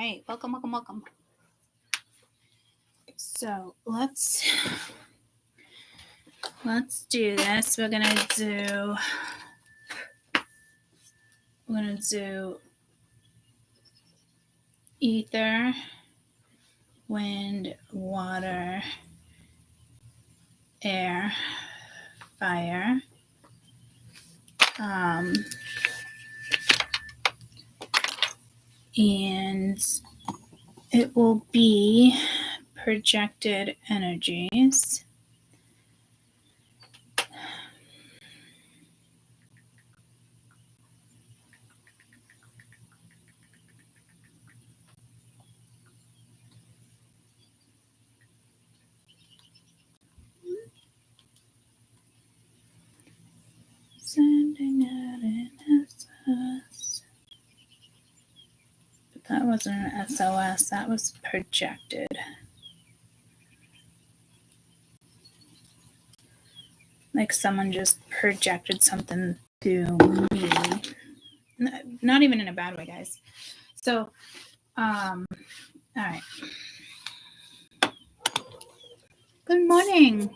right, welcome. So let's do this. We're gonna do ether, wind, water, air, fire. And it will be projected energies. Sending out an SOS. But that wasn't an SOS, that was projected. Like someone just projected something to me. Not even in a bad way, guys. So, all right. Good morning.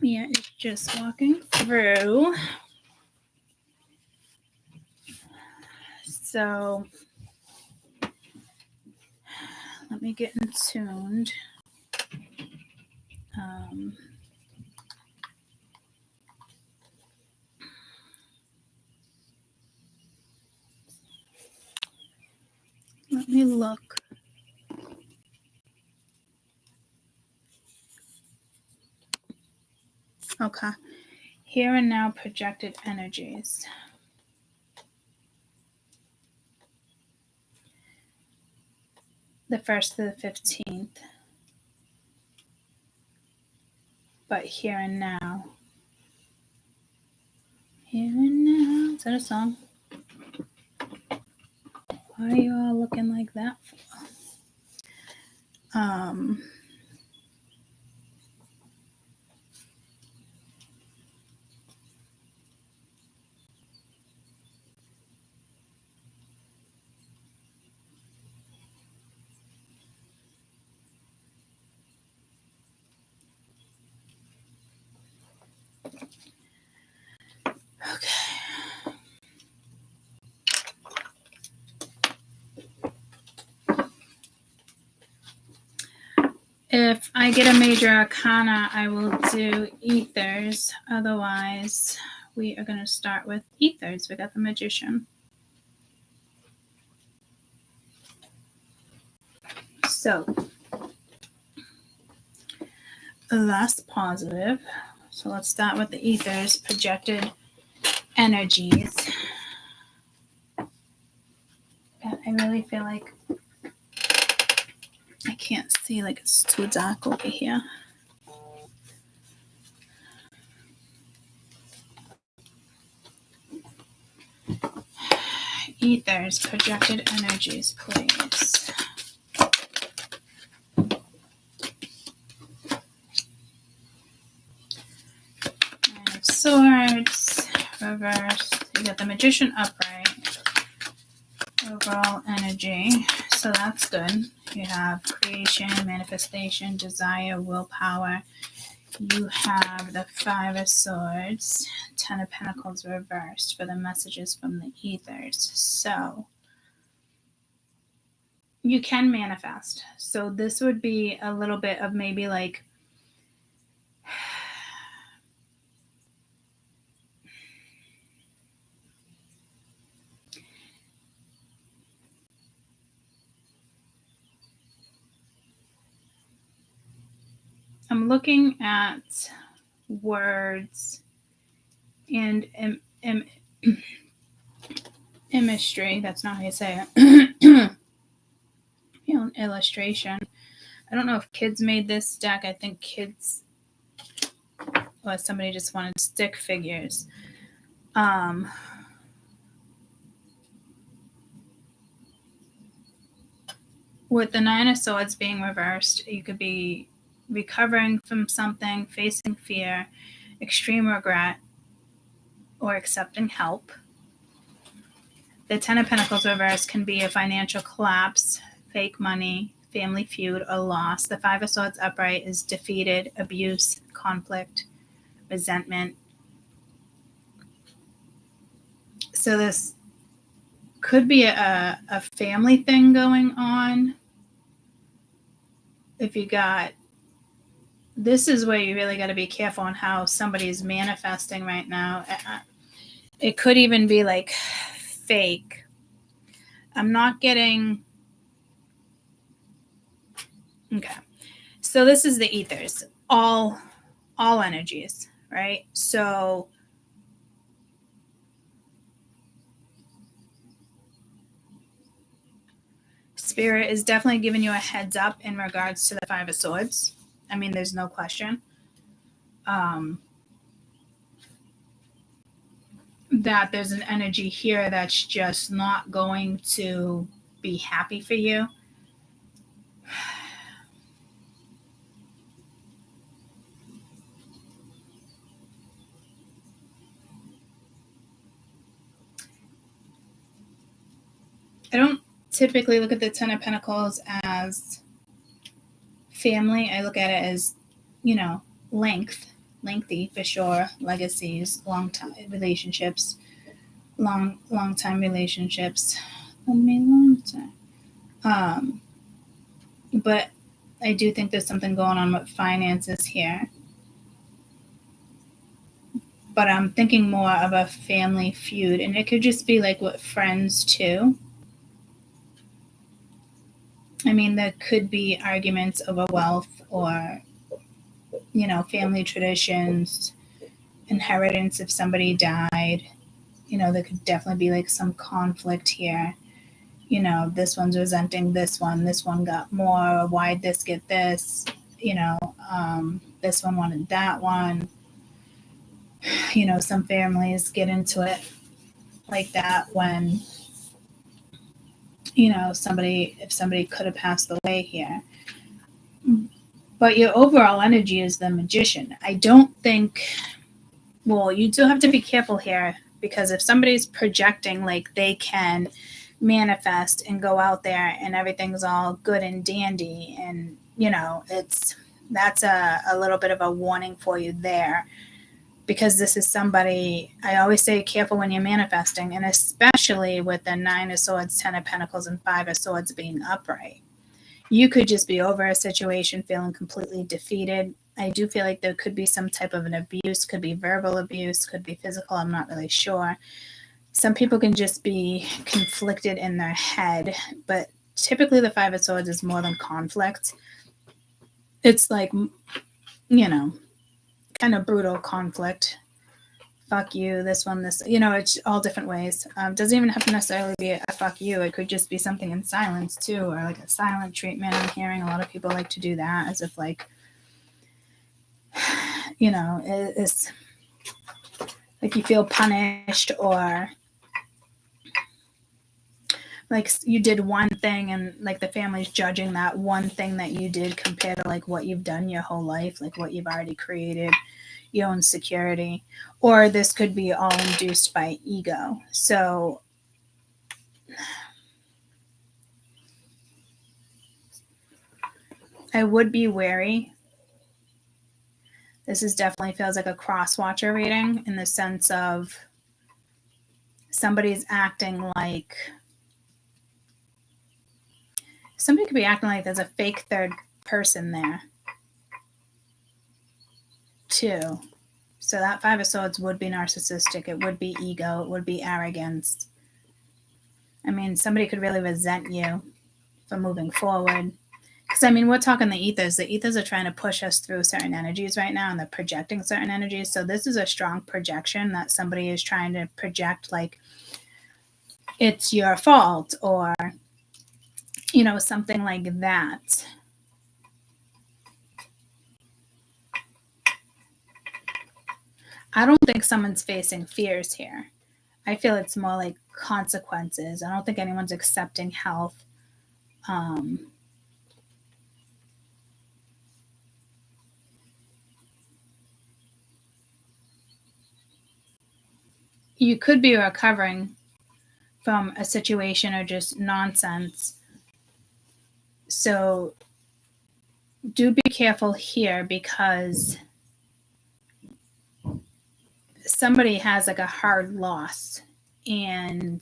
Mia is just walking through. So, let me get in tuned. Let me look. Okay. Here and now projected energies. The 1st to the 15th. But here and now. Here and now. Is that a song? Why are you all looking like that for? Okay. If I get a major arcana, I will do ethers. Otherwise, we are going to start with ethers. We got the magician. So, that's positive. So let's start with the ethers, projected energies. God, I really feel like I can't see, like it's too dark over here. Ethers, projected energies, please. Nine of Swords, reversed. You got the magician upright. Overall energy. So that's good. You have creation, manifestation, desire, willpower. You have the 5 of Swords, 10 of Pentacles reversed for the messages from the ethers. So you can manifest. So this would be a little bit of maybe like I'm looking at words and imagery. That's not how you say it. An illustration. I don't know if kids made this deck. I think kids, or somebody just wanted stick figures. With the 9 of Swords being reversed, you could be recovering from something, facing fear, extreme regret, or accepting help. The Ten of Pentacles reverse can be a financial collapse, fake money, family feud, or loss. The Five of Swords upright is defeated, abuse, conflict, resentment. So this could be a family thing going on. If you got, this is where you really got to be careful on how somebody's manifesting right now. It could even be like fake. I'm not getting, okay. So this is the ethers, all energies, right? So Spirit is definitely giving you a heads up in regards to the Five of Swords. I mean, there's no question. That there's an energy here that's just not going to be happy for you. I don't typically look at the Ten of Pentacles as family. I look at it as, lengthy for sure, legacies, long time relationships, long time relationships. Long time. But I do think there's something going on with finances here. But I'm thinking more of a family feud, and it could just be like with friends too. I mean, there could be arguments over wealth or, family traditions, inheritance if somebody died. There could definitely be like some conflict here. This one's resenting this one got more, why'd this get this? This one wanted that one. Some families get into it like that when, if somebody could have passed away here. But your overall energy is the Magician. I don't think, well, you do have to be careful here, because if somebody's projecting like they can manifest and go out there and everything's all good and dandy, and that's a little bit of a warning for you there, because this is somebody, I always say careful when you're manifesting, and especially with the Nine of Swords, Ten of Pentacles, and Five of Swords being upright. You could just be over a situation feeling completely defeated. I do feel like there could be some type of an abuse, could be verbal abuse, could be physical, I'm not really sure. Some people can just be conflicted in their head, but typically the Five of Swords is more than conflict. It's like, kind of brutal conflict. Fuck you, this one, this, it's all different ways. Doesn't even have to necessarily be a fuck you. It could just be something in silence too, or like a silent treatment. I'm hearing a lot of people like to do that, as if like, it's like you feel punished, or like you did one thing and like the family's judging that one thing that you did compared to like what you've done your whole life, like what you've already created, your own security. Or this could be all induced by ego. So I would be wary. This is definitely feels like a cross-watcher reading, in the sense of somebody's acting like, somebody could be acting like there's a fake third person there too. So that Five of Swords would be narcissistic. It would be ego. It would be arrogance. I mean, somebody could really resent you for moving forward. Because, I mean, we're talking the ethers. The ethers are trying to push us through certain energies right now, and they're projecting certain energies. So this is a strong projection that somebody is trying to project, like it's your fault, or, something like that. I don't think someone's facing fears here. I feel it's more like consequences. I don't think anyone's accepting help. You could be recovering from a situation or just nonsense. So do be careful here, because somebody has like a hard loss and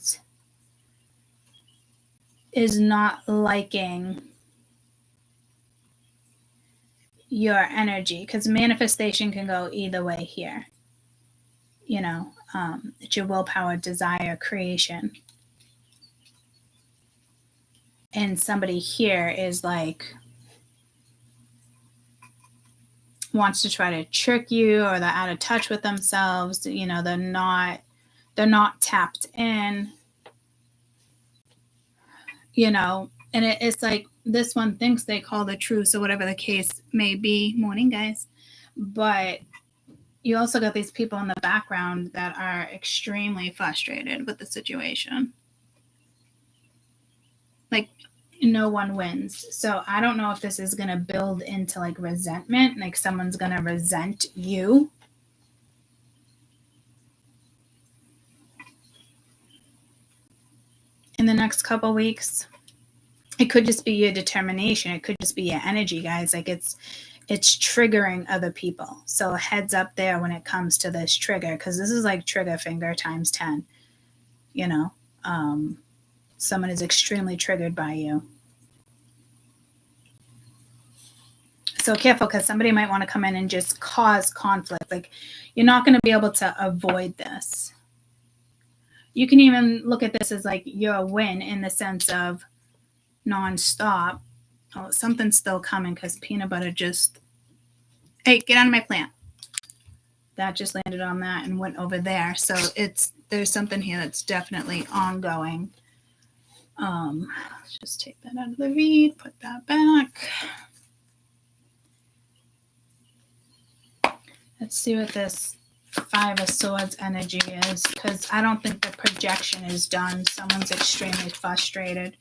is not liking your energy, because manifestation can go either way here. It's your willpower, desire, creation. And somebody here is like, wants to try to trick you, or they're out of touch with themselves. They're not tapped in, and it's like this one thinks they call the truth, so whatever the case may be. Morning, guys. But you also got these people in the background that are extremely frustrated with the situation. Like, no one wins. So I don't know if this is going to build into like resentment, like someone's going to resent you. In the next couple weeks. It could just be your determination. It could just be your energy, guys. Like it's triggering other people. So heads up there when it comes to this trigger, because this is like trigger finger times 10. Someone is extremely triggered by you. So careful, because somebody might want to come in and just cause conflict. Like, you're not going to be able to avoid this. You can even look at this as like your win, in the sense of nonstop. Oh, something's still coming, because peanut butter just, hey, get out of my plant. That just landed on that and went over there. So there's something here that's definitely ongoing. Let's just take that out of the read, put that back. Let's see what this 5 of Swords energy is, because I don't think the projection is done. Someone's extremely frustrated.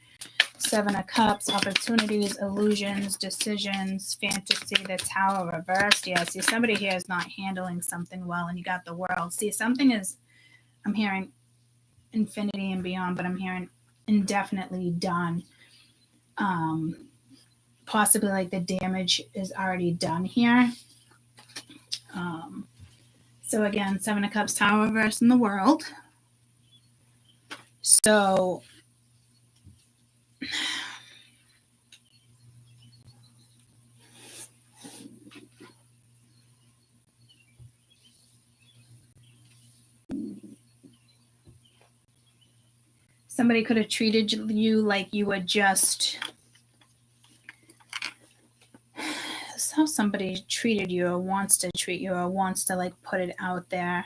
7 of Cups, opportunities, illusions, decisions, fantasy, the Tower reversed. Yeah, see, somebody here is not handling something well, and you got the World. See, something is, I'm hearing infinity and beyond, but I'm hearing indefinitely done. Possibly like the damage is already done here. So again, 7 of Cups, Tower reversed in the World. So somebody could have treated you like you were just, that's how somebody treated you, or wants to treat you, or wants to like put it out there.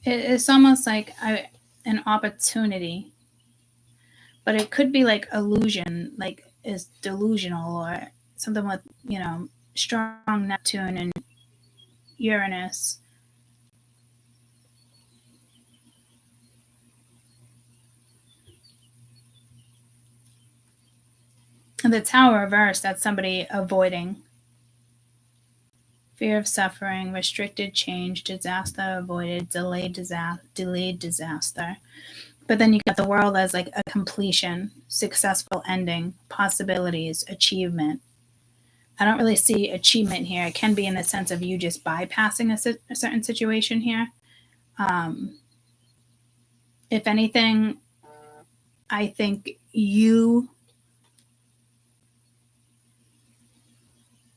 It's almost like an opportunity, but it could be like illusion, like is delusional, or something with, strong Neptune and Uranus. And the Tower reverse, that's somebody avoiding. Fear of suffering, restricted change, disaster avoided, delayed disaster. But then you got the World as like a completion, successful ending, possibilities, achievement. I don't really see achievement here. It can be in the sense of you just bypassing a certain situation here. If anything, I think you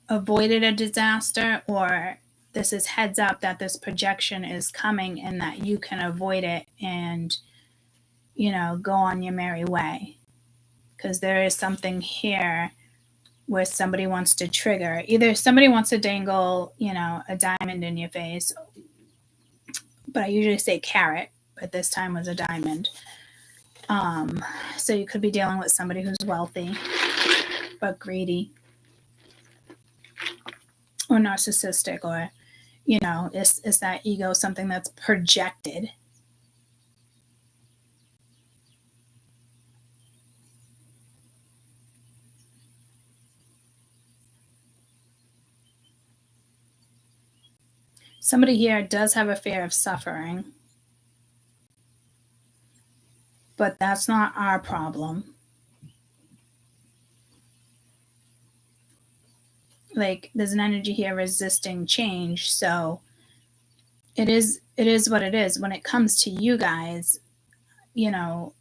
avoided a disaster, or this is heads up that this projection is coming and that you can avoid it and, go on your merry way. Because there is something here where somebody wants to trigger. Either somebody wants to dangle, a diamond in your face, but I usually say carrot, but this time was a diamond. So you could be dealing with somebody who's wealthy but greedy, or narcissistic, or, is that ego something that's projected? Somebody here does have a fear of suffering, but that's not our problem. Like, there's an energy here resisting change, so it is what it is. When it comes to you guys, you know,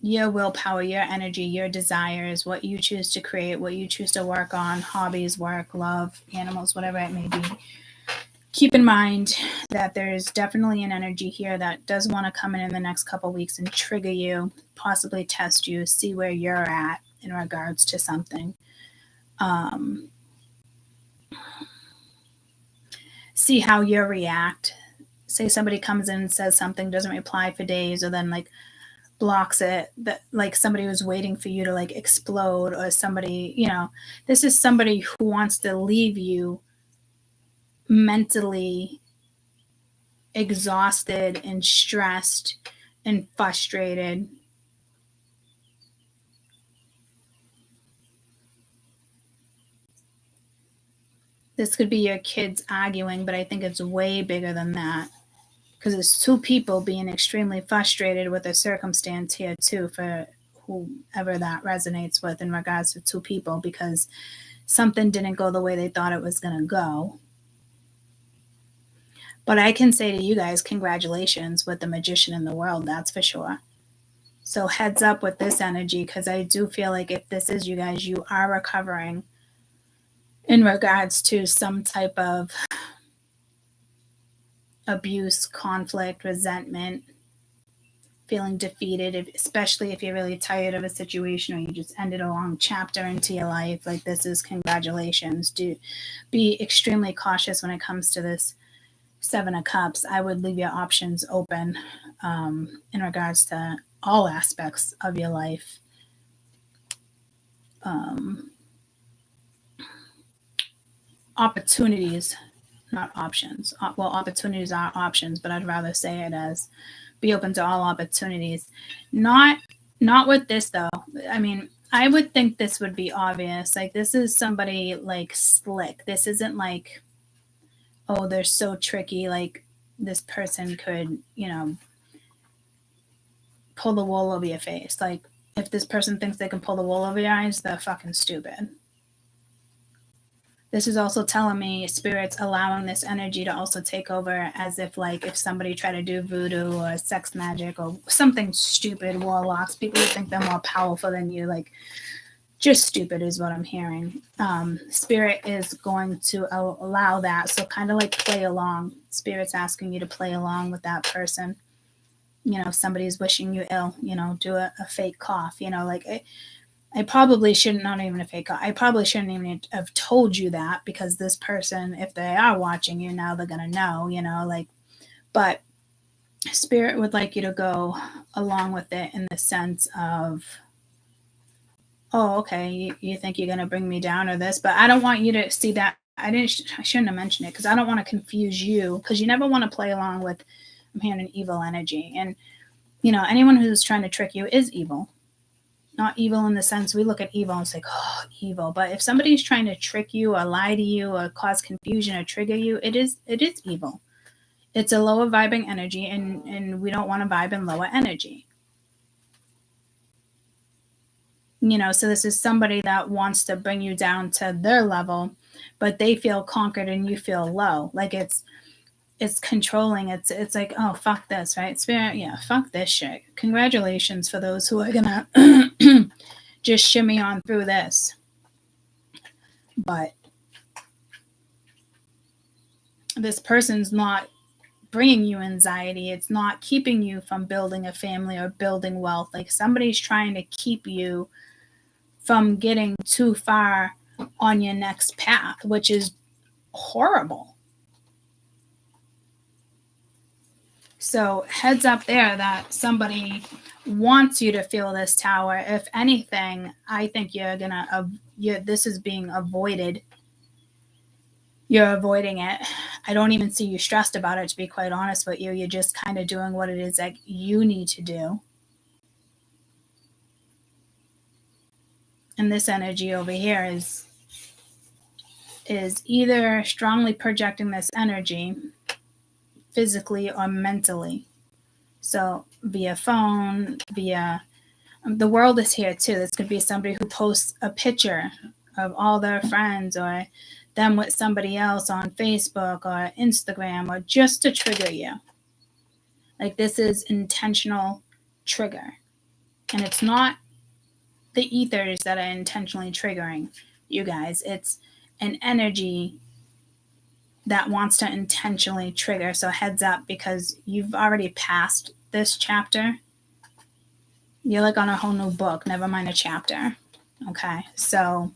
your willpower, your energy, your desires, what you choose to create, what you choose to work on, hobbies, work, love, animals, whatever it may be. Keep in mind that there's definitely an energy here that does want to come in the next couple weeks and trigger you, possibly test you, see where you're at in regards to something. See how you react. Say somebody comes in and says something, doesn't reply for days, or then like blocks it, that like somebody was waiting for you to like explode, or somebody, this is somebody who wants to leave you mentally exhausted and stressed and frustrated. This could be your kids arguing, but I think it's way bigger than that, because it's two people being extremely frustrated with a circumstance here too, for whoever that resonates with in regards to two people, because something didn't go the way they thought it was going to go. But I can say to you guys, congratulations with the magician in the world, that's for sure. So heads up with this energy, because I do feel like if this is you guys, you are recovering in regards to some type of abuse, conflict, resentment, feeling defeated, especially if you're really tired of a situation or you just ended a long chapter into your life. Like, this is congratulations. Do be extremely cautious when it comes to this Seven of Cups. I would leave your options open in regards to all aspects of your life. Opportunities, not options. Well, opportunities are options, but I'd rather say it as be open to all opportunities. Not with this though. I mean, I would think this would be obvious. Like, this is somebody like slick. This isn't like, oh, they're so tricky. Like, this person could, pull the wool over your face. Like, if this person thinks they can pull the wool over your eyes, they're fucking stupid. This is also telling me Spirit's allowing this energy to also take over, as if like if somebody tried to do voodoo or sex magic or something stupid, warlocks, people who think they're more powerful than you, like just stupid is what I'm hearing. Spirit is going to allow that. So kind of like play along. Spirit's asking you to play along with that person. Somebody's wishing you ill, do a fake cough, like I probably shouldn't, not even a fake cough. I probably shouldn't even have told you that, because this person, if they are watching you now, they're going to know, but Spirit would like you to go along with it in the sense of, oh, okay, you think you're going to bring me down or this, but I don't want you to see that. I shouldn't have mentioned it, because I don't want to confuse you, because you never want to play along with, I'm hearing an evil energy. And, anyone who's trying to trick you is evil. Not evil in the sense we look at evil and it's like, oh, evil. But if somebody's trying to trick you or lie to you or cause confusion or trigger you, it is evil. It's a lower vibing energy, and we don't want to vibe in lower energy. So this is somebody that wants to bring you down to their level, but they feel conquered and you feel low. Like, it's controlling. It's like, oh, fuck this, right? Spirit, yeah, fuck this shit. Congratulations for those who are gonna just shimmy on through this. But this person's not bringing you anxiety. It's not keeping you from building a family or building wealth. Like, somebody's trying to keep you from getting too far on your next path, which is horrible. So heads up there that somebody wants you to feel this tower. If anything, I think this is being avoided. You're avoiding it. I don't even see you stressed about it, to be quite honest with you. You're just kind of doing what it is that you need to do. And this energy over here is is either strongly projecting this energy physically or mentally. So via phone, via the world is here too. This could be somebody who posts a picture of all their friends or them with somebody else on Facebook or Instagram, or just to trigger you. Like, this is intentional trigger. And it's not the ethers that are intentionally triggering you guys. It's an energy that wants to intentionally trigger. So heads up, because you've already passed this chapter. You're like on a whole new book, never mind a chapter. Okay, so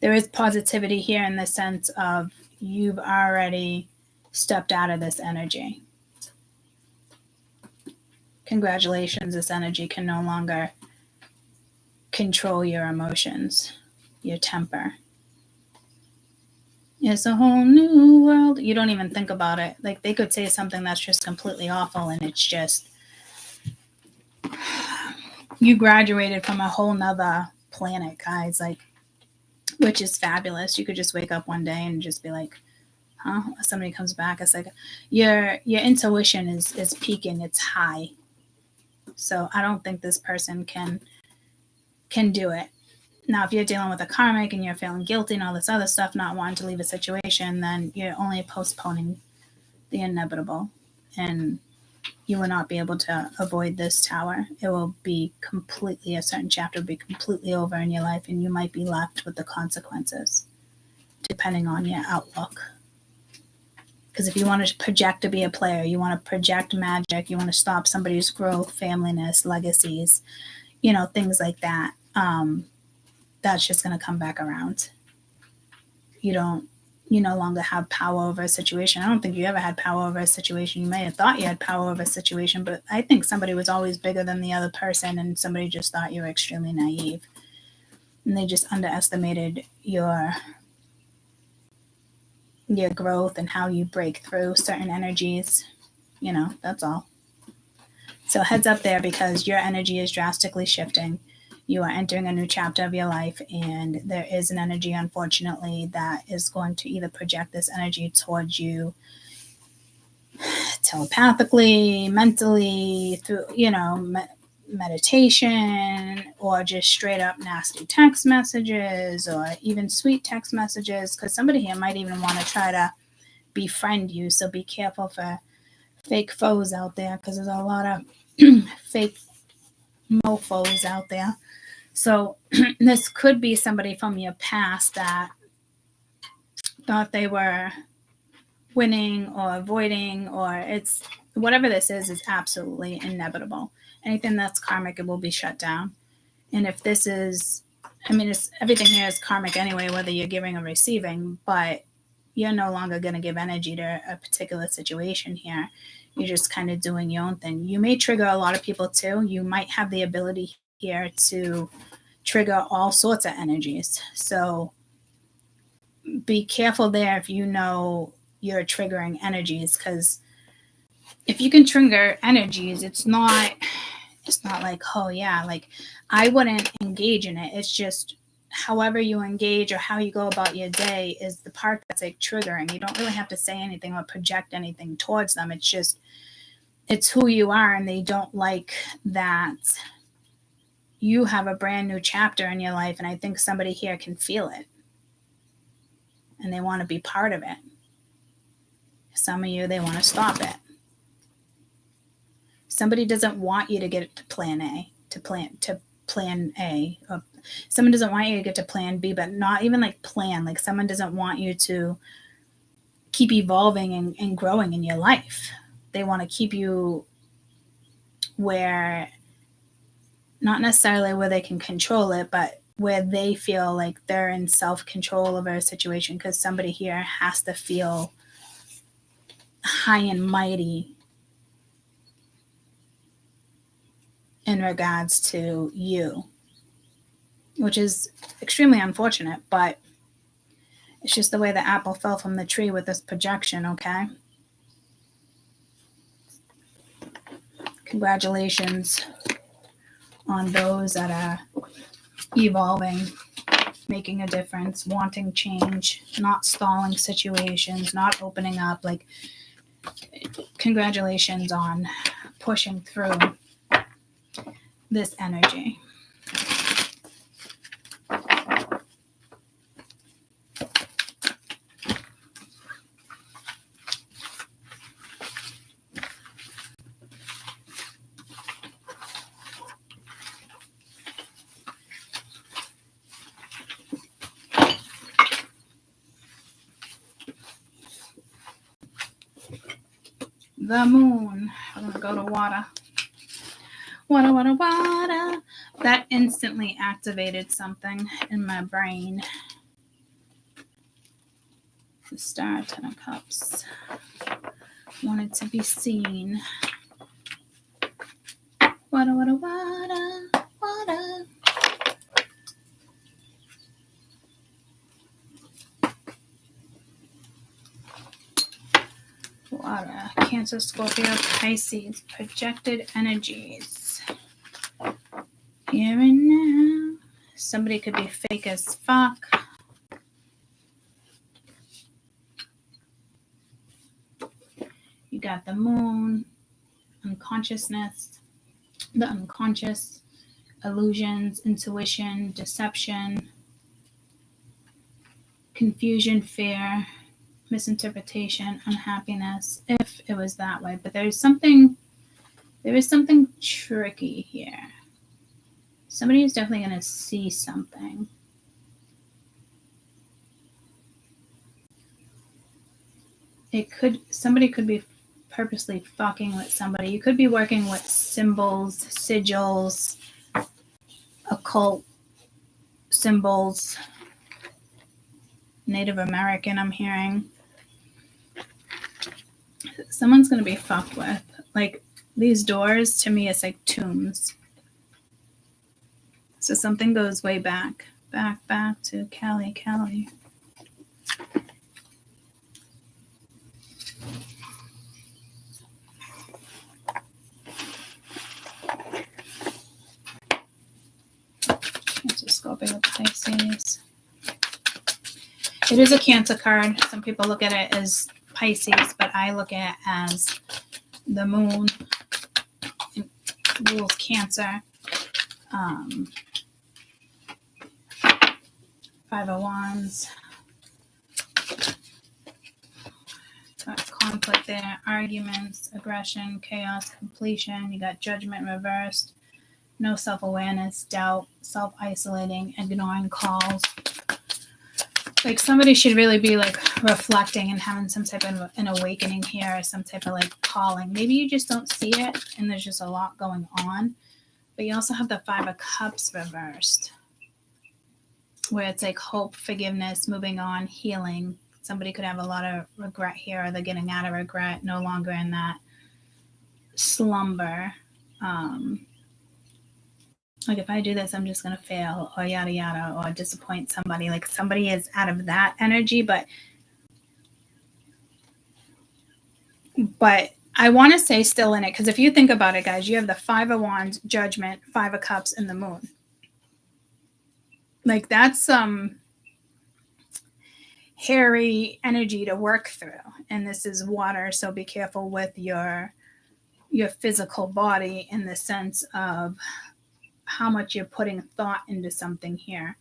there is positivity here in the sense of you've already stepped out of this energy. Congratulations, this energy can no longer control your emotions, your temper. It's a whole new world. You don't even think about it. Like, they could say something that's just completely awful, and it's just, you graduated from a whole nother planet, guys. Like, which is fabulous. You could just wake up one day and just be like, huh? Somebody comes back. It's like your intuition is peaking. It's high. So I don't think this person can do it. Now, if you're dealing with a karmic and you're feeling guilty and all this other stuff, not wanting to leave a situation, then you're only postponing the inevitable. And you will not be able to avoid this tower. It will be completely, a certain chapter will be completely over in your life, and you might be left with the consequences, depending on your outlook. Because if you want to project to be a player, you want to project magic, you want to stop somebody's growth, familyness, legacies, things like that, that's just going to come back around. You no longer have power over a situation. I don't think you ever had power over a situation. You may have thought you had power over a situation, but I think somebody was always bigger than the other person, and somebody just thought you were extremely naive. And they just underestimated your growth and how you break through certain energies. That's all. So heads up there, because your energy is drastically shifting. You are entering a new chapter of your life, and there is an energy, unfortunately, that is going to either project this energy towards you telepathically, mentally, through, meditation, or just straight up nasty text messages, or even sweet text messages, because somebody here might even want to try to befriend you. So be careful for fake foes out there, because there's a lot of fake mofos out there. So this could be somebody from your past that thought they were winning or avoiding, or it's whatever this is absolutely inevitable. Anything that's karmic, it will be shut down. And if this is, everything here is karmic anyway, whether you're giving or receiving, but you're no longer going to give energy to a particular situation here. You're just kind of doing your own thing. You may trigger a lot of people too. You might have the ability here to trigger all sorts of energies. So be careful there if you know you're triggering energies, because if you can trigger energies, it's not like, oh yeah, like I wouldn't engage in it. It's just however you engage or how you go about your day is the part that's like triggering. You don't really have to say anything or project anything towards them. It's just, it's who you are, and they don't like that you have a brand new chapter in your life. And I think somebody here can feel it, and they want to be part of it. Some of you, they want to stop it. Somebody doesn't want you to get to plan A, to plan A, or someone doesn't want you to get to plan B, but not even like plan. Like, someone doesn't want you to keep evolving and growing in your life. They want to keep you where, not necessarily where they can control it, but where they feel like they're in self-control over a situation, because somebody here has to feel high and mighty in regards to you, which is extremely unfortunate, but it's just the way the apple fell from the tree with this projection, okay? Congratulations. on those that are evolving, making a difference, wanting change, not stalling situations, not opening up. Like, congratulations on pushing through this energy. The moon. I'm going to go to water. Water, water, water. That instantly activated something in my brain. The Star, Ten of Cups. Wanted to be seen. Water, water, water, water. Water. Cancer, Scorpio, Pisces. Projected energies. Here and now. Somebody could be fake as fuck. You got the moon, unconsciousness, the unconscious, illusions, intuition, deception, confusion, fear, misinterpretation, unhappiness, if it was that way. But there is something tricky here. Somebody is definitely going to see something. Somebody could be purposely fucking with somebody. You could be working with symbols, sigils, occult symbols. Native American, I'm hearing. Someone's going to be fucked with. Like, these doors, to me, it's like tombs. So something goes way back to Cali. Cancer, Scorpio, Pisces. It is a Cancer card. Some people look at it as Pisces, but I look at it as the moon. It rules Cancer. Five of Wands. Got conflict there. Arguments, aggression, chaos, completion. You got Judgment reversed. No self-awareness, doubt, self-isolating, ignoring calls. Like, somebody should really be like reflecting and having some type of an awakening here, or some type of like calling. Maybe you just don't see it and there's just a lot going on. But you also have the Five of Cups reversed, where it's like hope, forgiveness, moving on, healing. Somebody could have a lot of regret here, or they're getting out of regret, no longer in that slumber. Like, if I do this, I'm just going to fail, or yada, yada, or disappoint somebody. Like, somebody is out of that energy, but I want to say still in it, because if you think about it, guys, you have the Five of Wands, Judgment, Five of Cups, and the moon. Like, that's some hairy energy to work through. And this is water, so be careful with your physical body, in the sense of how much you're putting thought into something here.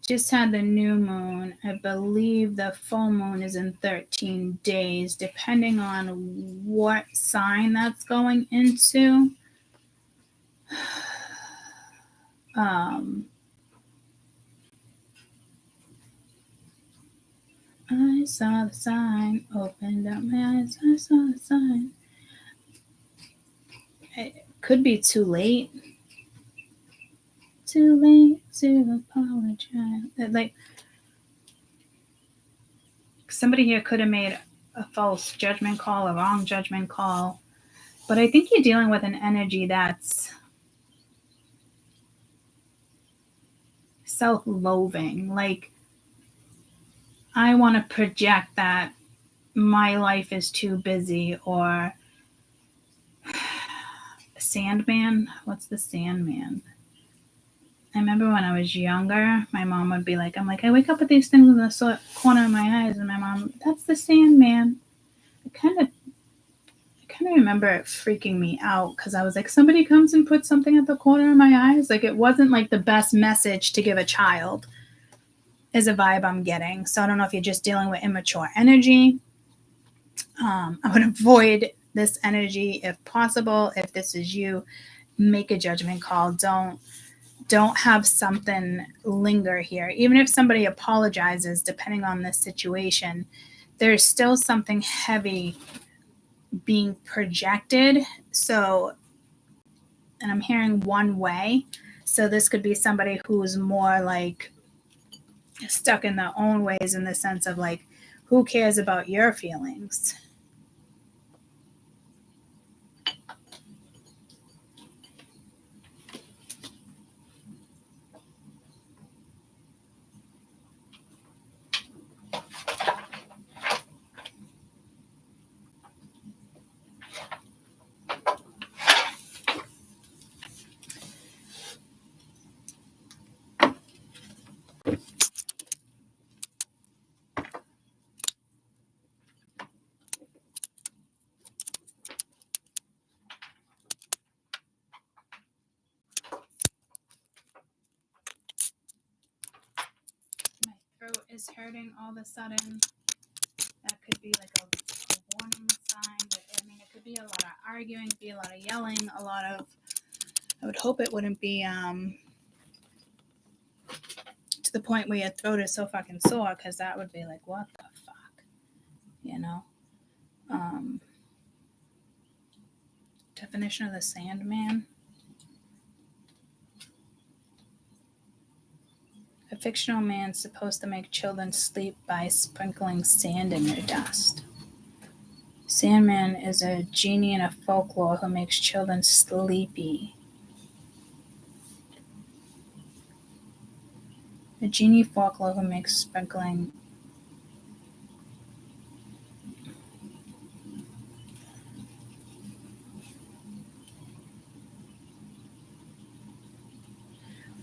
Just had the new moon. I believe the full moon is in 13 days, depending on what sign that's going into. I saw the sign, opened up my eyes, I saw the sign. It could be too late. Too late to apologize. Like, somebody here could have made a false judgment call, a wrong judgment call. But I think you're dealing with an energy that's self-loathing. Like, I want to project that my life is too busy, or Sandman. What's the Sandman? I remember when I was younger, my mom would be like, I wake up with these things in the corner of my eyes, and my mom, that's the Sandman. I kind of remember it freaking me out because I was like, somebody comes and puts something at the corner of my eyes. Like, it wasn't like the best message to give a child, is a vibe I'm getting. So I don't know if you're just dealing with immature energy. I would avoid this energy if possible. If this is you, make a judgment call. Don't have something linger here. Even if somebody apologizes, depending on the situation, there's still something heavy being projected. So, and I'm hearing one way. So this could be somebody who's more like stuck in their own ways, in the sense of like, who cares about your feelings? My throat is hurting all of a sudden. That could be like a warning sign. But I mean, it could be a lot of arguing, it could be a lot of yelling, a lot of, I would hope it wouldn't be to the point where your throat is so fucking sore, because that would be like, what the fuck? You know? Definition of the Sandman. A fictional man supposed to make children sleep by sprinkling sand in their dust. Sandman is a genie in a folklore who makes children sleepy. A genie folklore who makes sprinkling.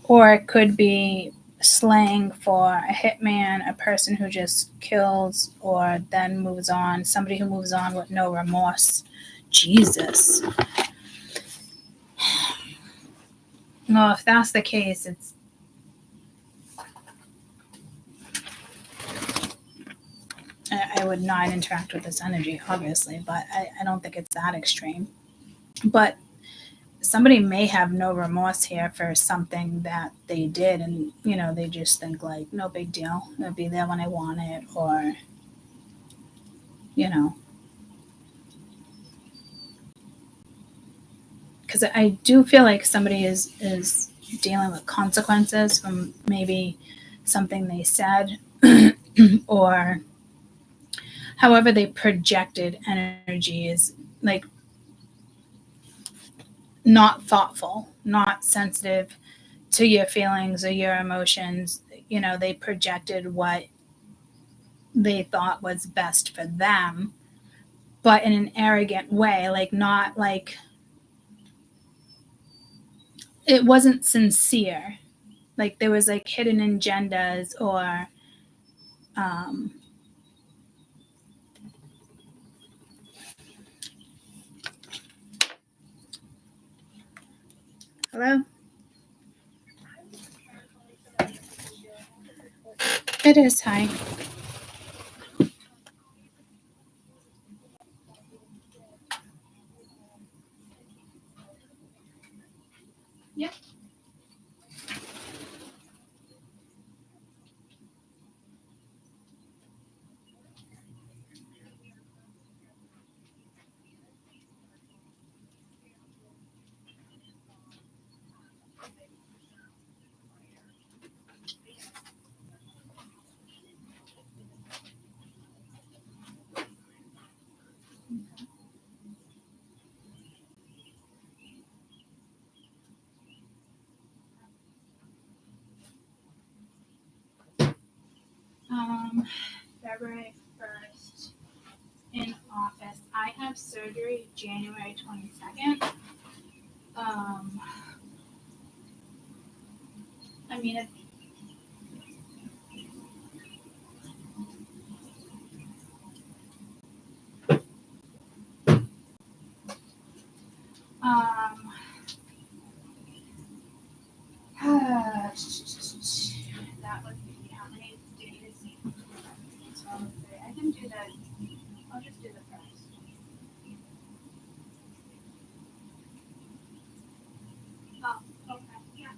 Or it could be slang for a hitman, a person who just kills or then moves on, somebody who moves on with no remorse. Jesus. Well, if that's the case, I would not interact with this energy, obviously, but I don't think it's that extreme. But somebody may have no remorse here for something that they did, and they just think like, no big deal, it'll be there when I want it, or because I do feel like somebody is dealing with consequences from maybe something they said or however they projected energy is like not thoughtful, not sensitive to your feelings or your emotions. They projected what they thought was best for them, but in an arrogant way, like not like it wasn't sincere. Like there was like hidden agendas or hello? It is. Hi. Yep. February 1st. have surgery January 22nd. I mean, it, that would be how many days? So I can do that. I'll just do the first. Oh, okay, yeah.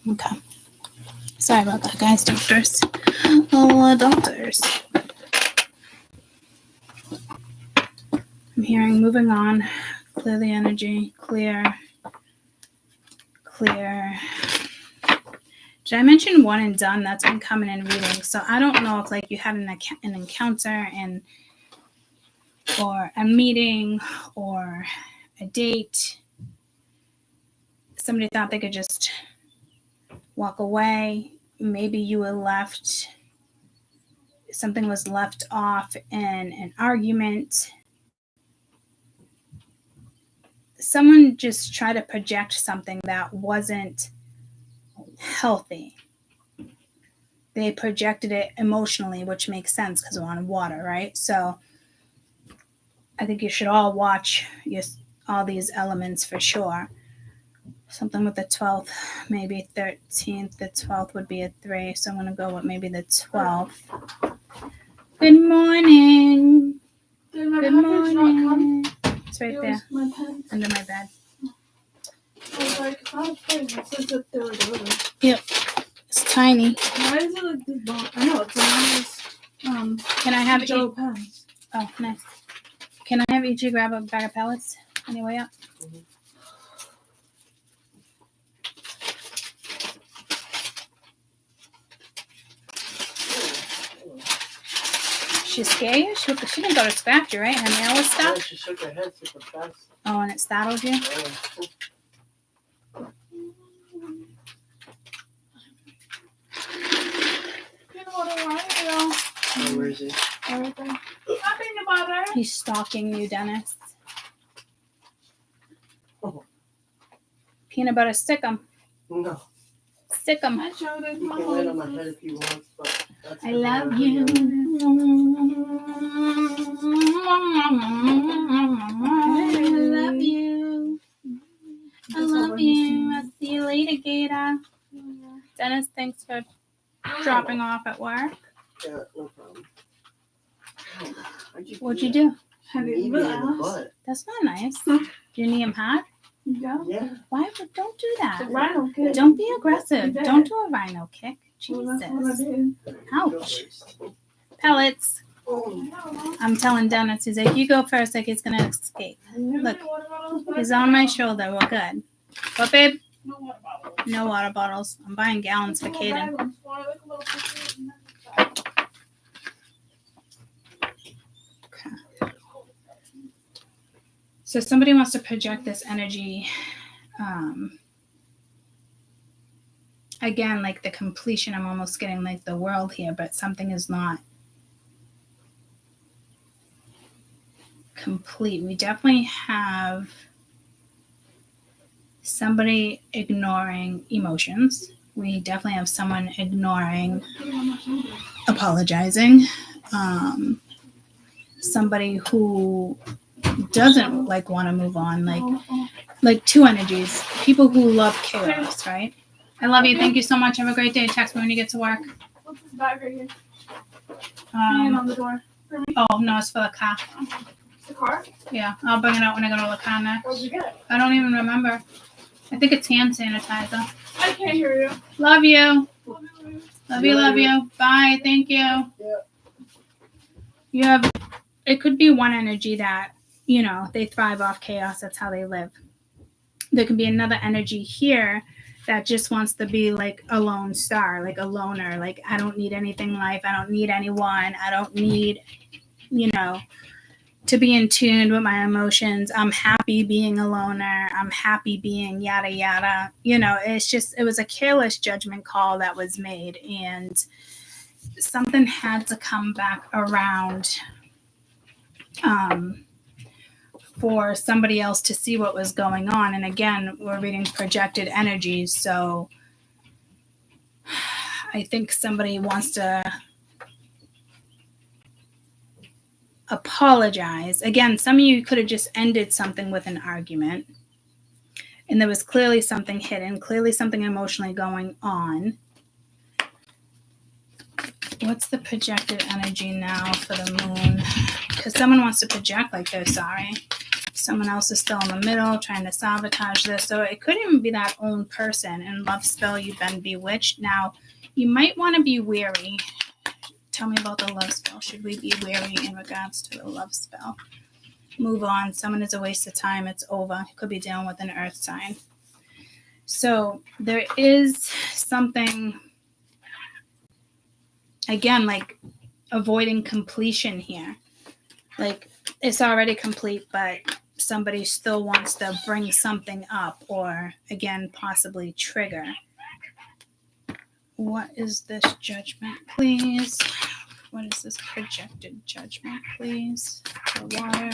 Okay. Sorry about that, guys. Doctors. Oh, doctors. I'm hearing moving on. Clear the energy. Clear. Did I mention one and done? That's been coming in reading. So I don't know if like you had an encounter or a meeting or a date. Somebody thought they could just walk away. Maybe you were left. Something was left off in an argument. Someone just tried to project something that wasn't healthy. They projected it emotionally, which makes sense because we're on water, right? So I think you should all watch all these elements for sure. Something with the 12th, maybe 13th. The 12th would be a 3, so I'm going to go with maybe the 12th. Good morning. Good morning. It's right there, under my bed. I was like, how big? It says that there were delivered. Yep. It's tiny. Why is it like this ball? I know, it's one of those, Can I have Joe pens. Oh, nice. Can I have each grab a bag of pellets on your way up? Mm-hmm. She scared you? She didn't go to scratch you, right? Her nail was stuck? Yeah, she shook her head super fast. Oh, and it startled you? Yeah. Oh, where is he? Everything. He's stalking you, Dennis. Oh. Peanut butter, stick him. No. Stick him. I showed it. You can lay it on my head if you want, but that's I love you. I love dropping off at work? Yeah, no problem. What'd you do? Have Knee you me in the realized? butt. That's not nice. Do you need him hot? Yeah. Yeah. Why would don't do The that? rhino kid. Don't be aggressive. You did. Don't do a rhino kick. Well, that's what I Jesus. did. Ouch. Pellets. Oh, I'm telling Dennis, he's like, you go first, like he's gonna escape. Look, he's on my shoulder. We're good. What, babe? No water bottle. No water bottles. I'm buying gallons for Caden. So somebody wants to project this energy. Again, like the completion, I'm almost getting like the world here, but something is not complete. We definitely have somebody ignoring emotions. We definitely have someone ignoring apologizing. Somebody who doesn't like want to move on, like two energies. People who love chaos, right? I love you. Thank you so much. Have a great day. Text me when you get to work. What's this bag right here? Hand on the door. Oh no, it's for the car. The car? Yeah, I'll bring it out when I go to the car next. Where'd you get it? I don't even remember. I think it's hand sanitizer. I can't hear you. Love you. Love you. Love you. Bye. Thank you. Yeah. You have, it could be one energy that, you know, they thrive off chaos. That's how they live. There could be another energy here that just wants to be like a lone star, like a loner. Like, I don't need anything in life. I don't need anyone. I don't need, you know, to be in tune with my emotions. I'm happy being a loner. I'm happy being yada, yada. You know, it's just, it was a careless judgment call that was made. And something had to come back around for somebody else to see what was going on. And again, we're reading projected energies. So I think somebody wants to apologize. Again, some of you could have just ended something with an argument. And there was clearly something hidden, clearly something emotionally going on. What's the projected energy now for the moon? Because someone wants to project like they're sorry. Someone else is still in the middle trying to sabotage this. So it could even be that own person. In love spell, you've been bewitched. Now, you might want to be wary. Tell me about the love spell. Should we be wary in regards to the love spell? Move on. Someone is a waste of time. It's over. Could be dealing with an earth sign. So there is something, again, like avoiding completion here. Like it's already complete, but somebody still wants to bring something up or, again, possibly trigger. What is this judgment, please? What is this projected judgment, please? The water.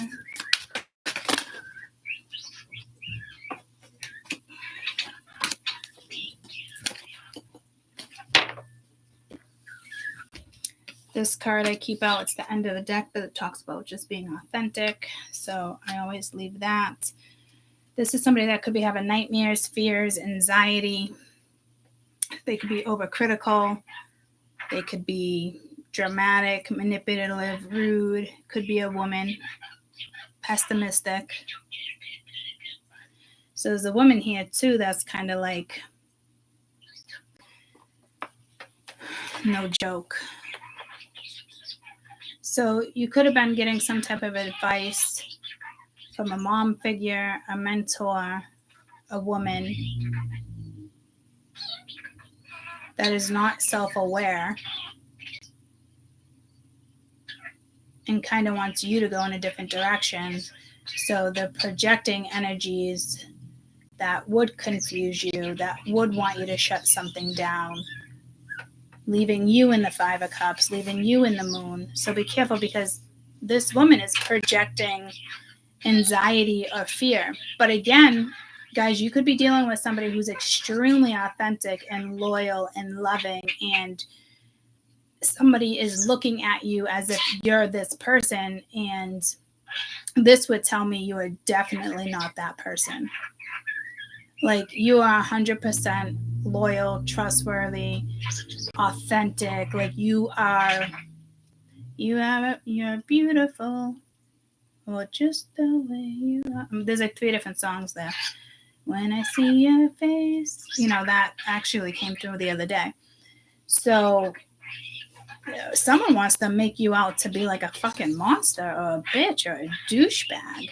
This card I keep out. It's the end of the deck, but it talks about just being authentic. So I always leave that. This is somebody that could be having nightmares, fears, anxiety. They could be overcritical. They could be dramatic, manipulative, rude. Could be a woman, pessimistic. So there's a woman here too that's kind of like no joke. So you could have been getting some type of advice from a mom figure, a mentor, a woman that is not self-aware and kind of wants you to go in a different direction. So they're projecting energies that would confuse you, that would want you to shut something down, leaving you in the Five of Cups, leaving you in the Moon. So be careful, because this woman is projecting anxiety or fear. But again, guys, you could be dealing with somebody who's extremely authentic and loyal and loving, and somebody is looking at you as if you're this person, and this would tell me you are definitely not that person. Like you are 100% loyal, trustworthy, authentic. Like you're beautiful. Or just the way you are. There's like 3 different songs there. When I see your face, that actually came through the other day. So someone wants to make you out to be like a fucking monster or a bitch or a douchebag.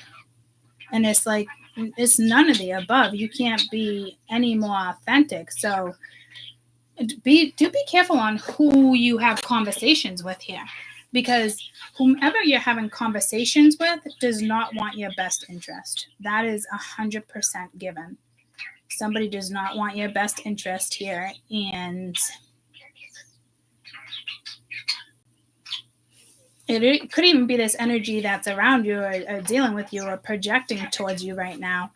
And it's like, it's none of the above. You can't be any more authentic. So be careful on who you have conversations with here, because whomever you're having conversations with does not want your best interest. That is 100% given. Somebody does not want your best interest here, and it could even be this energy that's around you or dealing with you or projecting towards you right now,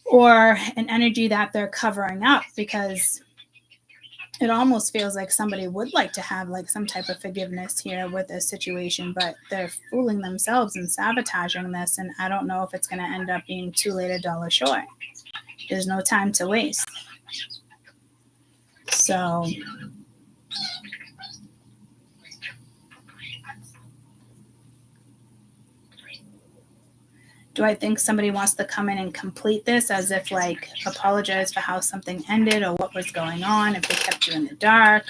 or an energy that they're covering up, because it almost feels like somebody would like to have like some type of forgiveness here with this situation, but they're fooling themselves and sabotaging this. And I don't know if it's going to end up being too late a dollar short. There's no time to waste. So do I think somebody wants to come in and complete this as if like apologize for how something ended or what was going on, if they kept you in the dark?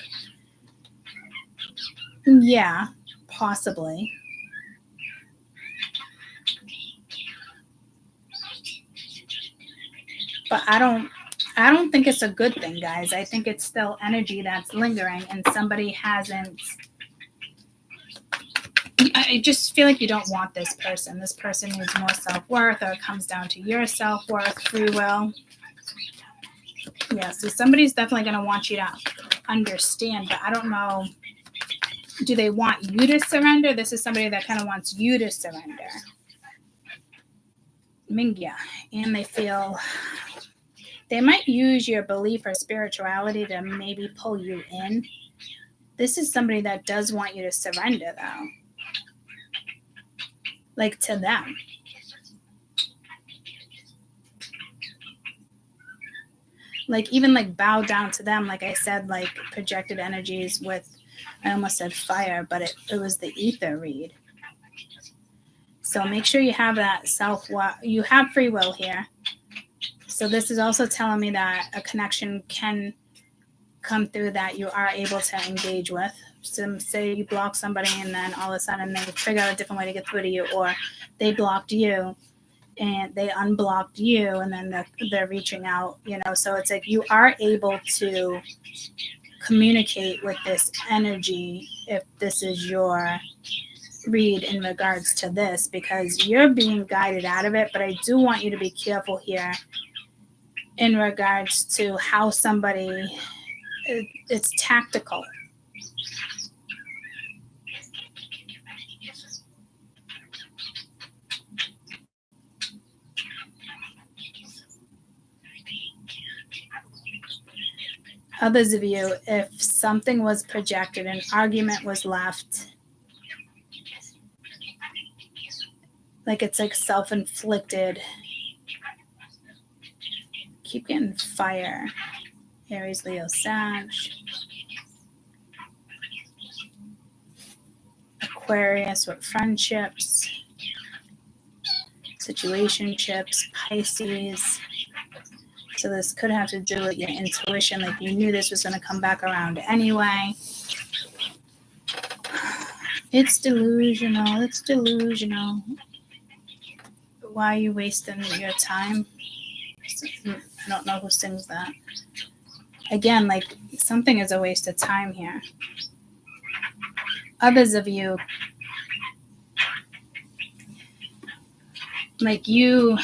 Yeah, possibly. But I don't think it's a good thing, guys. I think it's still energy that's lingering and somebody hasn't. I just feel like you don't want this person. This person needs more self-worth, or it comes down to your self-worth, free will. Yeah, so somebody's definitely going to want you to understand, but I don't know. Do they want you to surrender? This is somebody that kind of wants you to surrender. Mingya. And they feel they might use your belief or spirituality to maybe pull you in. This is somebody that does want you to surrender, though. Like to them. Like even like bow down to them. Like I said, like projected energies with, I almost said fire, but it was the ether read. So make sure you have that you have free will here. So this is also telling me that a connection can come through that you are able to engage with. So say you block somebody and then all of a sudden they figure out a different way to get through to you, or they blocked you and they unblocked you and then they're reaching out, so it's like you are able to communicate with this energy if this is your read in regards to this, because you're being guided out of it. But I do want you to be careful here in regards to how somebody, it's tactical. Others of you, if something was projected, an argument was left, like it's like self-inflicted. Keep getting fire. Aries, Leo, Sag. Aquarius with friendships. Situationships, Pisces. So this could have to do with your intuition, like you knew this was going to come back around anyway. It's delusional. It's delusional. Why are you wasting your time? I don't know who sings that. Again, like something is a waste of time here. Others of you, like you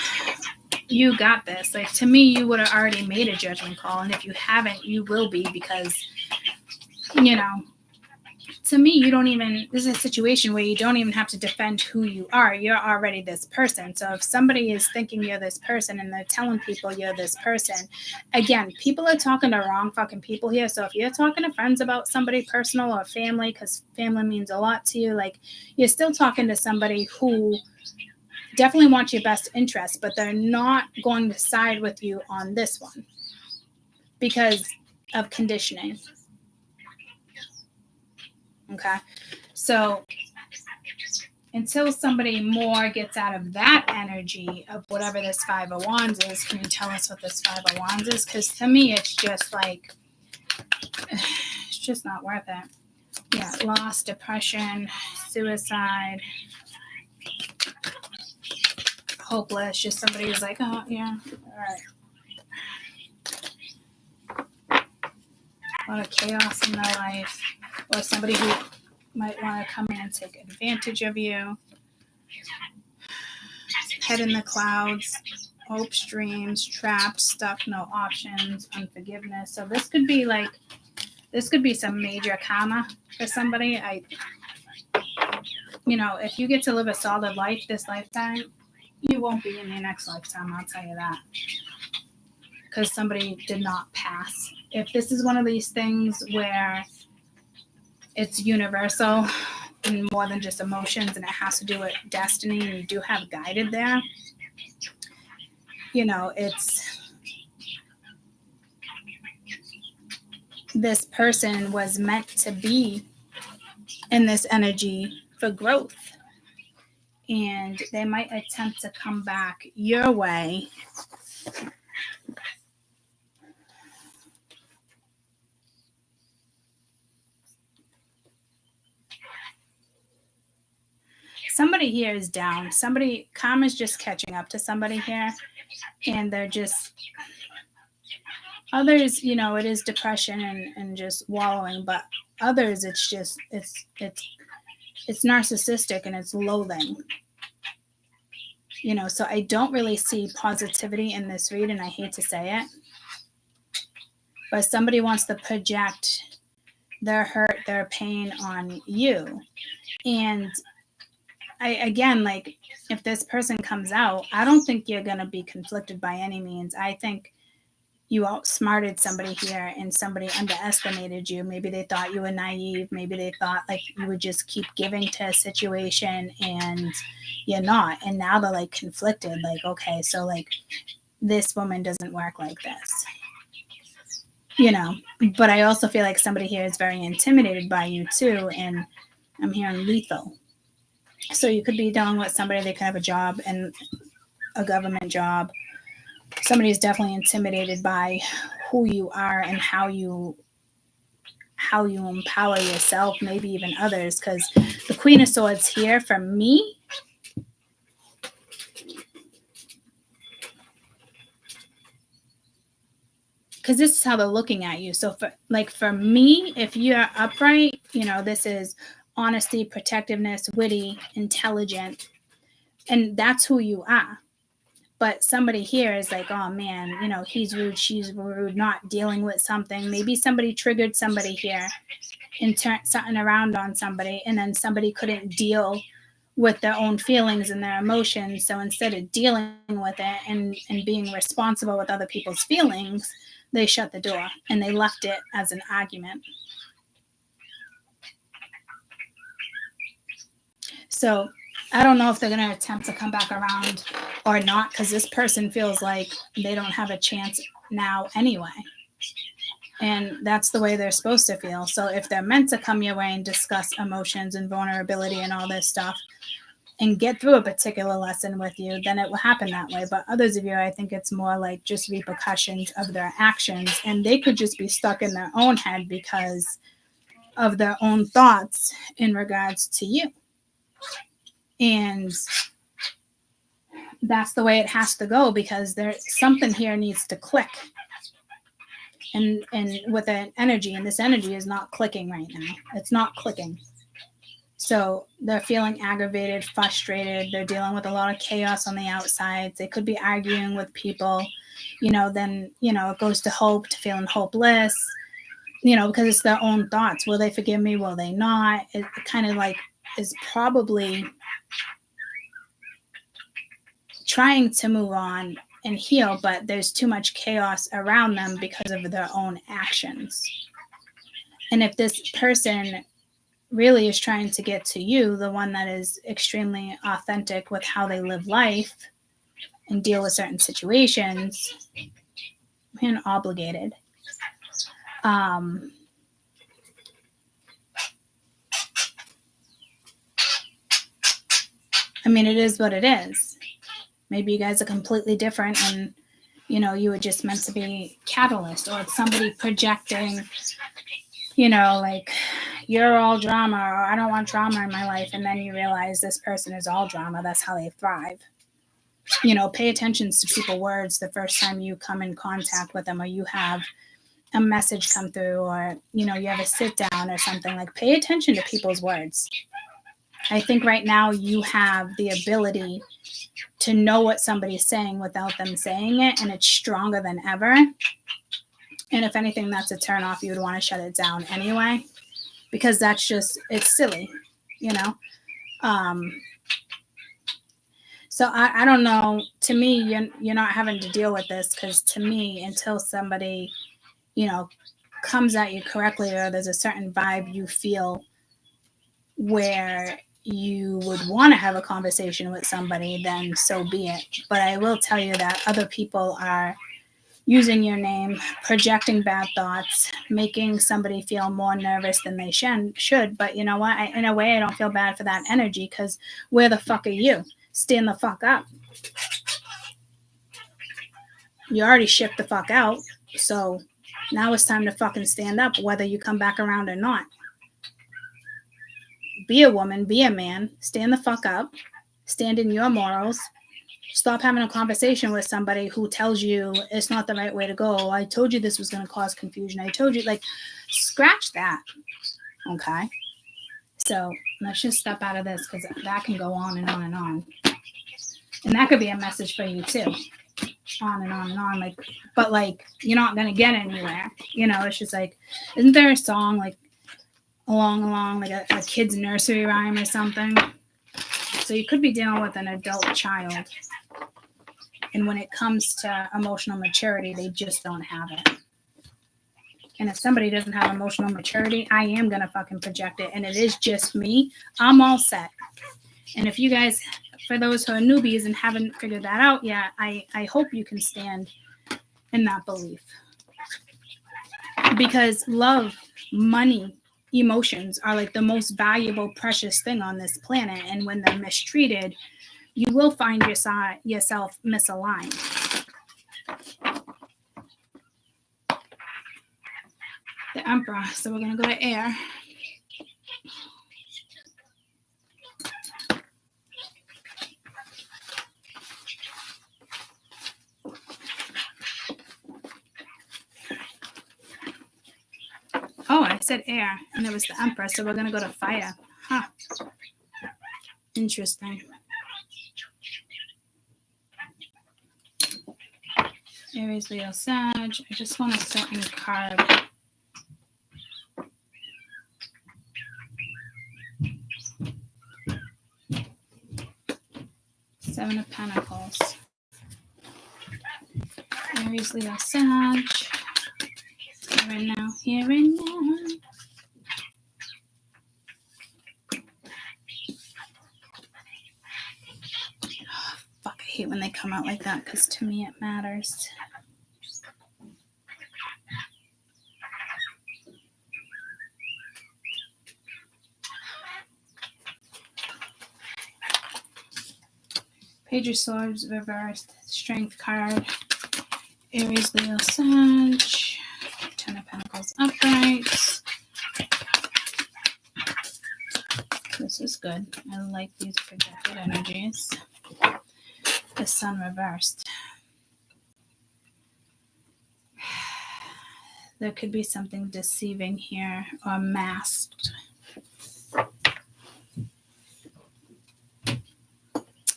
got this. Like to me, you would have already made a judgment call, and if you haven't, you will be, because to me, you don't even, this is a situation where you don't even have to defend who you are. You're already this person. So if somebody is thinking you're this person and they're telling people you're this person, again, people are talking to wrong fucking people here. So if you're talking to friends about somebody personal or family, because family means a lot to you, like you're still talking to somebody who definitely want your best interest, but they're not going to side with you on this one because of conditioning. Okay. So until somebody more gets out of that energy of whatever this Five of Wands is, can you tell us what this Five of Wands is? Because to me, it's just like, it's just not worth it. Yeah, loss, depression, suicide, hopeless. Just somebody who's like, oh, yeah, all right. A lot of chaos in their life. Or somebody who might want to come in and take advantage of you. Head in the clouds, hopes, dreams, trapped, stuck, no options, unforgiveness. So this could be some major karma for somebody. If you get to live a solid life this lifetime, you won't be in your next lifetime, I'll tell you that. Because somebody did not pass. If this is one of these things where it's universal and more than just emotions and it has to do with destiny and you do have guided there, it's this person was meant to be in this energy for growth, and they might attempt to come back your way somebody here is down. Karma's just catching up to somebody here, and they're just, others, it is depression and just wallowing, but others, it's just, it's narcissistic and it's loathing. So I don't really see positivity in this read, and I hate to say it, but somebody wants to project their hurt, their pain on you. And if this person comes out, I don't think you're going to be conflicted by any means. I think you outsmarted somebody here and somebody underestimated you. Maybe they thought you were naive. Maybe they thought like you would just keep giving to a situation and you're not. And now they're like conflicted. Like, okay, so like this woman doesn't work like this. But I also feel like somebody here is very intimidated by you too. And I'm hearing lethal. So you could be dealing with somebody, they could have a job and a government job. Somebody is definitely intimidated by who you are and how you empower yourself, maybe even others. Because the Queen of Swords here, for me, because this is how they're looking at you. So for me, if you're upright, this is honesty, protectiveness, witty, intelligent, and that's who you are. But somebody here is like, oh man, he's rude, she's rude, not dealing with something. Maybe somebody triggered somebody here and turned something around on somebody, and then somebody couldn't deal with their own feelings and their emotions. So instead of dealing with it and being responsible with other people's feelings, they shut the door and they left it as an argument. So I don't know if they're going to attempt to come back around or not, because this person feels like they don't have a chance now anyway. And that's the way they're supposed to feel. So if they're meant to come your way and discuss emotions and vulnerability and all this stuff and get through a particular lesson with you, then it will happen that way. But others of you, I think it's more like just repercussions of their actions. And they could just be stuck in their own head because of their own thoughts in regards to you. And that's the way it has to go, because there's something here needs to click. And with an energy, and this energy is not clicking right now. It's not clicking. So they're feeling aggravated, frustrated. They're dealing with a lot of chaos on the outside. They could be arguing with people, then, it goes to hope, to feeling hopeless, because it's their own thoughts. Will they forgive me? Will they not? It kind of like is probably trying to move on and heal, but there's too much chaos around them because of their own actions. And if this person really is trying to get to you, the one that is extremely authentic with how they live life and deal with certain situations, and obligated. I mean, it is what it is. Maybe you guys are completely different and, you know, you were just meant to be catalyst, or it's somebody projecting, you know, like, you're all drama, or I don't want drama in my life. And then you realize this person is all drama. That's how they thrive. You know, pay attention to people's words the first time you come in contact with them, or you have a message come through, or, you know, you have a sit down or something. Like, pay attention to people's words. I think right now you have the ability to know what somebody's saying without them saying it, and it's stronger than ever. And if anything, that's a turn off. You would want to shut it down anyway, because that's just, it's silly, you know? So I don't know. To me, you're not having to deal with this, because to me, until somebody, you know, comes at you correctly, or there's a certain vibe you feel where you would want to have a conversation with somebody, then so be it. But I will tell you that other people are using your name, projecting bad thoughts, making somebody feel more nervous than they should. But you know what? In a way, I don't feel bad for that energy, because where the fuck are you? Stand the fuck up. You already shipped the fuck out. So now it's time to fucking stand up, whether you come back around or not. Be a woman, be a man, stand the fuck up, stand in your morals. Stop having a conversation with somebody who tells you it's not the right way to go. I told you this was going to cause confusion. I told you, like, scratch that. Okay. So let's just step out of this, because that can go on and on and on. And that could be a message for you too. On and on and on. Like, but like, you're not going to get anywhere. You know, it's just like, isn't there a song like along like a kid's nursery rhyme or something? So you could be dealing with an adult child. And when it comes to emotional maturity, they just don't have it. And if somebody doesn't have emotional maturity, I am going to fucking project it. And it is just me. I'm all set. And if you guys, for those who are newbies and haven't figured that out yet, I hope you can stand in that belief. Because love, money, emotions are like the most valuable, precious thing on this planet. And when they're mistreated, you will find yourself misaligned. The Emperor. So we're going to go to air. Oh, I said air, and it was the Emperor. So we're going to go to fire. Huh. Interesting. Aries, Leo, Sag. I just want a certain card. Seven of Pentacles. Aries, Leo, Sag. Here and now. Here and now. Oh, fuck, I hate when they come out like that, because to me it matters. Page of Swords reversed, Strength card. Aries, Leo, Sag. Ten of Pentacles upright. This is good. I like these projected energies. The Sun reversed. There could be something deceiving here, or masked.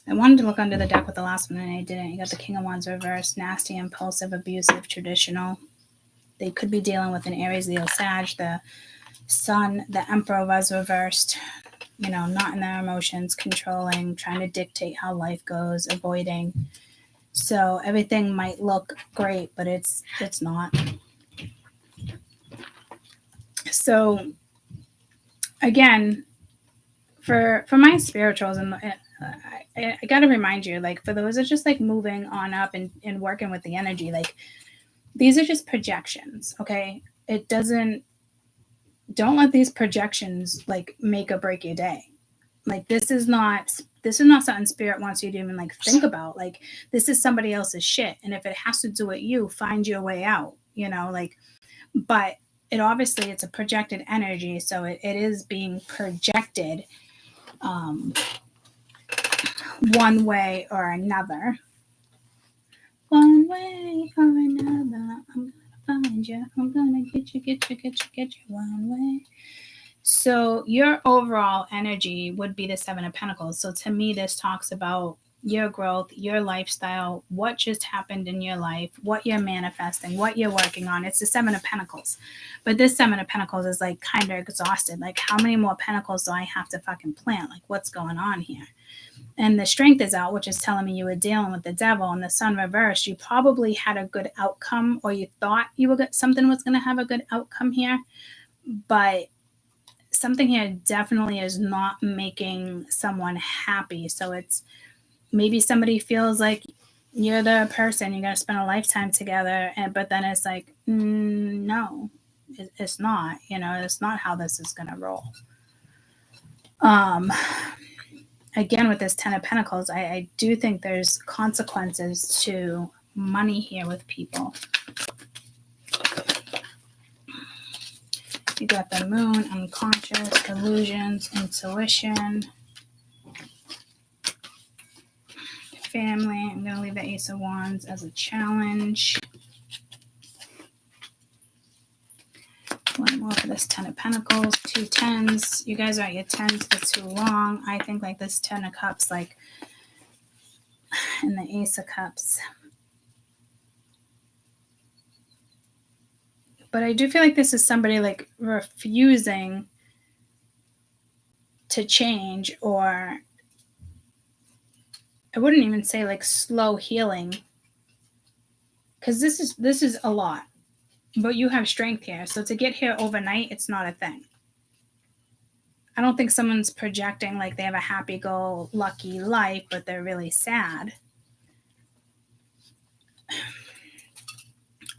I wanted to look under the deck with the last one, and I didn't. You got the King of Wands reversed, nasty, impulsive, abusive, traditional. They could be dealing with an Aries, Leo, Sag. The Sun, the Emperor was reversed. You know, not in their emotions, controlling, trying to dictate how life goes, avoiding. So everything might look great, but it's not. So again, for my spirituals, and I got to remind you, like, for those that just like moving on up and working with the energy, like, these are just projections, okay? It doesn't, don't let these projections like make or break your day. Like, this is not something spirit wants you to even like think about. Like, this is somebody else's shit, and if it has to do with you, find your way out, you know, like. But it obviously, it's a projected energy, so it is being projected one way or another. One way or another, I'm gonna find you. I'm gonna get you one way. So your overall energy would be the Seven of Pentacles. So to me, this talks about your growth, your lifestyle, what just happened in your life, what you're manifesting, what you're working on. It's the Seven of Pentacles. But this Seven of Pentacles is like kind of exhausted. Like, how many more pentacles do I have to fucking plant? Like, what's going on here? And the Strength is out, which is telling me you were dealing with the devil, and the Sun reversed. You probably had a good outcome, or you thought you were something was going to have a good outcome here. But something here definitely is not making someone happy. So it's maybe somebody feels like you're the person you're going to spend a lifetime together, but then it's like, no, it's not. You know, it's not how this is going to roll. Again, with this Ten of Pentacles, I do think there's consequences to money here with people. You got the Moon, unconscious, illusions, intuition, family. I'm going to leave the Ace of Wands as a challenge. One more for this Ten of Pentacles, 2 tens. You guys are at your tens for too long. I think like this Ten of Cups, like, and the Ace of Cups. But I do feel like this is somebody like refusing to change, or I wouldn't even say like slow healing, because this is a lot. But you have strength here. So to get here overnight, it's not a thing. I don't think someone's projecting like they have a happy-go-lucky life, but they're really sad.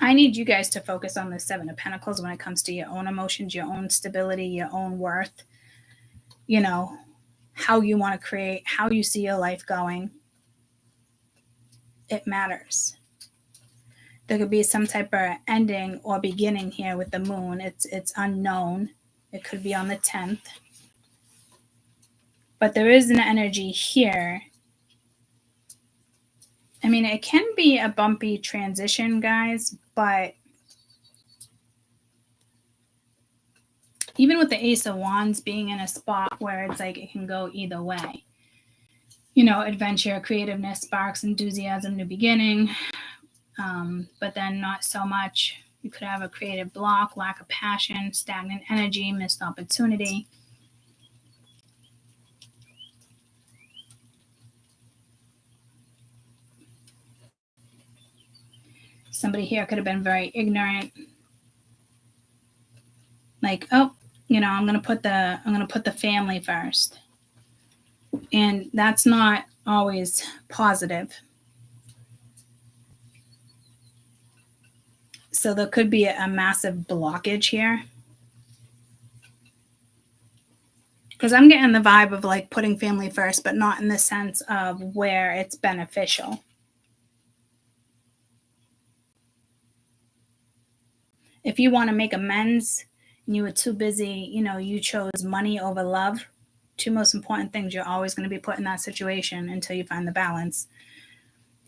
I need you guys to focus on the Seven of Pentacles when it comes to your own emotions, your own stability, your own worth. You know, how you want to create, how you see your life going. It matters. There could be some type of ending or beginning here with the Moon. It's unknown. It could be on the 10th. But there is an energy here. I mean, it can be a bumpy transition, guys, but even with the Ace of Wands being in a spot where it's like it can go either way. You know, adventure, creativeness, sparks, enthusiasm, new beginning. But then not so much. You could have a creative block, lack of passion, stagnant energy, missed opportunity. Somebody here could have been very ignorant. Like, oh, you know, I'm gonna put the family first. And that's not always positive. So there could be a massive blockage here. Because I'm getting the vibe of like putting family first, but not in the sense of where it's beneficial. If you want to make amends and you were too busy, you know, you chose money over love, two most important things you're always going to be put in that situation until you find the balance.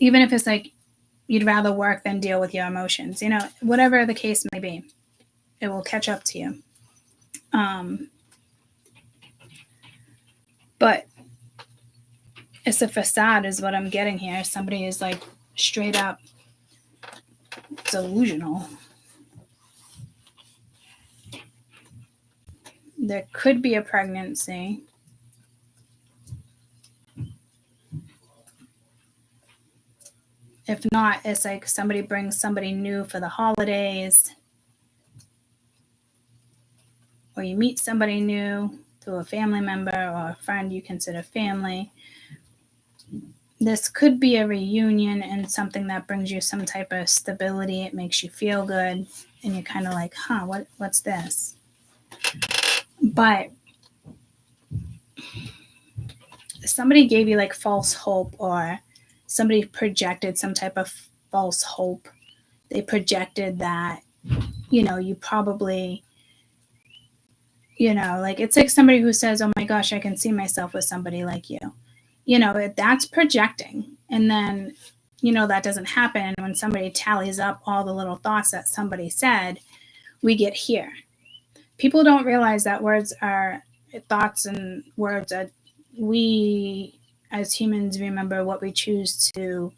Even if it's like you'd rather work than deal with your emotions, you know, whatever the case may be, it will catch up to you. But it's a facade is what I'm getting here. Somebody is like straight up delusional. There could be a pregnancy. If not, it's like somebody brings somebody new for the holidays. or you meet somebody new through a family member or a friend you consider family. This could be a reunion and something that brings you some type of stability. It makes you feel good, and you're kind of like, what's this? But somebody gave you like false hope, or somebody projected some type of false hope. They projected that, you probably, like it's like somebody who says, oh my gosh, I can see myself with somebody like you. That's projecting. And then, that doesn't happen. And when somebody tallies up all the little thoughts that somebody said, we get here. People don't realize that words are thoughts, and words are, we as humans remember what we choose to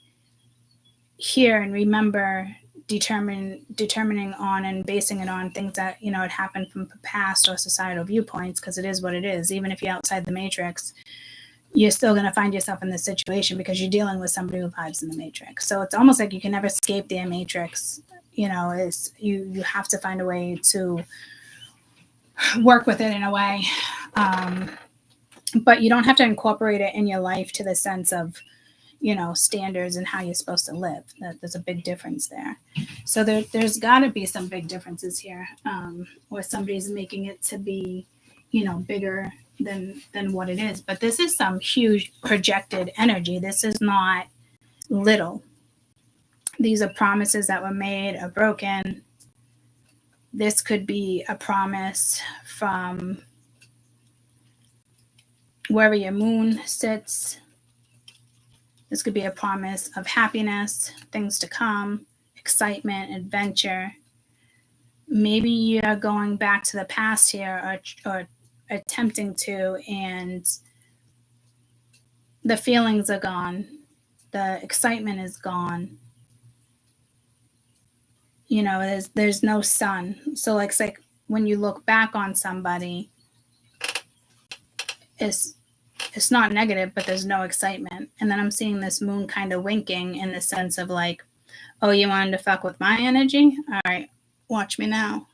hear and remember, determining on and basing it on things that, had happened from past or societal viewpoints, because it is what it is. Even if you're outside the matrix, you're still going to find yourself in this situation because you're dealing with somebody who lives in the matrix. So it's almost like you can never escape their matrix. Is you have to find a way to work with it in a way. But you don't have to incorporate it in your life to the sense of, standards and how you're supposed to live. There's a big difference there. So there's got to be some big differences here, where somebody's making it to be, bigger than what it is. But this is some huge projected energy. This is not little. These are promises that were made or broken. This could be a promise from wherever your moon sits. This could be a promise of happiness, things to come, excitement, adventure. Maybe you're going back to the past here, or attempting to, and the feelings are gone. The excitement is gone. There's no sun. So it's like when you look back on somebody, it's not negative, but there's no excitement. And then I'm seeing this moon kind of winking in the sense of like, oh, you wanted to fuck with my energy? All right, watch me now.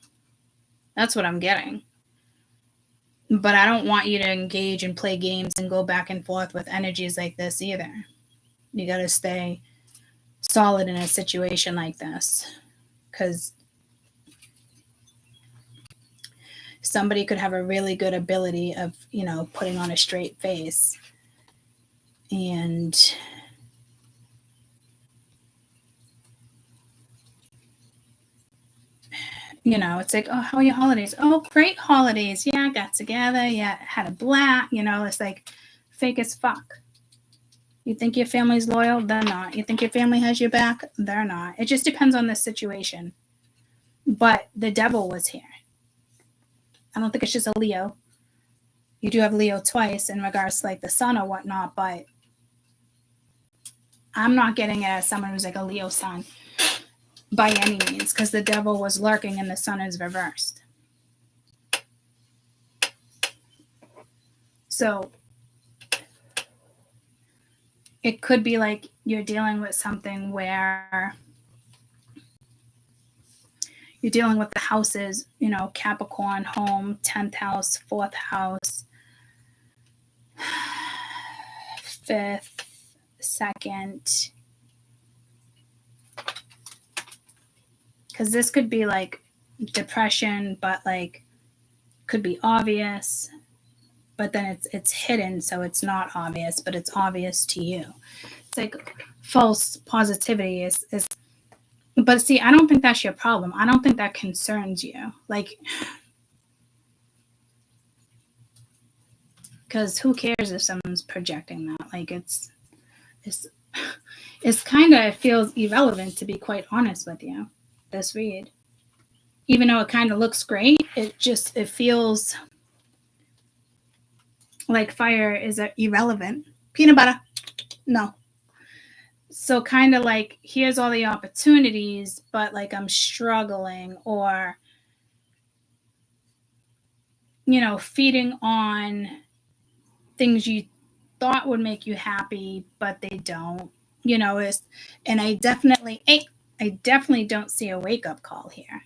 That's what I'm getting. But I don't want you to engage and play games and go back and forth with energies like this either. You got to stay solid in a situation like this, because somebody could have a really good ability of, putting on a straight face. And it's like, oh, how are your holidays? Oh, great holidays. Yeah, I got together. Yeah, had a blast. It's like fake as fuck. You think your family's loyal? They're not. You think your family has your back? They're not. It just depends on the situation. But the devil was here. I don't think it's just a Leo. You do have Leo twice in regards to like the sun or whatnot, but I'm not getting it as someone who's like a Leo sun by any means, because the devil was lurking and the sun is reversed. So it could be like you're dealing with something where you're dealing with the houses, Capricorn, home, 10th house, 4th house, 5th, 2nd. Because this could be like depression, but like could be obvious, but then it's hidden, so it's not obvious, but it's obvious to you. It's like false positivity is. But see, I don't think that's your problem. I don't think that concerns you. Like, because who cares if someone's projecting that? Like, it's kind of, it feels irrelevant, to be quite honest with you, this read. Even though it kind of looks great, it feels like fire is irrelevant. Peanut butter, no. So kind of like, here's all the opportunities, but like I'm struggling, or, feeding on things you thought would make you happy, but they don't, and I definitely don't see a wake-up call here.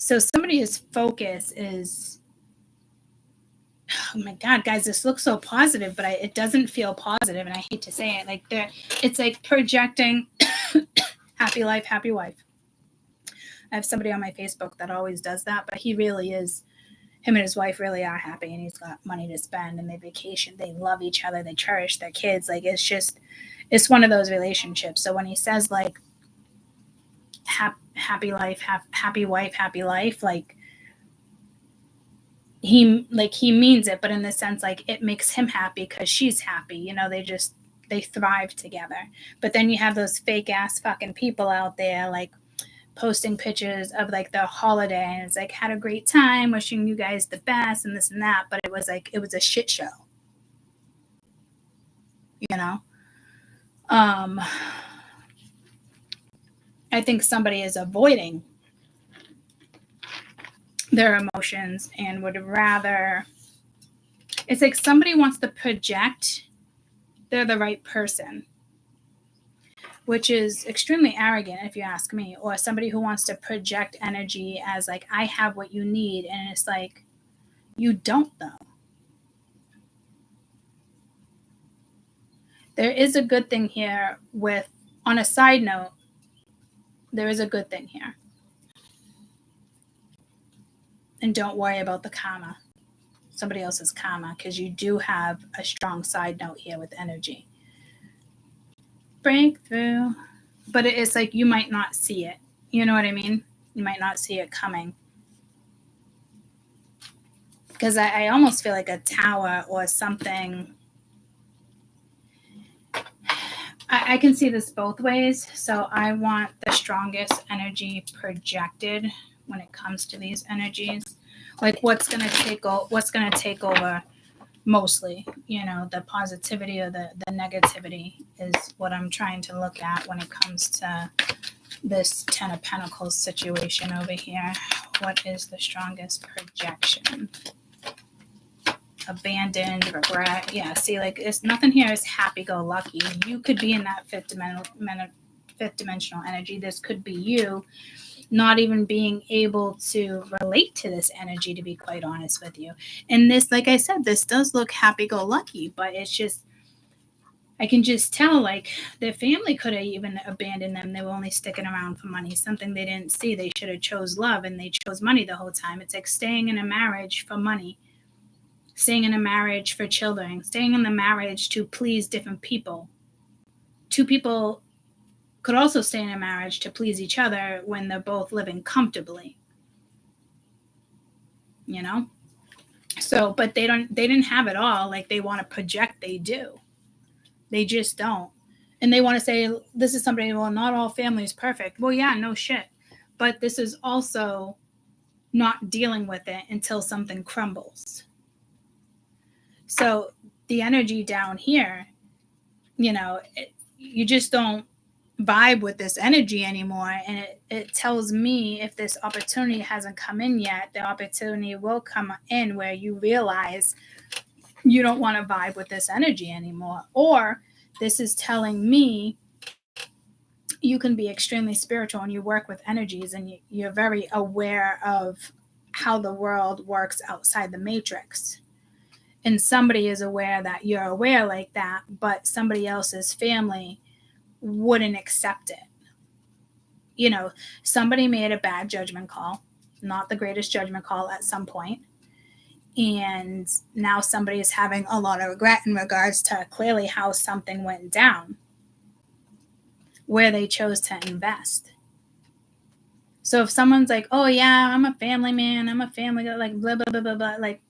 So somebody's focus is, oh my God, guys, this looks so positive, but it doesn't feel positive. And I hate to say it, like it's like projecting happy life, happy wife. I have somebody on my Facebook that always does that, but he really is, him and his wife really are happy, and he's got money to spend, and they vacation, they love each other, they cherish their kids. Like, it's one of those relationships. So when he says like happy life, happy wife, happy life, like he means it, but in the sense, like, it makes him happy because she's happy, you know, they thrive together. But then you have those fake ass fucking people out there, like, posting pictures of like their holiday, and it's like, had a great time, wishing you guys the best and this and that, but it was a shit show, you know. I think somebody is avoiding their emotions and would rather, it's like somebody wants to project they're the right person, which is extremely arrogant if you ask me, or somebody who wants to project energy as like, I have what you need, and it's like, you don't though. There is a good thing here with, on a side note, there is a good thing here. And don't worry about the karma, somebody else's karma, because you do have a strong side note here with energy. Breakthrough. But it is like, you might not see it. You know what I mean? You might not see it coming. Because I almost feel like a tower or something. I can see this both ways. So I want the strongest energy projected when it comes to these energies. Like, what's going to take over mostly, you know, the positivity or the negativity is what I'm trying to look at when it comes to this 10 of Pentacles situation over here. What is the strongest projection? Abandoned, regret. Yeah, see, like, it's nothing here is happy-go-lucky. You could be in that fifth dimensional energy. This could be you not even being able to relate to this energy, to be quite honest with you. And this, like I said, this does look happy-go-lucky, but it's just, I can just tell, like, their family could have even abandoned them. They were only sticking around for money, something they didn't see. They should have chose love, and they chose money the whole time. It's like staying in a marriage for money, staying in a marriage for children, staying in the marriage to please different people. Two people could also stay in a marriage to please each other when they're both living comfortably, you know? So, but they didn't have it all. Like, they want to project they do. They just don't. And they want to say, this is somebody, well, not all family is perfect. Well, yeah, no shit. But this is also not dealing with it until something crumbles. So the energy down here, you know, you just don't vibe with this energy anymore. And it tells me, if this opportunity hasn't come in yet, the opportunity will come in where you realize you don't want to vibe with this energy anymore. Or this is telling me you can be extremely spiritual and you work with energies, and you're very aware of how the world works outside the matrix. And somebody is aware that you're aware like that, but somebody else's family wouldn't accept it. You know, somebody made a bad judgment call, not the greatest judgment call at some point. And now somebody is having a lot of regret in regards to clearly how something went down, where they chose to invest. So if someone's like, oh yeah, I'm a family man, I'm a family, like blah, blah, blah, blah, blah, like,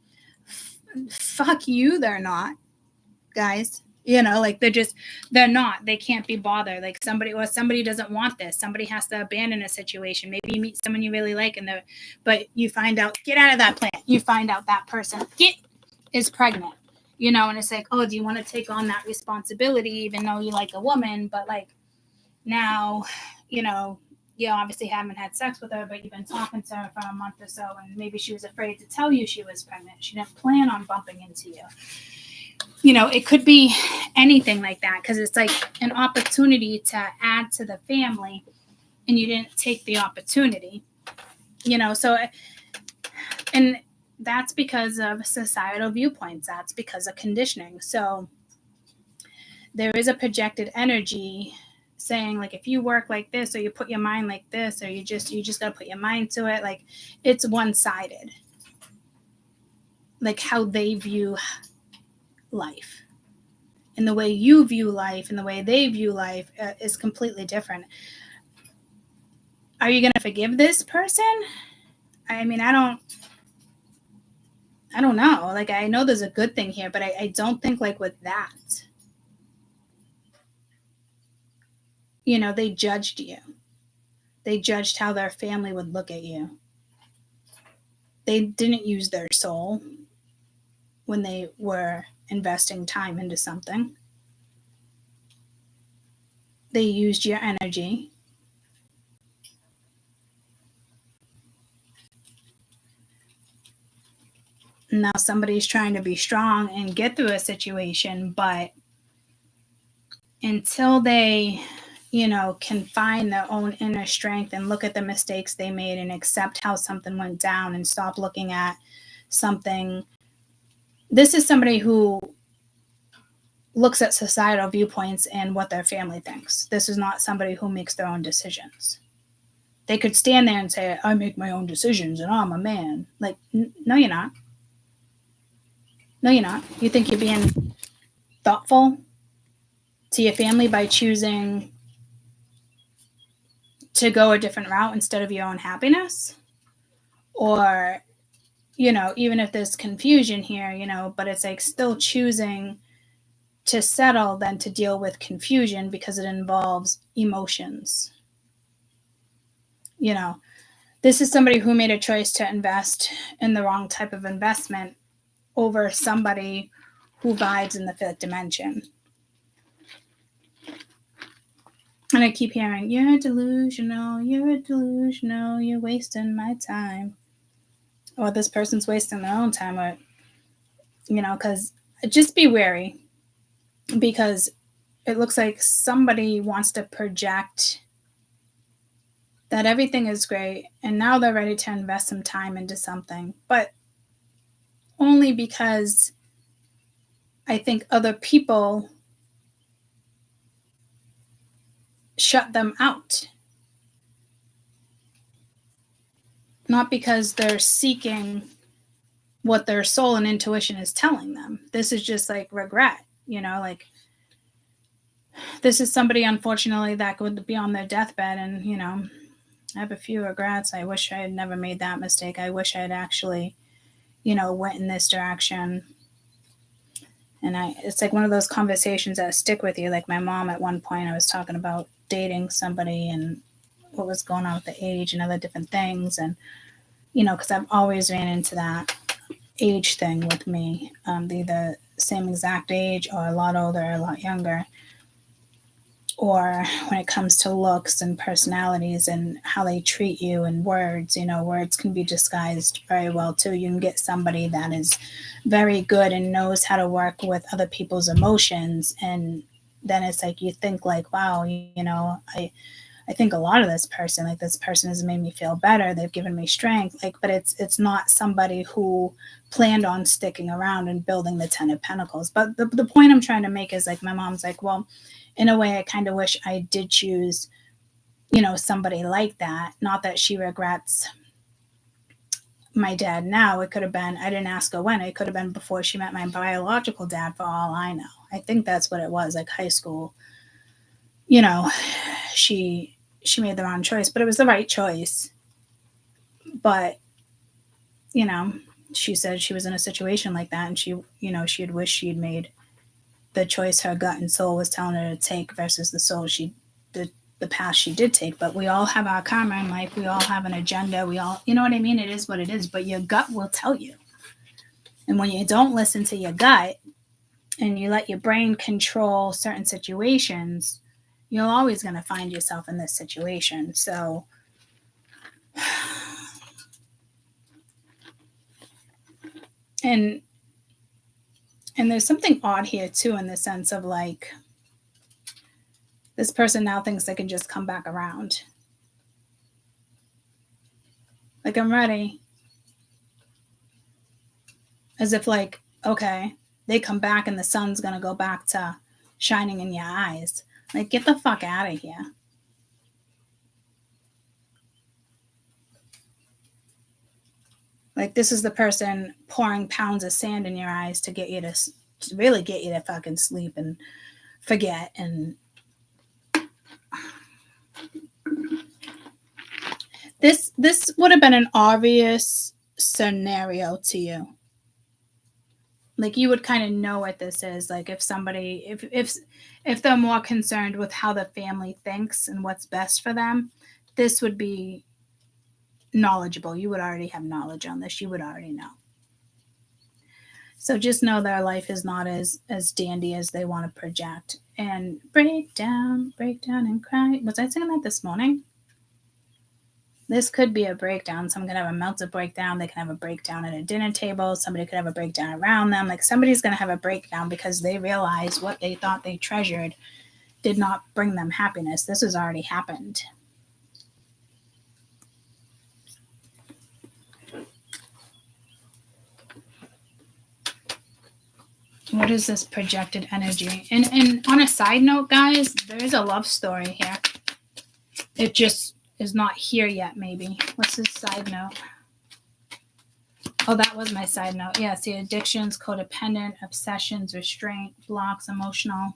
fuck you, they're not, guys. You know, like, they're not. They can't be bothered. Like, somebody doesn't want this. Somebody has to abandon a situation. Maybe you meet someone you really like, but you find out, get out of that plant. You find out that person is pregnant, you know, and it's like, oh, do you want to take on that responsibility, even though you like a woman? But like, now, you know, you obviously haven't had sex with her, but you've been talking to her for a month or so, and maybe she was afraid to tell you she was pregnant. She didn't plan on bumping into you. You know, it could be anything like that, because it's like an opportunity to add to the family, and you didn't take the opportunity. So, and that's because of societal viewpoints. That's because of conditioning. So there is a projected energy saying, like, if you work like this, or you put your mind like this, or you just got to put your mind to it, like, it's one-sided. Like how they view life. And the way you view life and the way they view life is completely different. Are you going to forgive this person? I mean, I don't know. Like, I know there's a good thing here, but I don't think, like, with that, they judged you. They judged how their family would look at you. They didn't use their soul when they were investing time into something. They used your energy. Now somebody's trying to be strong and get through a situation, but until they, can find their own inner strength and look at the mistakes they made and accept how something went down and stop looking at something. This is somebody who looks at societal viewpoints and what their family thinks. This is not somebody who makes their own decisions. They could stand there and say, I make my own decisions and I'm a man. Like, no, you're not. No, you're not. You think you're being thoughtful to your family by choosing to go a different route instead of your own happiness? Or, even if there's confusion here, but it's like still choosing to settle than to deal with confusion because it involves emotions. This is somebody who made a choice to invest in the wrong type of investment over somebody who vibes in the fifth dimension. And I keep hearing, you're delusional, you're wasting my time. Or this person's wasting their own time. Or, because just be wary. Because it looks like somebody wants to project that everything is great. And now they're ready to invest some time into something. But only because I think other people shut them out. Not because they're seeking what their soul and intuition is telling them. This is just like regret, like this is somebody, unfortunately, that would be on their deathbed and, I have a few regrets. I wish I had never made that mistake. I wish I had actually, went in this direction. And it's like one of those conversations that stick with you. Like my mom, at one point, I was talking about dating somebody and what was going on with the age and other different things. And, because I've always ran into that age thing with me. Either same exact age or a lot older, a lot younger. Or when it comes to looks and personalities and how they treat you and words, words can be disguised very well too. You can get somebody that is very good and knows how to work with other people's emotions. And then it's like, you think like, wow, I think a lot of this person, like this person has made me feel better. They've given me strength. Like, but it's not somebody who planned on sticking around and building the 10 of Pentacles. But the point I'm trying to make is like, my mom's like, well, in a way, I kind of wish I did choose, somebody like that. Not that she regrets my dad now. It could have been, I didn't ask her when. It could have been before she met my biological dad, for all I know. I think that's what it was, like high school. She made the wrong choice, but it was the right choice. But, she said she was in a situation like that, and she had wished she had made the choice her gut and soul was telling her to take versus the path she did take. But we all have our karma in life. We all have an agenda. We all, you know what I mean? It is what it is, but your gut will tell you. And when you don't listen to your gut and you let your brain control certain situations, you're always going to find yourself in this situation. So and there's something odd here too, in the sense of like, this person now thinks they can just come back around. Like, I'm ready. As if like, okay, they come back and the sun's going to go back to shining in your eyes. Like, get the fuck out of here. Like, this is the person pouring pounds of sand in your eyes to get you to really get you to fucking sleep and forget. And this would have been an obvious scenario to you. Like, you would kind of know what this is. Like, if somebody, if they're more concerned with how the family thinks and what's best for them, this would be knowledgeable. You would already have knowledge on this. You would already know. So just know their life is not as dandy as they want to project. And break down and cry. Was I singing that this morning? This could be a breakdown. Someone could have a melted breakdown. They can have a breakdown at a dinner table. Somebody could have a breakdown around them. Like, somebody's going to have a breakdown because they realize what they thought they treasured did not bring them happiness. This has already happened. What is this projected energy? And on a side note, guys, there is a love story here. It just is not here yet, maybe. What's this side note? Oh, that was my side note. Yeah, see, addictions, codependent, obsessions, restraint, blocks, emotional,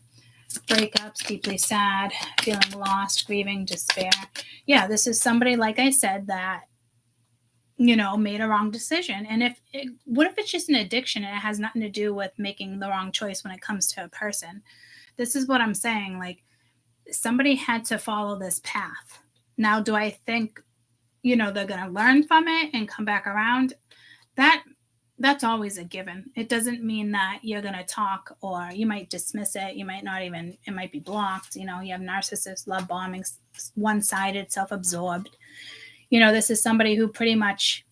breakups, deeply sad, feeling lost, grieving, despair. Yeah, this is somebody, like I said, that, you know, made a wrong decision. And what if it's just an addiction and it has nothing to do with making the wrong choice when it comes to a person? This is what I'm saying. Like, somebody had to follow this path. Now, do I think, you know, they're going to learn from it and come back around? That's always a given. It doesn't mean that you're going to talk, or you might dismiss it. You might not even, it might be blocked. You know, you have narcissists, love bombing, one-sided, self-absorbed. You know, this is somebody who pretty much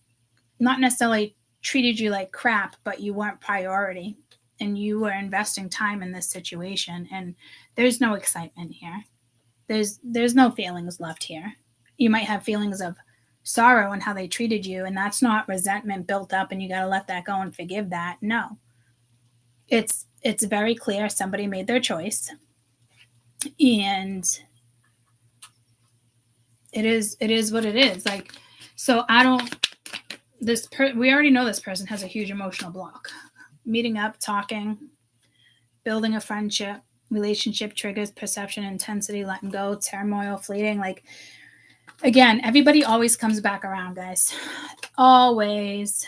not necessarily treated you like crap, but you weren't priority and you were investing time in this situation, and there's no excitement here. There's no feelings left here. You might have feelings of sorrow and how they treated you, and that's not resentment built up and you got to let that go and forgive that. No. It's very clear somebody made their choice, and it is what it is. Like, so we already know this person has a huge emotional block. Meeting up, talking, building a friendship, relationship triggers, perception, intensity, letting go, turmoil, fleeting. Like, again, everybody always comes back around, guys. Always.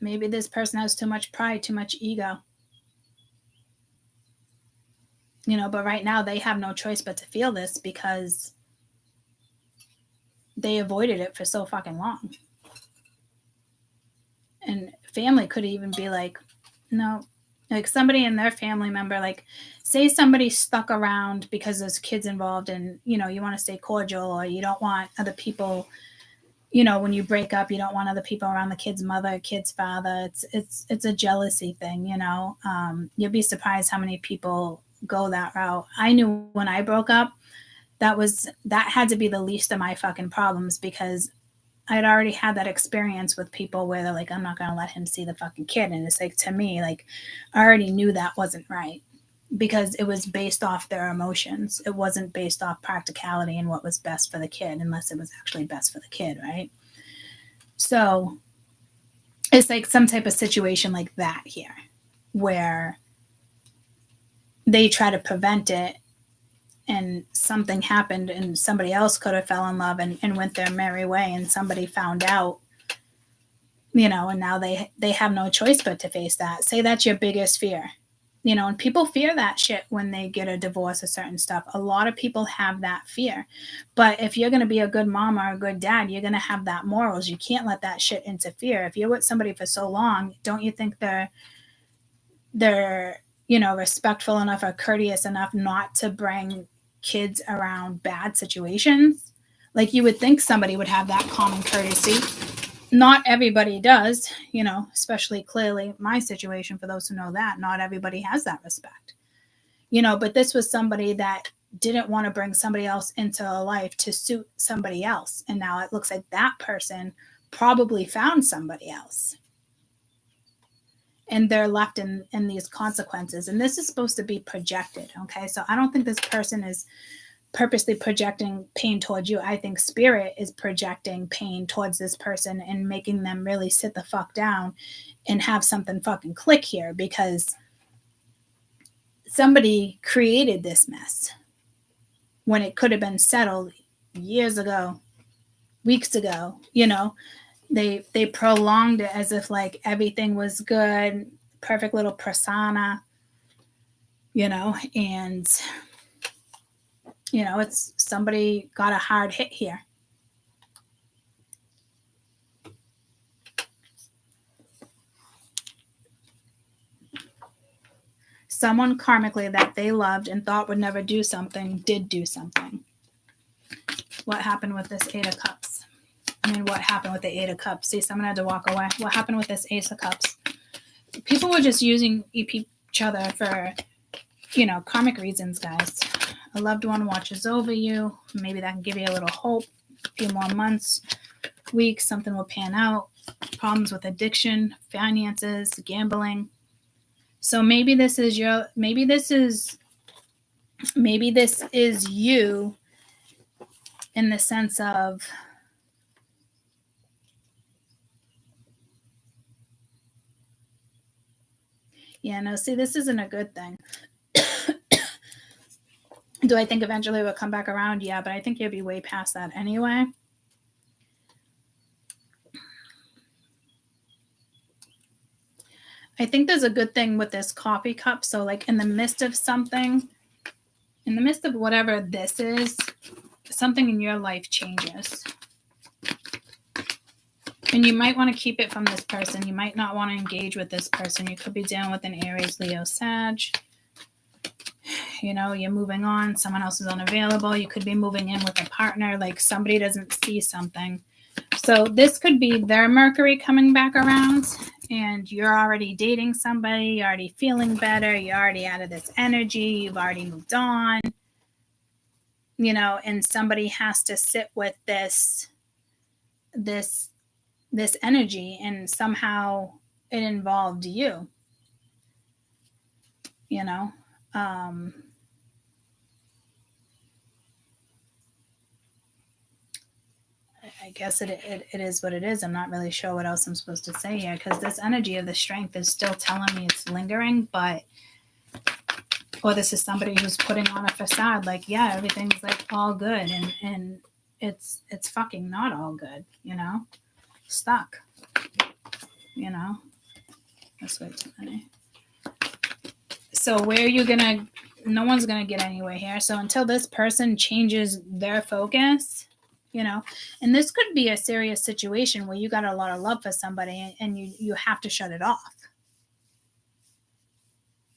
Maybe this person has too much pride, too much ego. You know, but right now they have no choice but to feel this because they avoided it for so fucking long. And family could even be like, no, like somebody in their family member, like say somebody stuck around because there's kids involved and, you know, you want to stay cordial, or you don't want other people, you know, when you break up, you don't want other people around the kid's mother, kid's father. It's a jealousy thing, you know. You'll be surprised how many people go that route. I knew when I broke up, that had to be the least of my fucking problems, because I'd already had that experience with people where they're like, I'm not going to let him see the fucking kid. And it's like, to me, like, I already knew that wasn't right, because it was based off their emotions. It wasn't based off practicality and what was best for the kid, unless it was actually best for the kid, right? So it's like some type of situation like that here, where they try to prevent it, and something happened and somebody else could have fell in love and went their merry way, and somebody found out, you know, and now they have no choice but to face that. Say that's your biggest fear, you know, and people fear that shit when they get a divorce or certain stuff. A lot of people have that fear. But if you're going to be a good mom or a good dad, you're going to have that morals. You can't let that shit interfere. If you're with somebody for so long, don't you think they're you know, respectful enough or courteous enough not to bring kids around bad situations? Like, you would think somebody would have that common courtesy. Not everybody does, you know, especially clearly my situation, for those who know that, not everybody has that respect, you know, but this was somebody that didn't want to bring somebody else into a life to suit somebody else. And now it looks like that person probably found somebody else. And they're left in these consequences. And this is supposed to be projected. Okay. So I don't think this person is purposely projecting pain towards you. I think spirit is projecting pain towards this person and making them really sit the fuck down and have something fucking click here, because somebody created this mess when it could have been settled years ago, weeks ago. You know, they prolonged it as if like everything was good, perfect little persona, you know, and you know, it's somebody got a hard hit here. Someone karmically that they loved and thought would never do something did do something. What happened with this Eight of Cups? I mean, what happened with the Eight of Cups? See, someone had to walk away. What happened with this Ace of Cups? People were just using each other for, you know, karmic reasons, guys. A loved one watches over you. Maybe that can give you a little hope. A few more months, weeks, something will pan out. Problems with addiction, finances, gambling. So maybe this is you in the sense of yeah, no, see, this isn't a good thing. Do I think eventually it will come back around? Yeah, but I think you'll be way past that anyway. I think there's a good thing with this coffee cup. So like in the midst of something, in the midst of whatever this is, something in your life changes. And you might want to keep it from this person. You might not want to engage with this person. You could be dealing with an Aries, Leo, Sag. You know, you're moving on. Someone else is unavailable. You could be moving in with a partner. Like somebody doesn't see something. So this could be their Mercury coming back around, and you're already dating somebody. You're already feeling better. You're already out of this energy. You've already moved on. You know, and somebody has to sit with this energy, and somehow it involved you. You know, I guess it is what it is. I'm not really sure what else I'm supposed to say here, because this energy of the strength is still telling me it's lingering, but or this is somebody who's putting on a facade like, yeah, everything's like all good, and it's fucking not all good, you know? Stuck. You know? That's way too many. So where are you gonna no one's gonna get anywhere here. So until this person changes their focus, you know, and this could be a serious situation where you got a lot of love for somebody and you have to shut it off.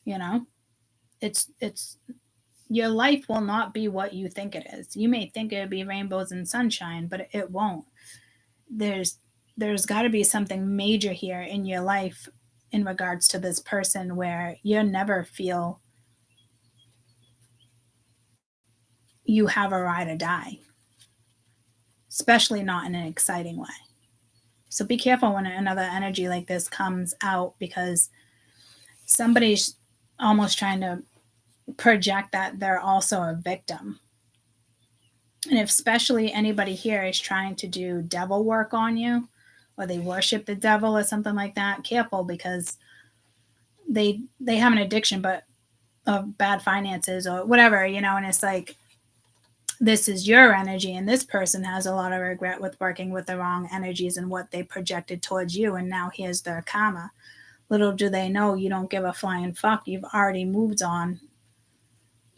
You know, it's your life will not be what you think it is. You may think it'll be rainbows and sunshine, but it won't. There's got to be something major here in your life in regards to this person where you never feel you have a ride or die, especially not in an exciting way. So be careful when another energy like this comes out, because somebody's almost trying to project that they're also a victim. And if especially anybody here is trying to do devil work on you, or they worship the devil or something like that, careful, because they have an addiction but of bad finances or whatever, you know, and it's like, this is your energy, and this person has a lot of regret with working with the wrong energies and what they projected towards you, and now here's their karma. Little do they know you don't give a flying fuck. You've already moved on.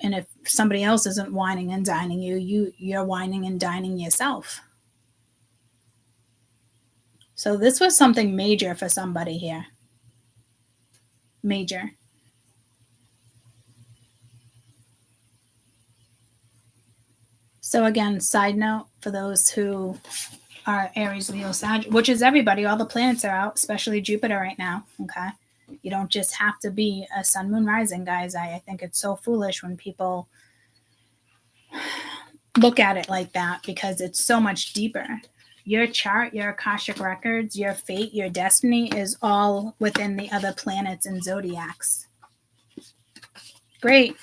And if somebody else isn't whining and dining you're whining and dining yourself. So this was something major for somebody here. Major. So again, side note for those who are Aries, Leo, Sag, which is everybody, all the planets are out, especially Jupiter right now, okay? You don't just have to be a sun, moon, rising, guys. I think it's so foolish when people look at it like that because it's so much deeper. Your chart, your Akashic records, your fate, your destiny is all within the other planets and zodiacs. Great.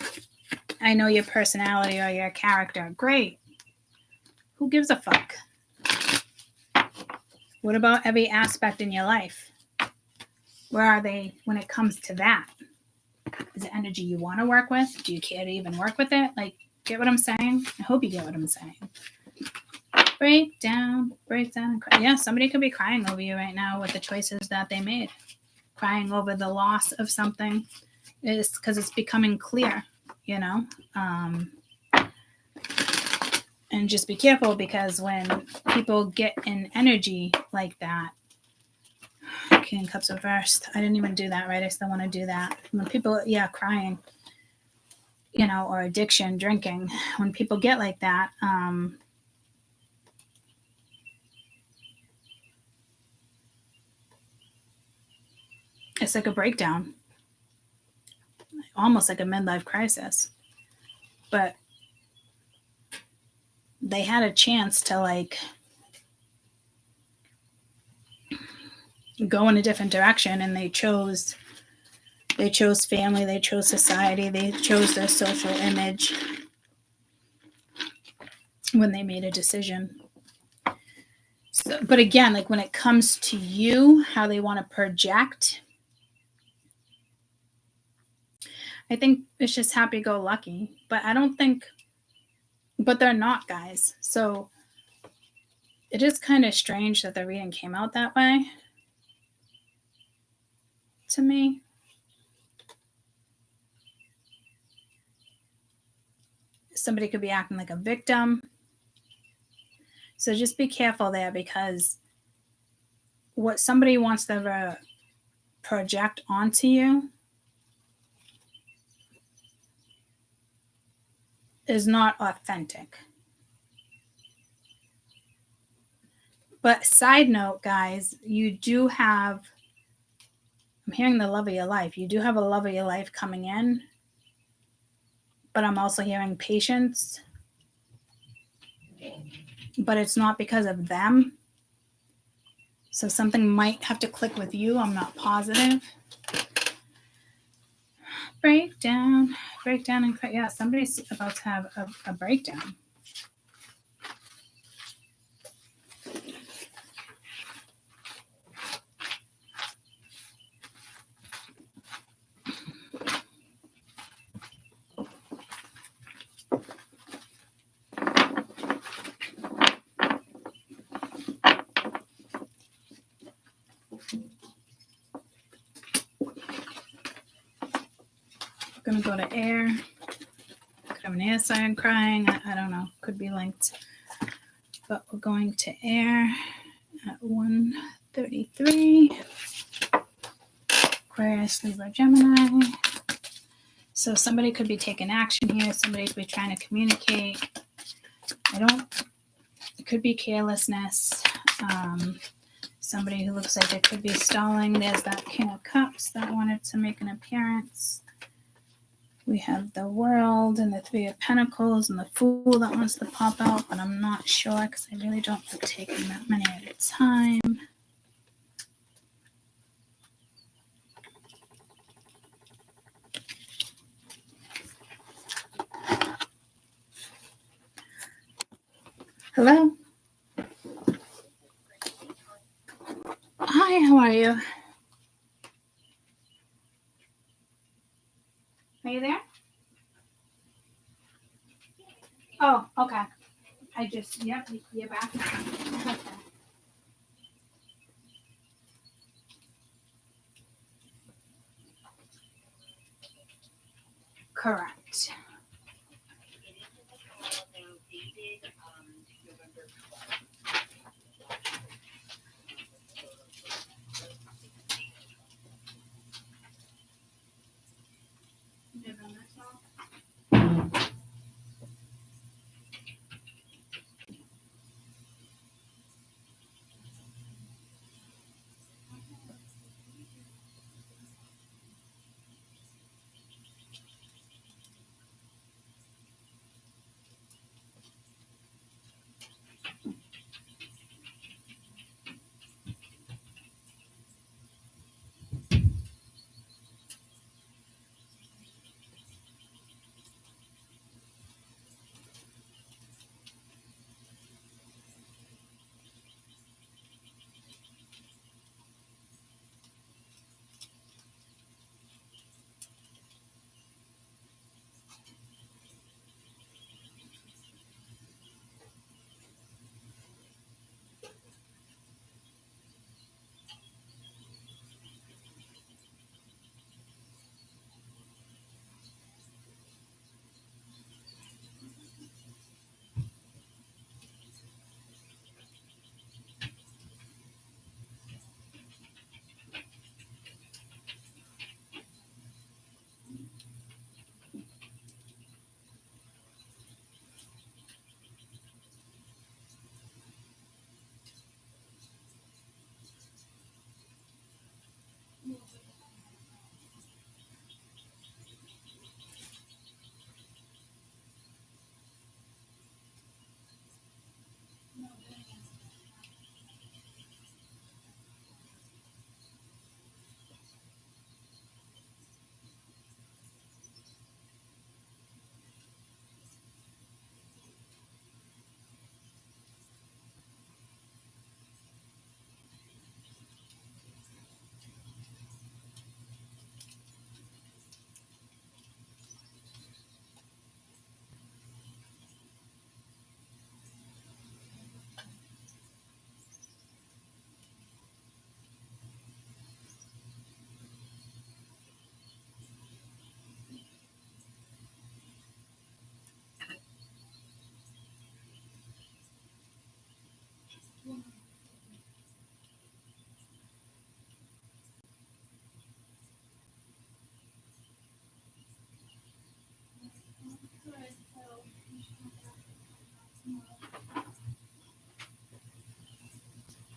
I know your personality or your character. Great. Who gives a fuck? What about every aspect in your life? Where are they when it comes to that? Is it energy you want to work with? Do you care to even work with it? Like, get what I'm saying? I hope you get what I'm saying. Break down, and cry. Yeah, somebody could be crying over you right now with the choices that they made. Crying over the loss of something is because it's becoming clear, you know? And just be careful because when people get in energy like that, King of Cups reversed. I didn't even do that, right? I still want to do that. When people, crying, you know, or addiction, drinking, when people get like that, it's like a breakdown, almost like a midlife crisis. But they had a chance to like go in a different direction, and they chose family, they chose society, they chose their social image when they made a decision. So, but again, like when it comes to you, how they want to project, I think it's just happy-go-lucky. But I don't think, but they're not, guys. So it is kind of strange that the reading came out that way to me. Somebody could be acting like a victim. So just be careful there, because what somebody wants to project onto you is not authentic. But side note, guys, you do have, I'm hearing the love of your life. You do have a love of your life coming in, but I'm also hearing patience. But it's not because of them. So something might have to click with you. I'm not positive. Breakdown and cry. Yeah, somebody's about to have a breakdown. We're going to go to air. Could have an air sign crying. I don't know. Could be linked. But we're going to air at 1:33. Aquarius, Libra, Gemini. So somebody could be taking action here. Somebody could be trying to communicate. It could be carelessness. Somebody who looks like they could be stalling. There's that King of Cups that wanted to make an appearance. We have the World and the Three of Pentacles and the Fool that wants to pop out, but I'm not sure because I really don't like taking that many at a time. Hello? Hi, how are you? Are you there? Oh, okay. Yep, you're back. Okay. Correct.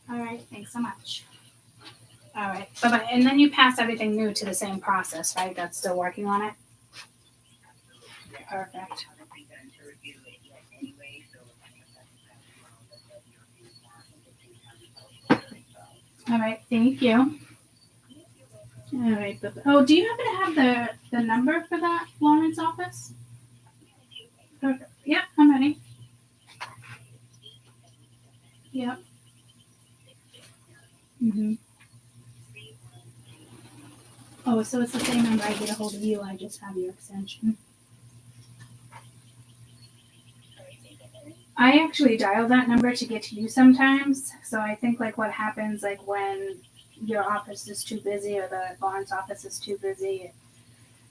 All right. Thanks so much. All right. Bye-bye. And then you pass everything new to the same process, right? That's still working on it? Perfect. All right. Thank you. All right. Oh, do you happen to have the number for that Lawrence office? Perfect. Yep, I'm ready. Yep. Mm-hmm. Oh, so it's the same number I get a hold of you. I just have your extension. I actually dial that number to get to you sometimes. So I think like what happens like when your office is too busy or the Lawrence office is too busy,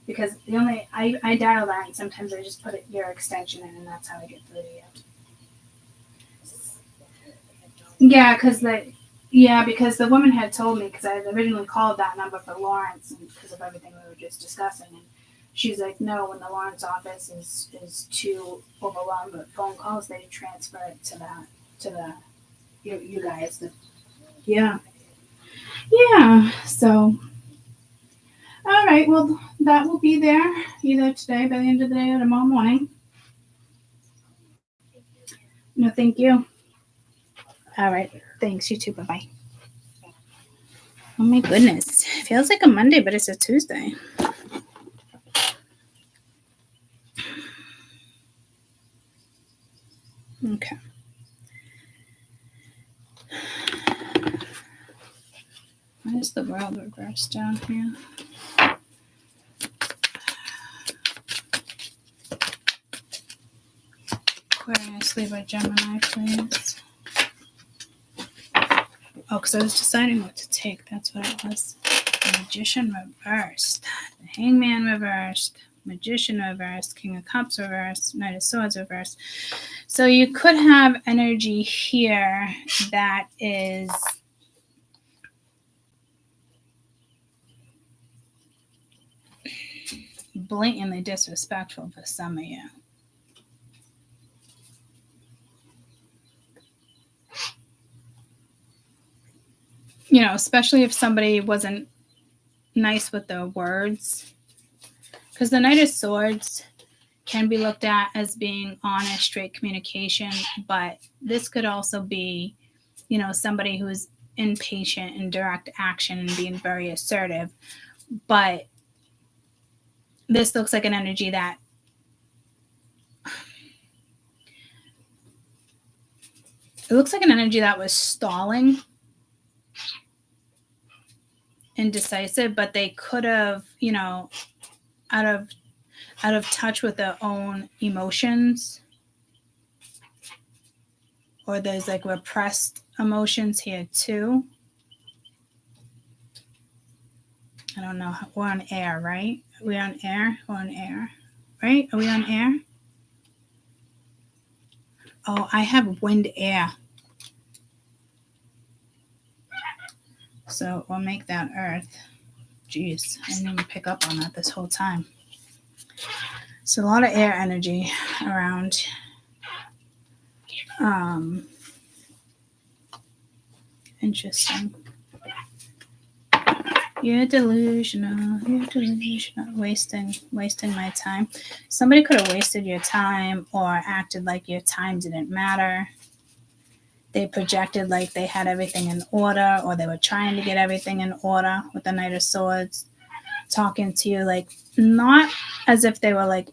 because I dial that and sometimes I just put your extension in and that's how I get through to you. Yeah, because the woman had told me, because I had originally called that number for Lawrence and because of everything we were just discussing, and she's like, no, when the Lawrence office is too overwhelmed with phone calls, they transfer it to the you guys. Yeah. So, all right. Well, that will be there either today, by the end of the day, or tomorrow morning. No, thank you. All right. Thanks. You too. Bye bye. Oh my goodness. It feels like a Monday, but it's a Tuesday. Okay. Why is the world reversed down here? Aquarius, Libra, Gemini, please. Oh, because I was deciding what to take. That's what it was. The Magician reversed. The Hangman reversed. Magician reversed. King of Cups reversed. Knight of Swords reversed. So you could have energy here that is blatantly disrespectful for some of you. You know, especially if somebody wasn't nice with their words. Because the Knight of Swords can be looked at as being honest, straight communication, but this could also be, you know, somebody who's impatient in direct action and being very assertive. But this looks like an energy that was stalling, indecisive, but they could have, you know, out of touch with their own emotions, or there's like repressed emotions here too. I don't know. We're on air, right? Are we on air? We're on air, right? Are we on air? Oh, I have wind air. So we'll make that earth. Jeez, I didn't even pick up on that this whole time. So a lot of air energy around. Interesting. You're delusional. Wasting my time. Somebody could have wasted your time or acted like your time didn't matter. They projected like they had everything in order, or they were trying to get everything in order with the Knight of Swords, talking to you like not as if they were like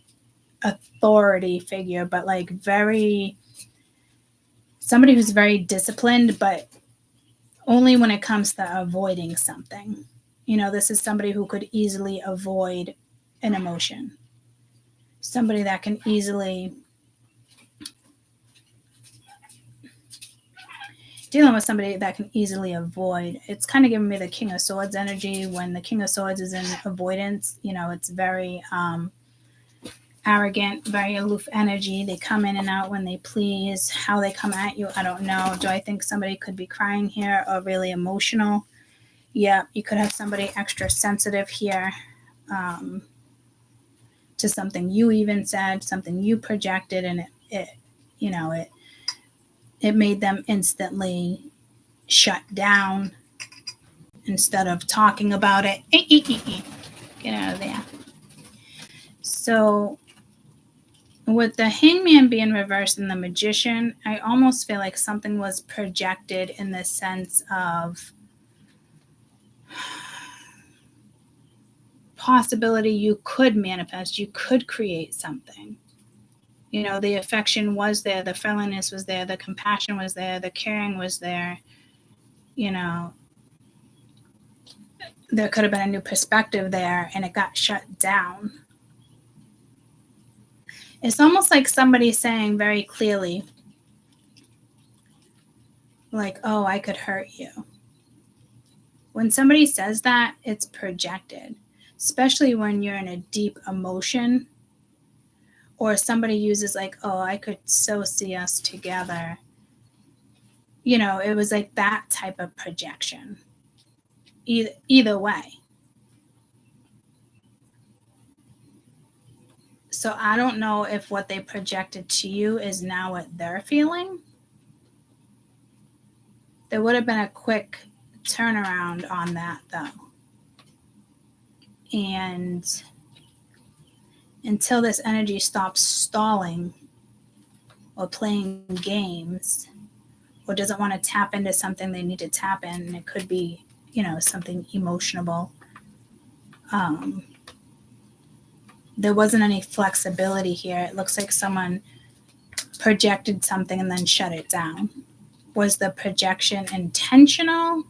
authority figure, but like somebody who's very disciplined, but only when it comes to avoiding something. You know, this is somebody who could easily avoid an emotion. Somebody that can easily dealing with somebody that can easily avoid. It's kind of giving me the King of Swords energy. When the King of Swords is in avoidance, you know, it's very arrogant, very aloof energy. They come in and out when they please. How they come at you, I don't know. Do I think somebody could be crying here or really emotional? Yeah, you could have somebody extra sensitive here to something you even said, something you projected, and it it made them instantly shut down instead of talking about it. Get out of there. So with the Hangman being reversed and the Magician, I almost feel like something was projected in the sense of possibility you could manifest, you could create something. You know, the affection was there, the friendliness was there, the compassion was there, the caring was there. You know, there could have been a new perspective there and it got shut down. It's almost like somebody saying very clearly, like, oh, I could hurt you. When somebody says that, it's projected, especially when you're in a deep emotion, or somebody uses like, oh, I could so see us together. You know, it was like that type of projection. Either way. So I don't know if what they projected to you is now what they're feeling. There would have been a quick turnaround on that, though. And until this energy stops stalling or playing games or doesn't want to tap into something they need to tap in, and it could be, you know, something emotional. There wasn't any flexibility here. It looks like someone projected something and then shut it down. Was the projection intentional?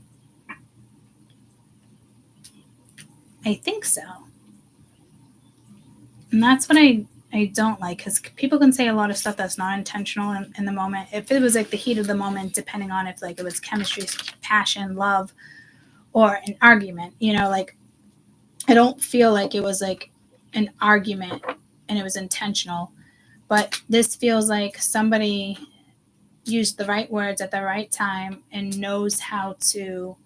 I think so. And that's what I don't like, because people can say a lot of stuff that's not intentional in the moment. If it was like the heat of the moment, depending on if like it was chemistry, passion, love, or an argument, you know, like I don't feel like it was like an argument and it was intentional. But this feels like somebody used the right words at the right time and knows how to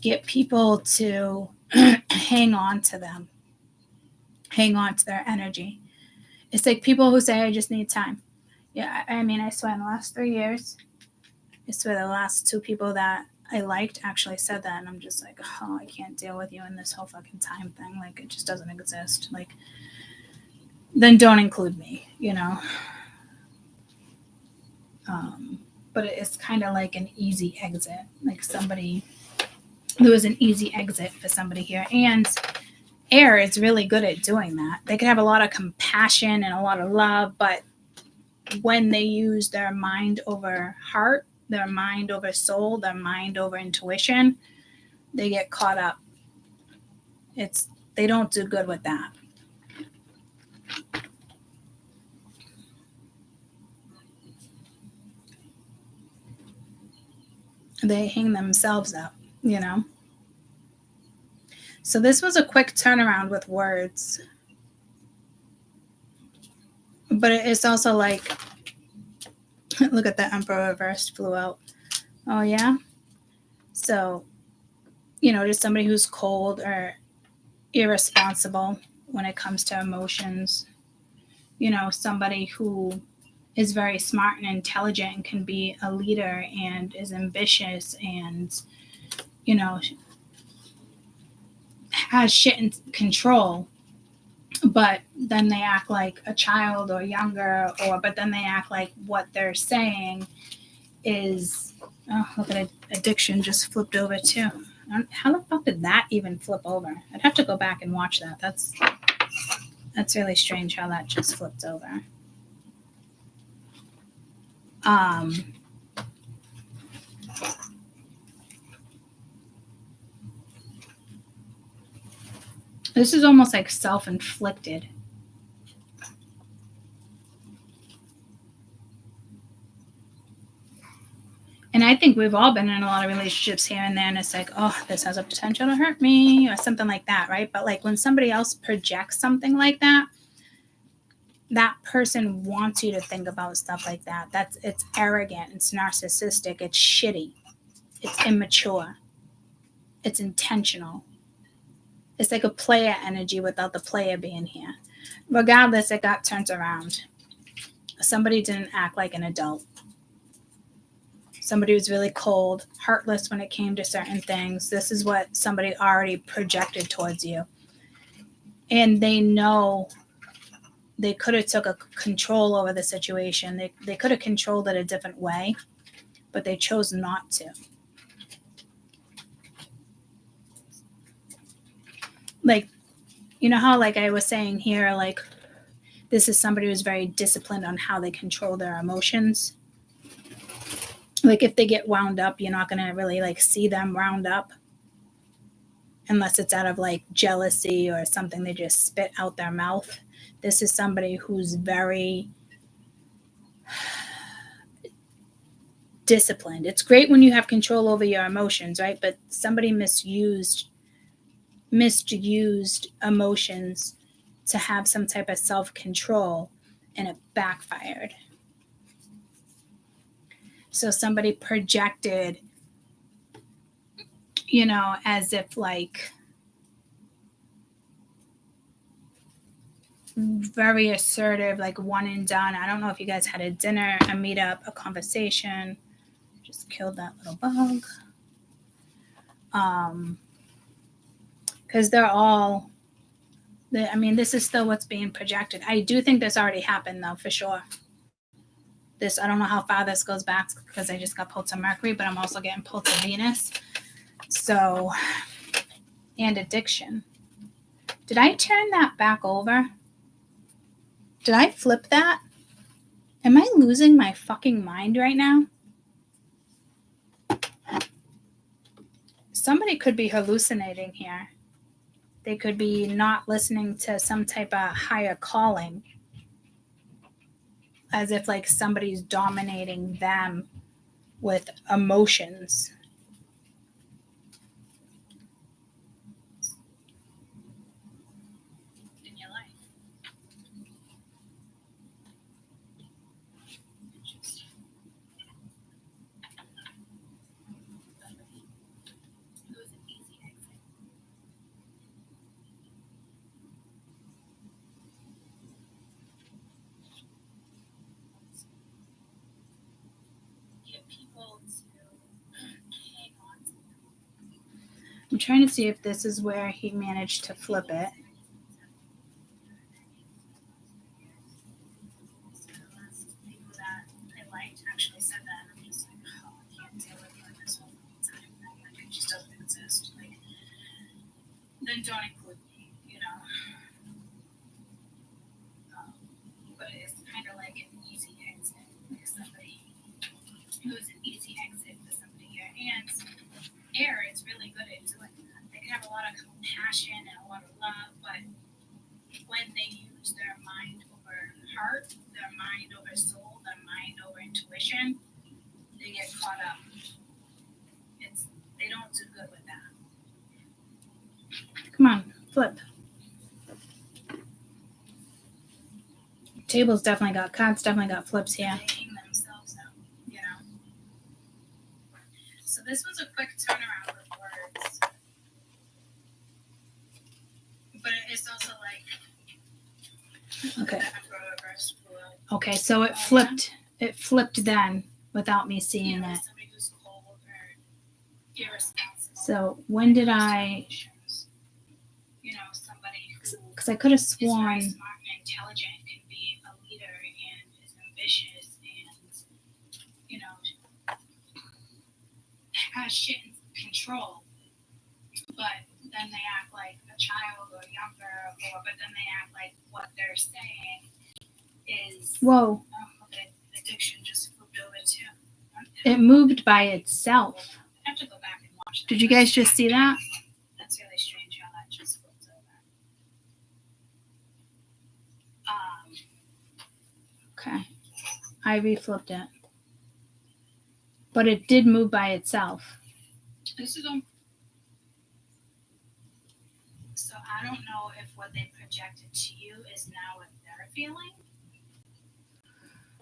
get people to hang on to them, hang on to their energy. It's like people who say, I just need time. Yeah, I mean, I swear in the last 3 years, I swear the last 2 people that I liked actually said that, and I'm just like, oh, I can't deal with you in this whole fucking time thing. Like, it just doesn't exist. Like, then don't include me, you know? But it's kind of like an easy exit. Like somebody, there was an easy exit for somebody here. And air is really good at doing that. They could have a lot of compassion and a lot of love, but when they use their mind over heart, their mind over soul, their mind over intuition, they get caught up. They don't do good with that. They hang themselves up, you know? So this was a quick turnaround with words. But it's also like, look at the Emperor reversed flew out. Oh, yeah? So, you know, just somebody who's cold or irresponsible when it comes to emotions. You know, somebody who is very smart and intelligent and can be a leader and is ambitious and, you know, has shit in control, but then they act like a child or younger, but then they act like what they're saying is, oh, look at addiction just flipped over too. How the fuck did that even flip over? I'd have to go back and watch that. That's really strange how that just flipped over. This is almost like self-inflicted. And I think we've all been in a lot of relationships here and there, and it's like, oh, this has a potential to hurt me or something like that, right? But like when somebody else projects something like that, that person wants you to think about stuff like that. It's arrogant, it's narcissistic, it's shitty, it's immature, it's intentional. It's like a player energy without the player being here. Regardless, it got turned around. Somebody didn't act like an adult. Somebody who's really cold, heartless when it came to certain things. This is what somebody already projected towards you. And they know they could have took a control over the situation. They could have controlled it a different way, but they chose not to. Like, you know how, like I was saying here, like, this is somebody who's very disciplined on how they control their emotions. Like, if they get wound up, you're not going to really, like, see them wound up unless it's out of, like, jealousy or something they just spit out their mouth. This is somebody who's very disciplined. It's great when you have control over your emotions, right? But somebody misused emotions to have some type of self-control, and it backfired. So somebody projected, you know, as if like very assertive, like one and done. I don't know if you guys had a dinner, a meetup, a conversation. Just killed that little bug. Because this is still what's being projected. I do think this already happened, though, for sure. I don't know how far this goes back because I just got pulled to Mercury, but I'm also getting pulled to Venus. So, and addiction. Did I turn that back over? Did I flip that? Am I losing my fucking mind right now? Somebody could be hallucinating here. They could be not listening to some type of higher calling, as if like somebody's dominating them with emotions. In your life. I'm trying to see if this is where he managed to flip it. Actually said that, and I'm just like, oh, I can't deal with this whole time. Like, it just doesn't exist. Like, then don't include me, you know. But it's kind of like an easy exit, like somebody who's an easy exit for somebody here. And air is really good at doing that. They can have a lot of compassion and a lot of love, but when they use their mind over heart, their mind over soul, their mind over intuition, they get caught up. They don't do good with that. Come on, flip. Cards definitely got flips here. Taking themselves out, you know. So this was a quick turnaround with words. But it's also like okay, so it flipped. It flipped then without me seeing it. Somebody who's cold or irresponsible. So when did I? You know, somebody because I could have sworn. Is very smart and intelligent, can be a leader and is ambitious and you know has shit in control, but then they act like a child or younger, but then they act like what they're saying is. Whoa. Okay. Addiction just moved over too. It moved by itself. I have to go back and watch that. Did you guys just see that? That's really strange how that just flipped over. Okay. I reflipped it. But it did move by itself. This is on. So I don't know if what they projected to you is now what they're feeling.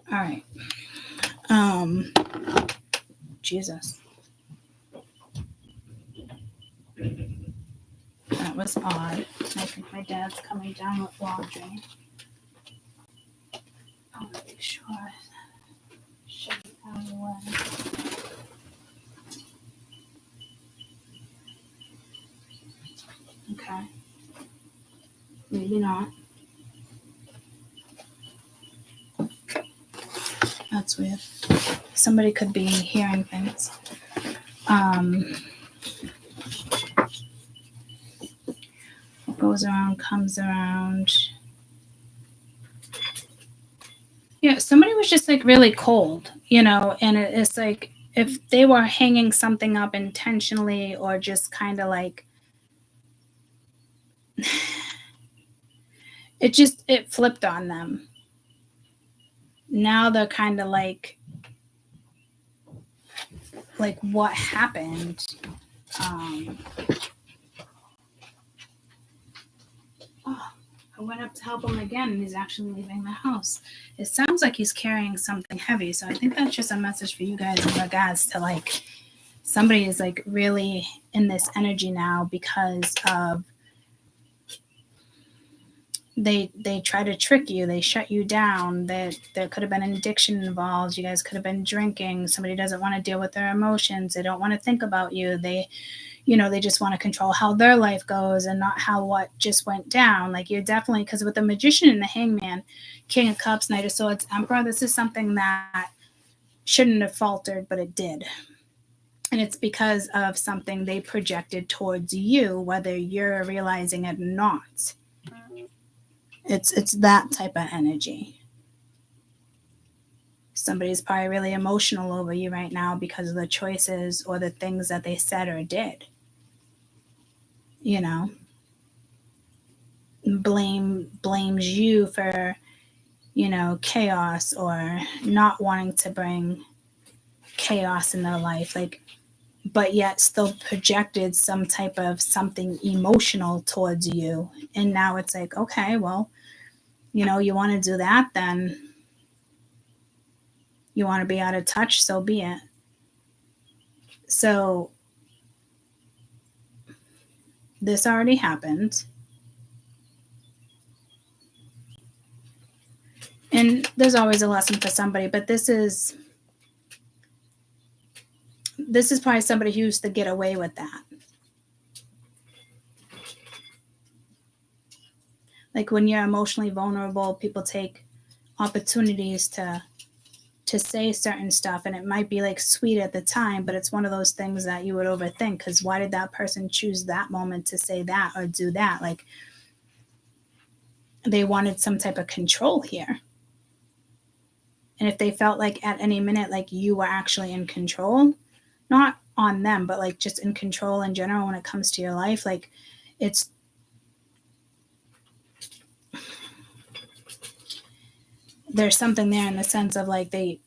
All right. Jesus. That was odd. I think my dad's coming down with laundry. I want to make sure. Shut it out of the way. Okay. Maybe not. That's weird. Somebody could be hearing things. What goes around comes around. Yeah, somebody was just like really cold, and it's like if they were hanging something up intentionally or just kind of like it flipped on them. Now they're kind of like what happened? I went up to help him again, and he's actually leaving the house. It sounds like he's carrying something heavy, so I think that's just a message for you guys in regards to like somebody is like really in this energy now because of they try to trick you, they shut you down, that there could have been an addiction involved, you guys could have been drinking, somebody doesn't want to deal with their emotions, they don't want to think about you, they just want to control how their life goes and not how what just went down. Like you're definitely, because with the Magician and the Hangman, King of Cups, Knight of Swords, Emperor, this is something that shouldn't have faltered, but it did. And it's because of something they projected towards you, whether you're realizing it or not. It's that type of energy. Somebody's probably really emotional over you right now because of the choices or the things that they said or did. Blames you for, chaos or not wanting to bring chaos in their life. Like, but yet still projected some type of something emotional towards you. And now it's like, okay, well, you want to do that, then you want to be out of touch, so be it. So this already happened. And there's always a lesson for somebody, but this is probably somebody who used to get away with that. Like when you're emotionally vulnerable, people take opportunities to say certain stuff, and it might be like sweet at the time, but it's one of those things that you would overthink, because why did that person choose that moment to say that or do that? Like they wanted some type of control here. And if they felt like at any minute like you were actually in control, not on them, but like just in control in general when it comes to your life, like there's something there in the sense of like it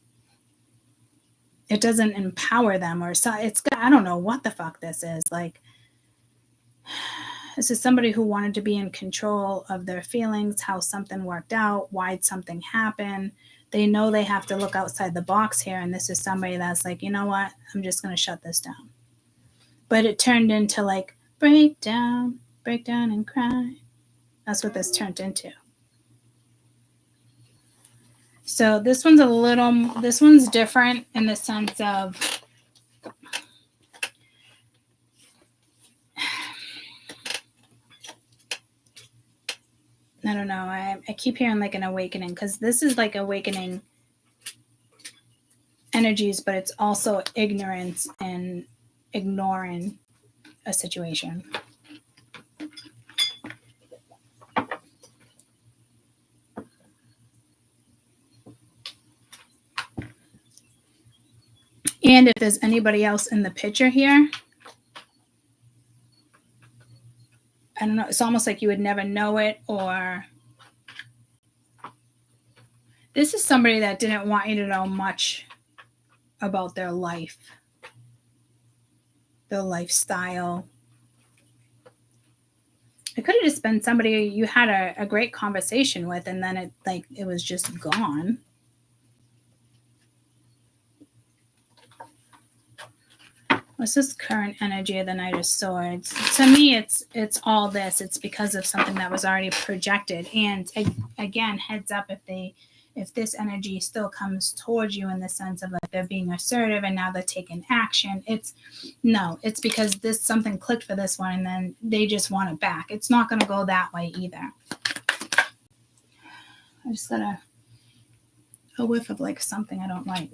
doesn't empower them, or so I don't know what the fuck this is. Like this is somebody who wanted to be in control of their feelings, how something worked out, why something happened. They know they have to look outside the box here, and this is somebody that's like, you know what, I'm just going to shut this down. But it turned into like break down and cry. That's what this turned into. So this one's different in the sense of I don't know. I keep hearing like an awakening, because this is like awakening energies, but it's also ignorance and ignoring a situation. And if there's anybody else in the picture here, I don't know, it's almost like you would never know it, or this is somebody that didn't want you to know much about their life, their lifestyle. It could have just been somebody you had a great conversation with, and then it was just gone. What's this current energy of the Knight of Swords? To me, it's all this. It's because of something that was already projected. And again, heads up if this energy still comes towards you in the sense of like like they're being assertive and now they're taking action. It's because something clicked for this one and then they just want it back. It's not going to go that way either. I just got a whiff of like something I don't like.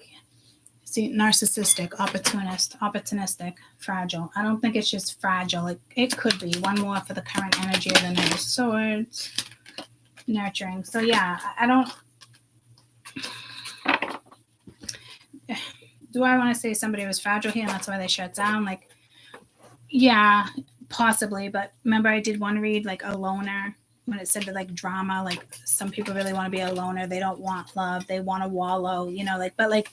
See, narcissistic, opportunistic, fragile. I don't think it's just fragile. It could be. One more for the current energy of the Knight of Swords. Nurturing. So yeah, I don't... Do I want to say somebody was fragile here and that's why they shut down? Like, yeah, possibly. But remember I did one read, like a loner, when it said like drama, like some people really want to be a loner. They don't want love. They want to wallow, you know, like, but like,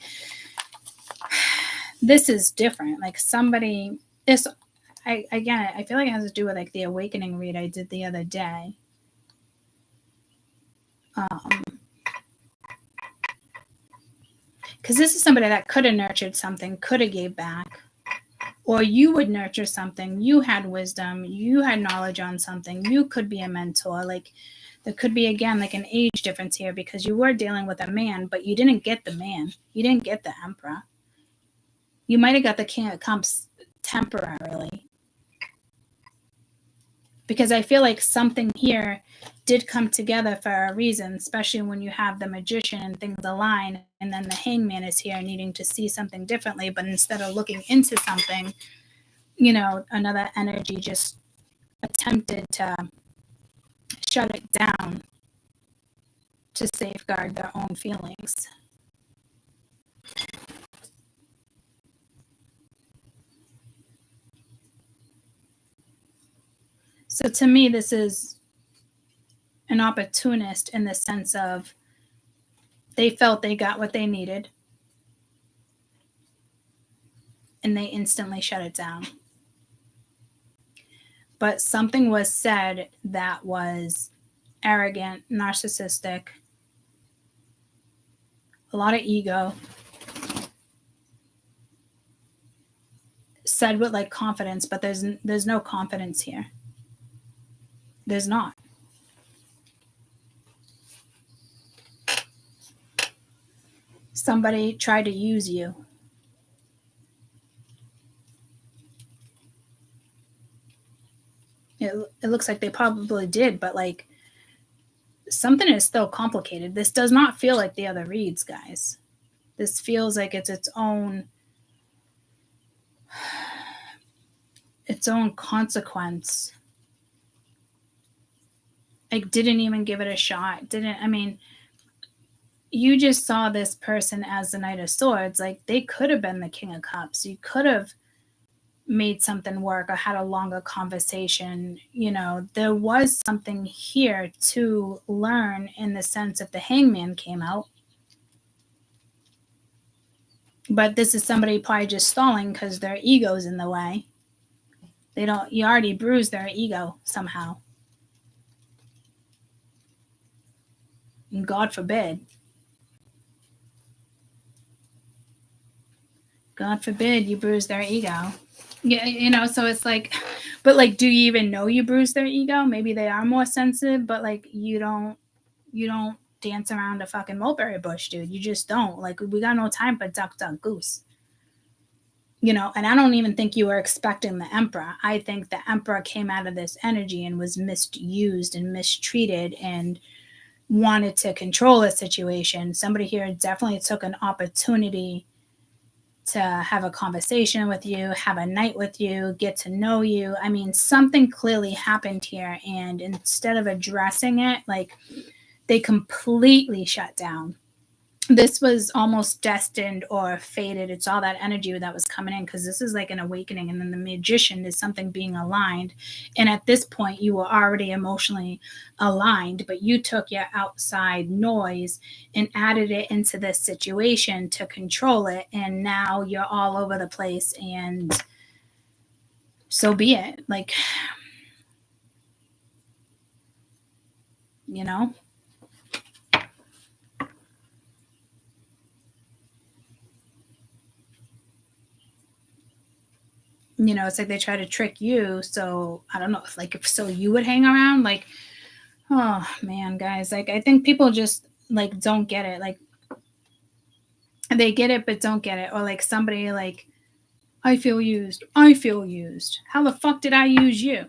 this is different. Like somebody, I feel like it has to do with like the awakening read I did the other day. Because this is somebody that could have nurtured something, could have gave back. Or you would nurture something. You had wisdom. You had knowledge on something. You could be a mentor. Like there could be, again, like an age difference here because you were dealing with a man, but you didn't get the man. You didn't get the Emperor. You might have got the King of Cups temporarily. Because I feel like something here did come together for a reason, especially when you have the Magician and things align, and then the Hangman is here needing to see something differently, but instead of looking into something, you know, another energy just attempted to shut it down to safeguard their own feelings. So to me, this is an opportunist in the sense of they felt they got what they needed and they instantly shut it down. But something was said that was arrogant, narcissistic, a lot of ego, said with like confidence, but there's no confidence here. There's not. Somebody tried to use you. It looks like they probably did, but like something is still complicated. This does not feel like the other reads, guys. This feels like it's its own consequence. Like didn't even give it a shot. You just saw this person as the Knight of Swords. Like they could have been the King of Cups. You could have made something work or had a longer conversation. You know, there was something here to learn in the sense that the Hangman came out. But this is somebody probably just stalling because their ego's in the way. You already bruised their ego somehow. And God forbid you bruise their ego. Yeah, you know, so it's like, but like, do you even know you bruised their ego? Maybe they are more sensitive, but like, you don't dance around a fucking mulberry bush, dude. You just don't. Like, we got no time for duck, duck, goose. You know, and I don't even think you were expecting the Emperor. I think the Emperor came out of this energy and was misused and mistreated and wanted to control the situation. Somebody here definitely took an opportunity to have a conversation with you, have a night with you, get to know you. I mean, something clearly happened here, and instead of addressing it, like they completely shut down. This was almost destined or fated. It's all that energy that was coming in because this is like an awakening, and then the Magician is something being aligned. And at this point, you were already emotionally aligned, but you took your outside noise and added it into this situation to control it. And now you're all over the place, and so be it. Like, you know? You know, it's like they try to trick you. So I don't know, like, so you would hang around. Like, oh man, guys, like I think people just like don't get it. Like, they get it but don't get it. Or like somebody like, I feel used. I feel used. How the fuck did I use you?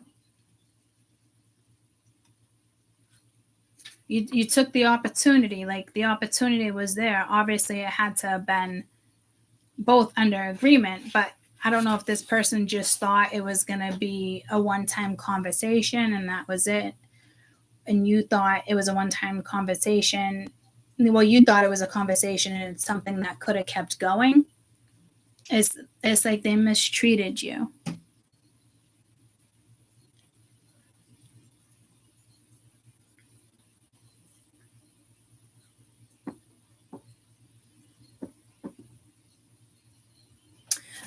You took the opportunity. Like the opportunity was there. Obviously, it had to have been both under agreement, but I don't know if this person just thought it was going to be a one-time conversation and that was it. And you thought it was a one-time conversation. Well, you thought it was a conversation and it's something that could have kept going. It's like they mistreated you.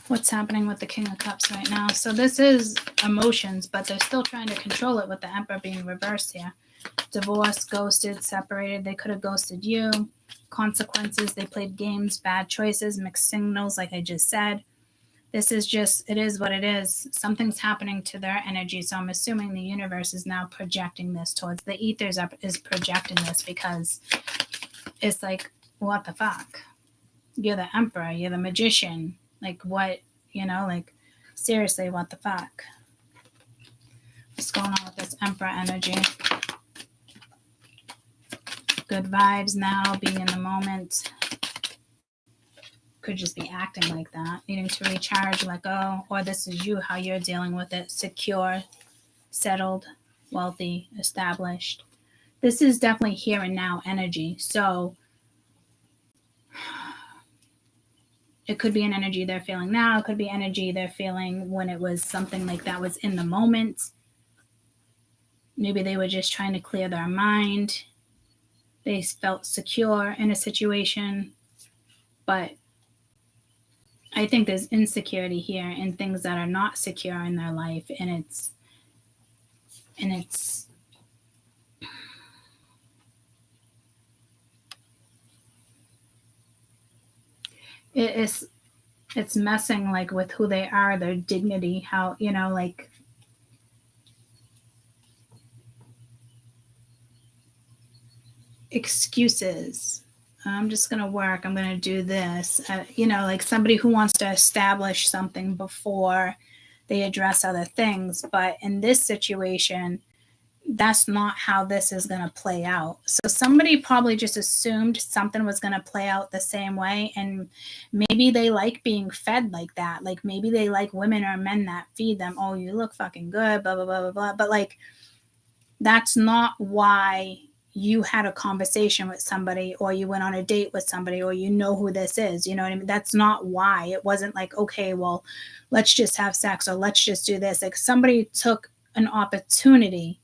What's happening with the King of Cups right now? So this is emotions, but they're still trying to control it with the Emperor being reversed here. Divorce, ghosted, separated. They could have ghosted you. Consequences, they played games, bad choices, mixed signals, like I just said. This is just, it is what it is. Something's happening to their energy. So I'm assuming the universe is now projecting this towards the ethers, is projecting this because it's like, what the fuck? You're the Emperor, you're the magician. Like what, like seriously, what the fuck? What's going on with this Emperor energy? Good vibes now, being in the moment. Could just be acting like that, needing to recharge, let go, or this is you, how you're dealing with it. Secure, settled, wealthy, established. This is definitely here and now energy. So it could be an energy they're feeling now. It could be energy they're feeling when it was something like that was in the moment. Maybe they were just trying to clear their mind. They felt secure in a situation. But I think there's insecurity here in things that are not secure in their life. And it's messing like with who they are, their dignity, how, like excuses. I'm just going to work. I'm going to do this. Like somebody who wants to establish something before they address other things. But in this situation, that's not how this is going to play out. So somebody probably just assumed something was going to play out the same way. And maybe they like being fed like that. Like maybe they like women or men that feed them. Oh, you look fucking good, blah, blah, blah, blah, blah. But like, that's not why you had a conversation with somebody or you went on a date with somebody or you know who this is. You know what I mean? That's not why. It wasn't like, okay, well, let's just have sex or let's just do this. Like somebody took an opportunity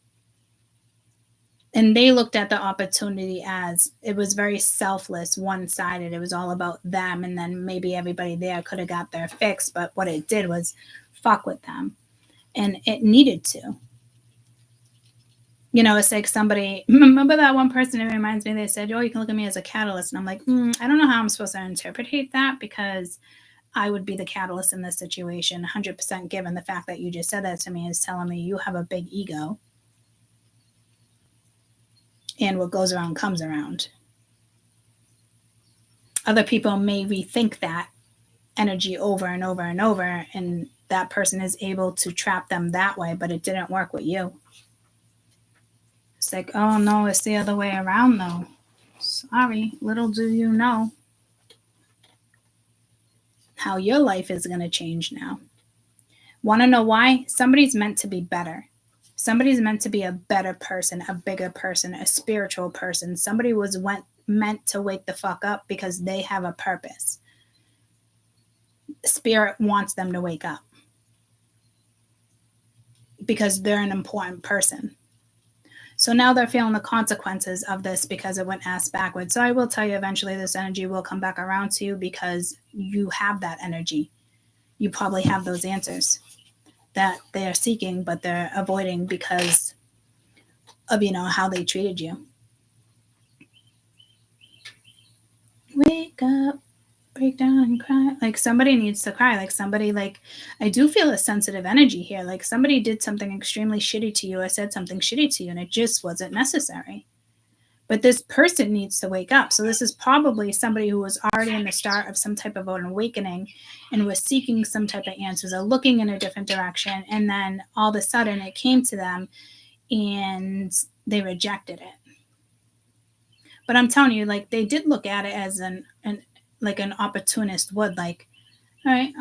and they looked at the opportunity as it was very selfless, one-sided. It was all about them. And then maybe everybody there could have got their fix. But what it did was fuck with them. And it needed to. It's like somebody, remember that one person, it reminds me, they said, oh, you can look at me as a catalyst. And I'm like, I don't know how I'm supposed to interpret that because I would be the catalyst in this situation. 100% given the fact that you just said that to me is telling me you have a big ego. And what goes around comes around. Other people may rethink that energy over and over and over, and that person is able to trap them that way, but it didn't work with you. It's like, oh no, it's the other way around though. Sorry, little do you know how your life is going to change now. Want to know why? Somebody's meant to be better. Somebody's meant to be a better person, a bigger person, a spiritual person. Somebody was meant to wake the fuck up because they have a purpose. Spirit wants them to wake up because they're an important person. So now they're feeling the consequences of this because it went ass backwards. So I will tell you eventually this energy will come back around to you because you have that energy. You probably have those answers that they are seeking, but they're avoiding because of, how they treated you. Wake up, break down and cry. Like somebody needs to cry. Like somebody, like, I do feel a sensitive energy here. Like somebody did something extremely shitty to you or said something shitty to you and it just wasn't necessary. But this person needs to wake up. So this is probably somebody who was already in the start of some type of an awakening and was seeking some type of answers or looking in a different direction. And then all of a sudden it came to them and they rejected it. But I'm telling you, like, they did look at it as an opportunist would, like, all right,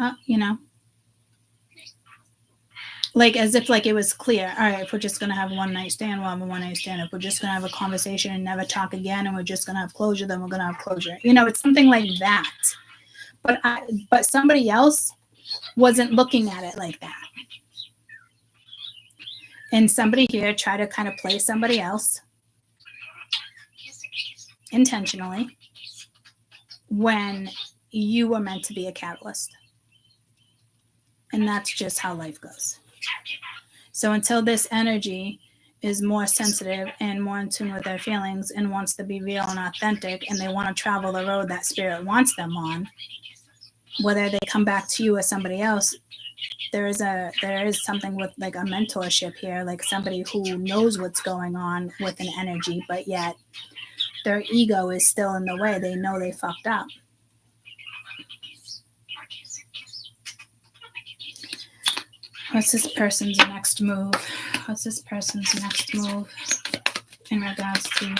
like as if like it was clear. All right, if we're just gonna have a one night stand, we'll have a one night stand. If we're just gonna have a conversation and never talk again, and we're just gonna have closure, then we're gonna have closure. It's something like that. But somebody else wasn't looking at it like that. And somebody here tried to kind of play somebody else intentionally when you were meant to be a catalyst. And that's just how life goes. So until this energy is more sensitive and more in tune with their feelings and wants to be real and authentic, and they want to travel the road that spirit wants them on, whether they come back to you or somebody else, there is something with like a mentorship here, like somebody who knows what's going on with an energy, but yet their ego is still in the way. They know they fucked up. What's this person's next move? What's this person's next move in regards to you?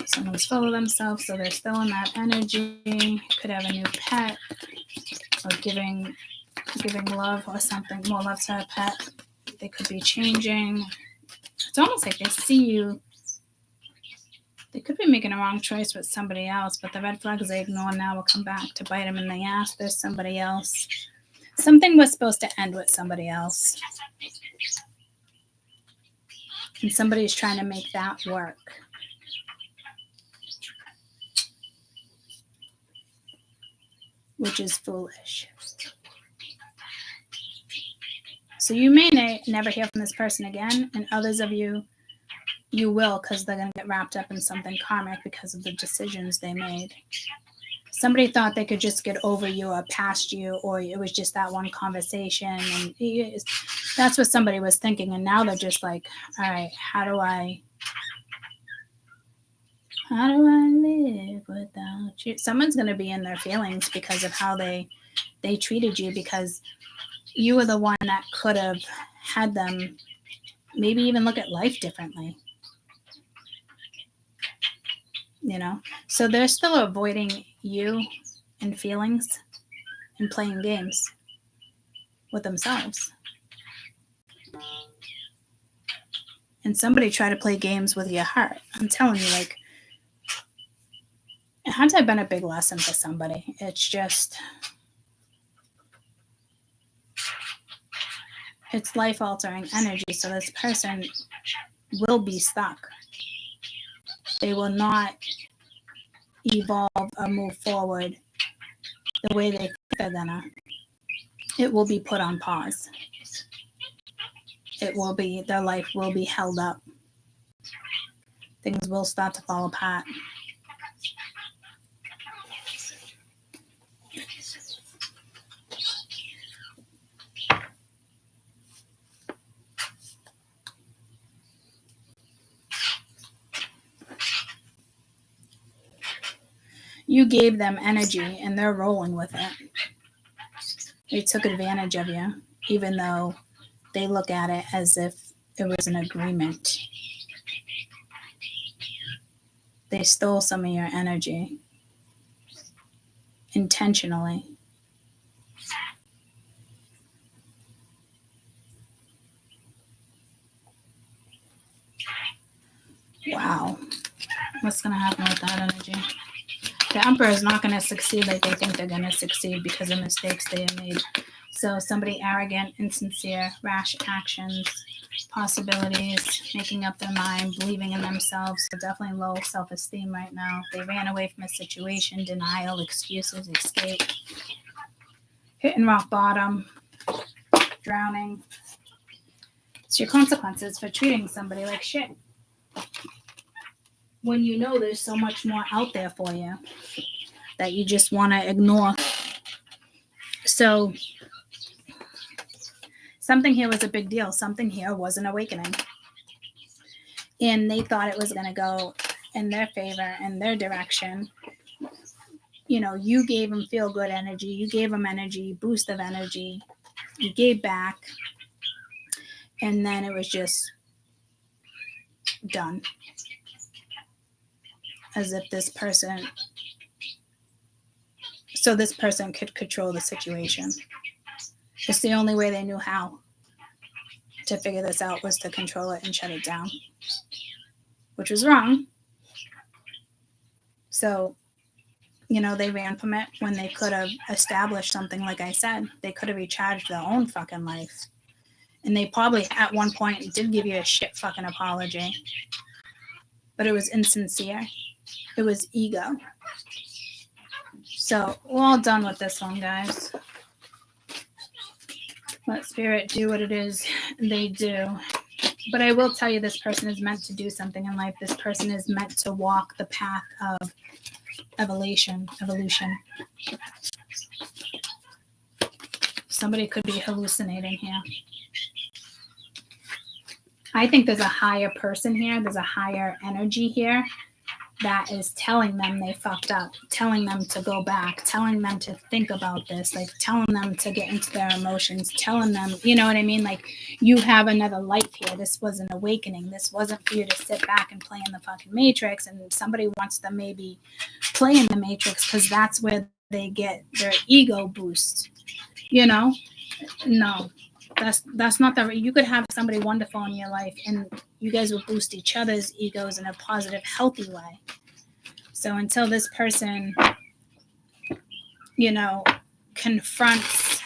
Someone's full of themselves, so they're still in that energy. Could have a new pet or giving love or something, more love to a pet. They could be changing. It's almost like they see you. They could be making a wrong choice with somebody else, but the red flags they ignore now will come back to bite them in the ass. There's somebody else. Something was supposed to end with somebody else. And somebody's trying to make that work. Which is foolish. So you may never hear from this person again, and others of you will, because they're going to get wrapped up in something karmic because of the decisions they made. Somebody thought they could just get over you or past you, or it was just that one conversation, and that's what somebody was thinking. And now they're just like, all right, how do I live without you? Someone's going to be in their feelings because of how they treated you, because you were the one that could have had them maybe even look at life differently. So they're still avoiding you and feelings and playing games with themselves. And somebody tried to play games with your heart. I'm telling you, like, it had to have been a big lesson for somebody. It's just, it's life-altering energy. So this person will be stuck. They will not evolve or move forward the way they think they're gonna. It will be put on pause. Their life will be held up. Things will start to fall apart. You gave them energy and they're rolling with it. They took advantage of you, even though they look at it as if it was an agreement. They stole some of your energy intentionally. Wow. What's going to happen with that energy? The Emperor is not going to succeed like they think they're going to succeed because of mistakes they have made. So somebody arrogant, insincere, rash actions, possibilities, making up their mind, believing in themselves. So definitely low self-esteem right now. They ran away from a situation, denial, excuses, escape, hitting rock bottom, drowning. It's your consequences for treating somebody like shit. When you know there's so much more out there for you that you just want to ignore. So something here was a big deal. Something here was an awakening. and they thought it was going to go in their favor, in their direction. You know, you gave them feel good energy, you gave them energy, boost of energy, you gave back, and then it was just done. As if this person could control the situation. It's the only way they knew how to figure this out was to control it and shut it down, which was wrong. So, you know, they ran from it when they could have established something. Like I said, they could have recharged their own fucking life. And they probably at one point did give you a shit fucking apology. But it was insincere. It was ego. So we're all done with this one, guys. Let spirit do what it is they do. But I will tell you, this person is meant to do something in life. This person is meant to walk the path of evolution. Somebody could be hallucinating here. I think there's a higher person here. There's a higher energy here that is telling them they fucked up, telling them to go back, telling them to think about this, like telling them to get into their emotions, telling them, you know what I mean? Like, you have another life here. This was an awakening. This wasn't for you to sit back and play in the fucking Matrix. And somebody wants to maybe play in the Matrix because that's where they get their ego boost, you know? No. That's not the. You could have somebody wonderful in your life, and you guys will boost each other's egos in a positive, healthy way. So until this person, you know, confronts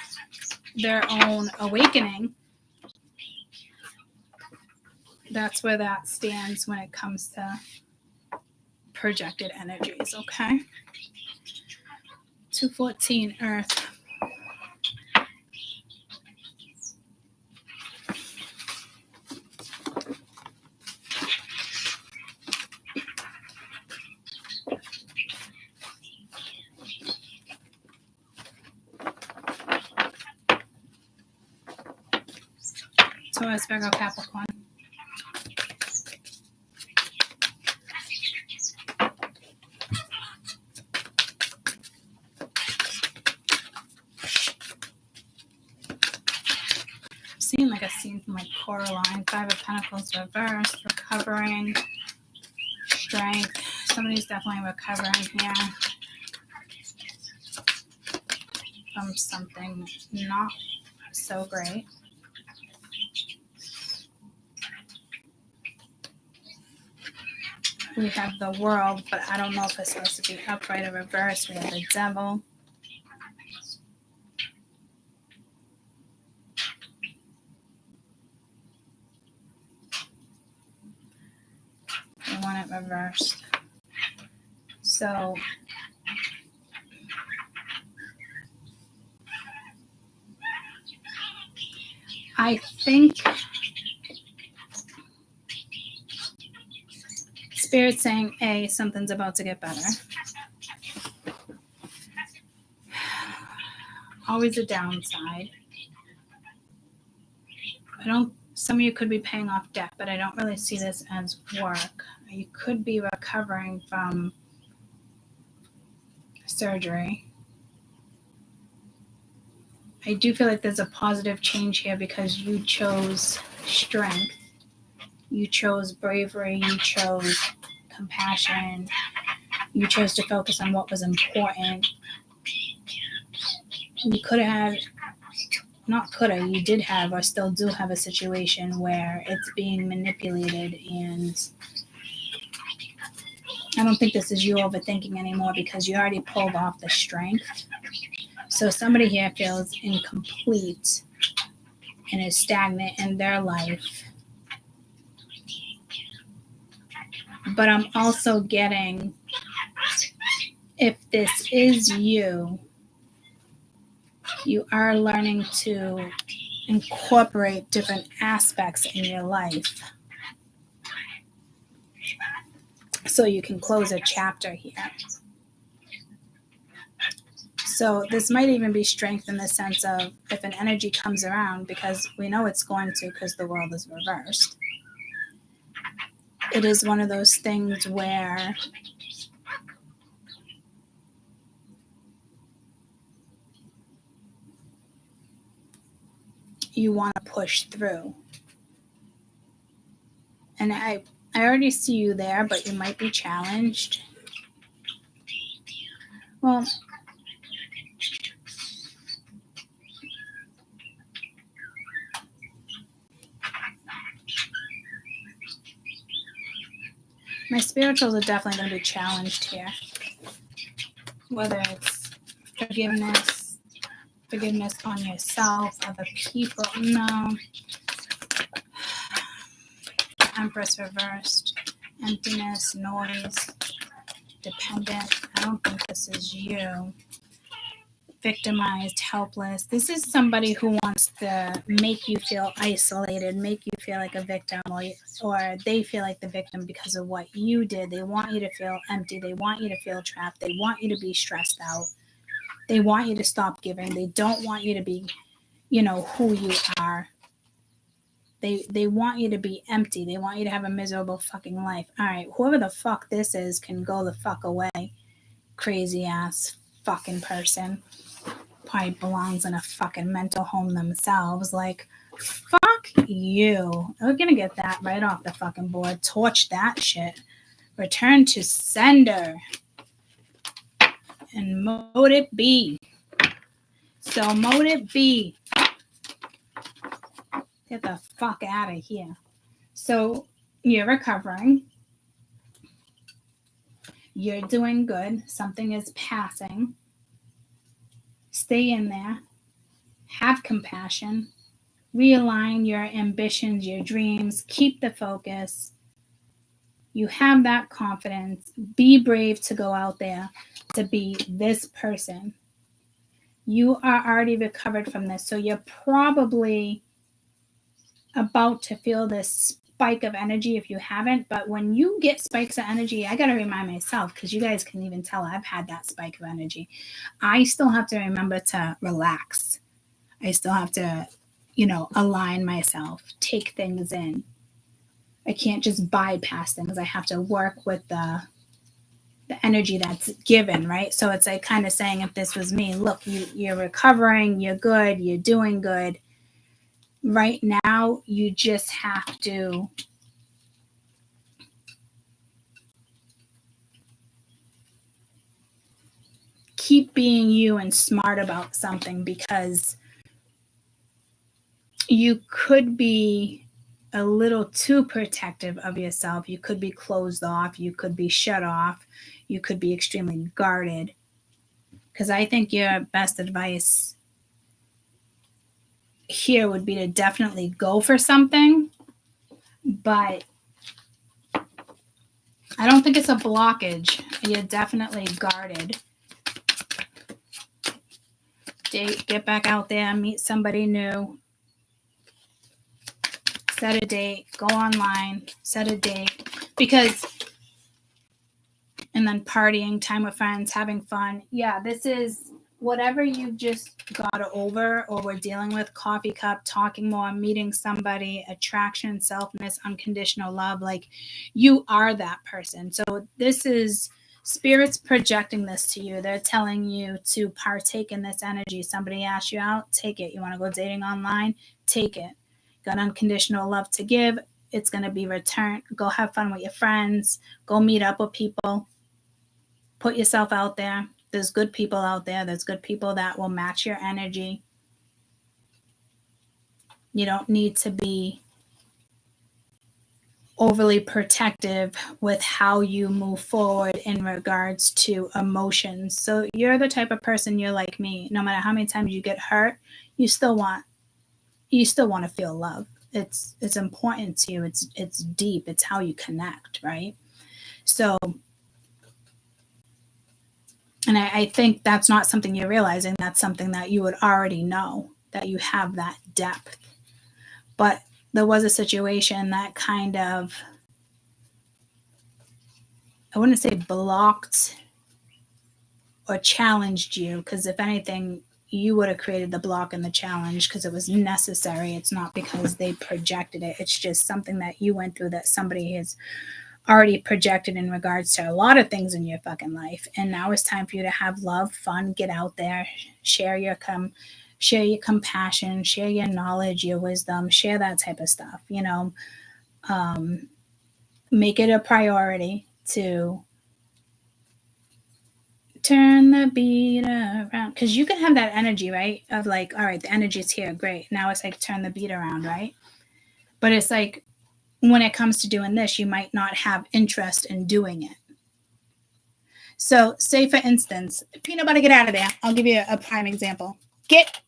their own awakening, that's where that stands when it comes to projected energies. Okay. 214 Earth. Taurus, Virgo, Capricorn. Seeing like a scene from like Coraline. 5 of Pentacles reversed, recovering, strength. Somebody's definitely recovering here from something not so great. We have the World, but I don't know if it's supposed to be upright or reversed. We have the Devil. We want it reversed. So I think Spirit's saying, A, something's about to get better. Always a downside. Some of you could be paying off debt, but I don't really see this as work. You could be recovering from surgery. I do feel like there's a positive change here because you chose strength. You chose bravery. You chose compassion. You chose to focus on what was important. You could have you did have or still do have a situation where it's being manipulated, and I don't think this is you overthinking anymore because you already pulled off the strength. So somebody here feels incomplete and is stagnant in their life. But I'm also getting, if this is you, you are learning to incorporate different aspects in your life so you can close a chapter here. So this might even be strength in the sense of if an energy comes around, because we know it's going to because the world is reversed. it is one of those things where you want to push through. And I already see you there, but you might be challenged. Well, my spirituals are definitely going to be challenged here. Whether it's forgiveness on yourself, other people. No. Empress reversed, emptiness, noise, dependent. I don't think this is you. Victimized, helpless. This is somebody who wants to make you feel isolated, make you feel like a victim, or they feel like the victim because of what you did. They want you to feel empty. They want you to feel trapped. They want you to be stressed out. They want you to stop giving. They don't want you to be, who you are. They want you to be empty. They want you to have a miserable fucking life. All right, whoever the fuck this is can go the fuck away. Crazy ass fucking person. Probably belongs in a fucking mental home themselves. Like, fuck you. We're gonna get that right off the fucking board. Torch that shit. Return to sender. And mote it be. So mote it be. Get the fuck out of here. So you're recovering. You're doing good. Something is passing. Stay in there. Have compassion. Realign your ambitions, your dreams. Keep the focus. You have that confidence. Be brave to go out there to be this person. You are already recovered from this. So you're probably about to feel this spike of energy if you haven't. But when you get spikes of energy, I got to remind myself, because you guys can even tell I've had that spike of energy. I still have to remember to relax. I still have to, align myself, take things in. I can't just bypass things. I have to work with the energy that's given, right? So it's like kind of saying, if this was me, look, you're recovering, you're good, you're doing good. Right now, you just have to keep being you and smart about something, because you could be a little too protective of yourself. You could be closed off. You could be shut off. You could be extremely guarded. Because I think your best advice here would be to definitely go for something, but I don't think it's a blockage. You're definitely guarded. Get back out there, meet somebody new, set a date, go online, set a date, and then partying, time with friends, having fun. Yeah, this is whatever you've just got over or we're dealing with, coffee cup, talking more, meeting somebody, attraction, selfness, unconditional love. Like, you are that person. So this is spirits projecting this to you. They're telling you to partake in this energy. Somebody asks you out, take it. You want to go dating online? Take it. Got unconditional love to give. It's going to be returned. Go have fun with your friends. Go meet up with people. Put yourself out there. There's good people out there. There's good people that will match your energy. You don't need to be overly protective with how you move forward in regards to emotions. So you're the type of person, you're like me. No matter how many times you get hurt, you still want to feel love. It's important to you. It's deep. It's how you connect, right? So, and I think that's not something you're realizing. That's something that you would already know, that you have that depth. But there was a situation that kind of, I wouldn't say blocked or challenged you, because if anything, you would have created the block and the challenge because it was necessary. It's not because they projected it. It's just something that you went through that somebody has already projected in regards to a lot of things in your fucking life. And now it's time for you to have love, fun, get out there, share your compassion, share your knowledge, your wisdom, share that type of stuff, you know. Make it a priority to turn the beat around, because you can have that energy, right, of like, all right, the energy's here, great, now it's like turn the beat around, right? But it's like when it comes to doing this, you might not have interest in doing it. So say for instance, peanut butter, get out of there. I'll give you a prime example. Get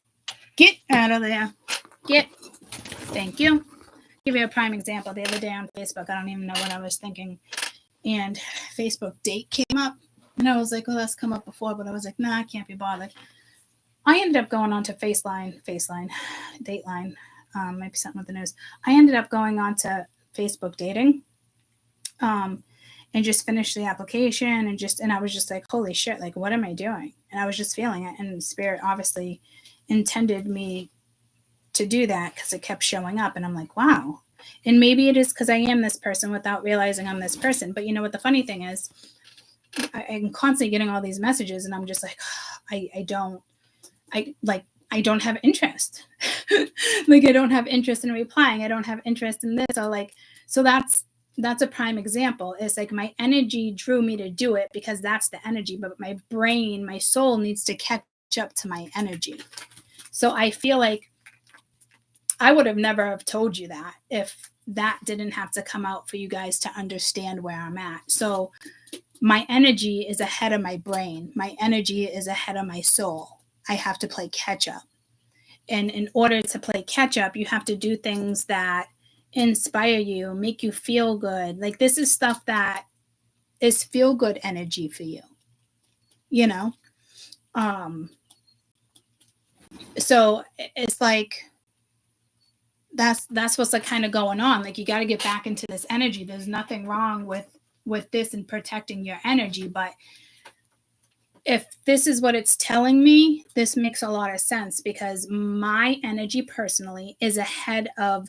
out of there. Thank you. Give you a prime example. The other day on Facebook, I don't even know what I was thinking, and Facebook date came up. And I was like, well, that's come up before, but I was like, nah, I can't be bothered. I ended up going on to Dateline, might be something with the news. I ended up going on to Facebook dating, and just finished the application, and I was just like, holy shit, like, what am I doing? And I was just feeling it, and Spirit obviously intended me to do that because it kept showing up, and I'm like, wow. And maybe it is because I am this person without realizing I'm this person. But you know what the funny thing is? I'm constantly getting all these messages, and I'm just like, I don't have interest. Like, I don't have interest in replying. I don't have interest in this. So that's a prime example. It's like my energy drew me to do it because that's the energy, but my brain, my soul needs to catch up to my energy. So I feel like I would have never have told you that if that didn't have to come out for you guys to understand where I'm at. So my energy is ahead of my brain. My energy is ahead of my soul. I have to play catch up. And in order to play catch up, you have to do things that inspire you, make you feel good. Like, this is stuff that is feel good energy for you, you know? So it's like, that's what's like kind of going on. Like, you got to get back into this energy. There's nothing wrong with this and protecting your energy, but if this is what it's telling me, this makes a lot of sense, because my energy personally is ahead of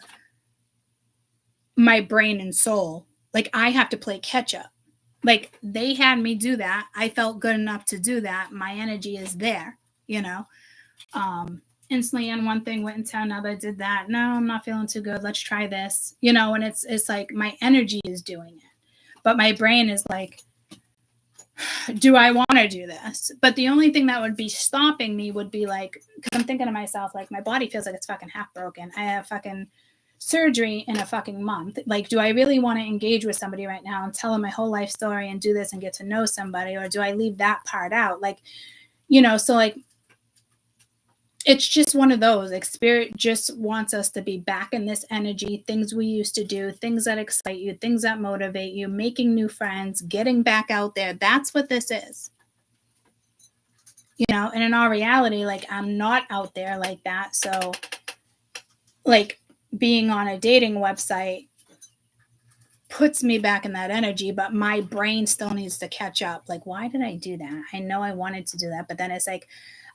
my brain and soul. Like, I have to play catch up. Like, they had me do that. I felt good enough to do that. My energy is there, you know. Instantly on one thing, went into another, did that. No, I'm not feeling too good. Let's try this, you know. And it's like my energy is doing it, but my brain is like, do I want to do this? But the only thing that would be stopping me would be like, because I'm thinking to myself, like, my body feels like it's fucking half broken. I have fucking surgery in a fucking month. Like, do I really want to engage with somebody right now and tell them my whole life story and do this and get to know somebody? Or do I leave that part out? Like, you know, so like, it's just one of those, like, Spirit just wants us to be back in this energy, things we used to do, things that excite you, things that motivate you, making new friends, getting back out there. That's what this is, you know. And in all reality, like, I'm not out there like that. So like, being on a dating website puts me back in that energy, but my brain still needs to catch up. Like, why did I do that? I know I wanted to do that, but then it's like,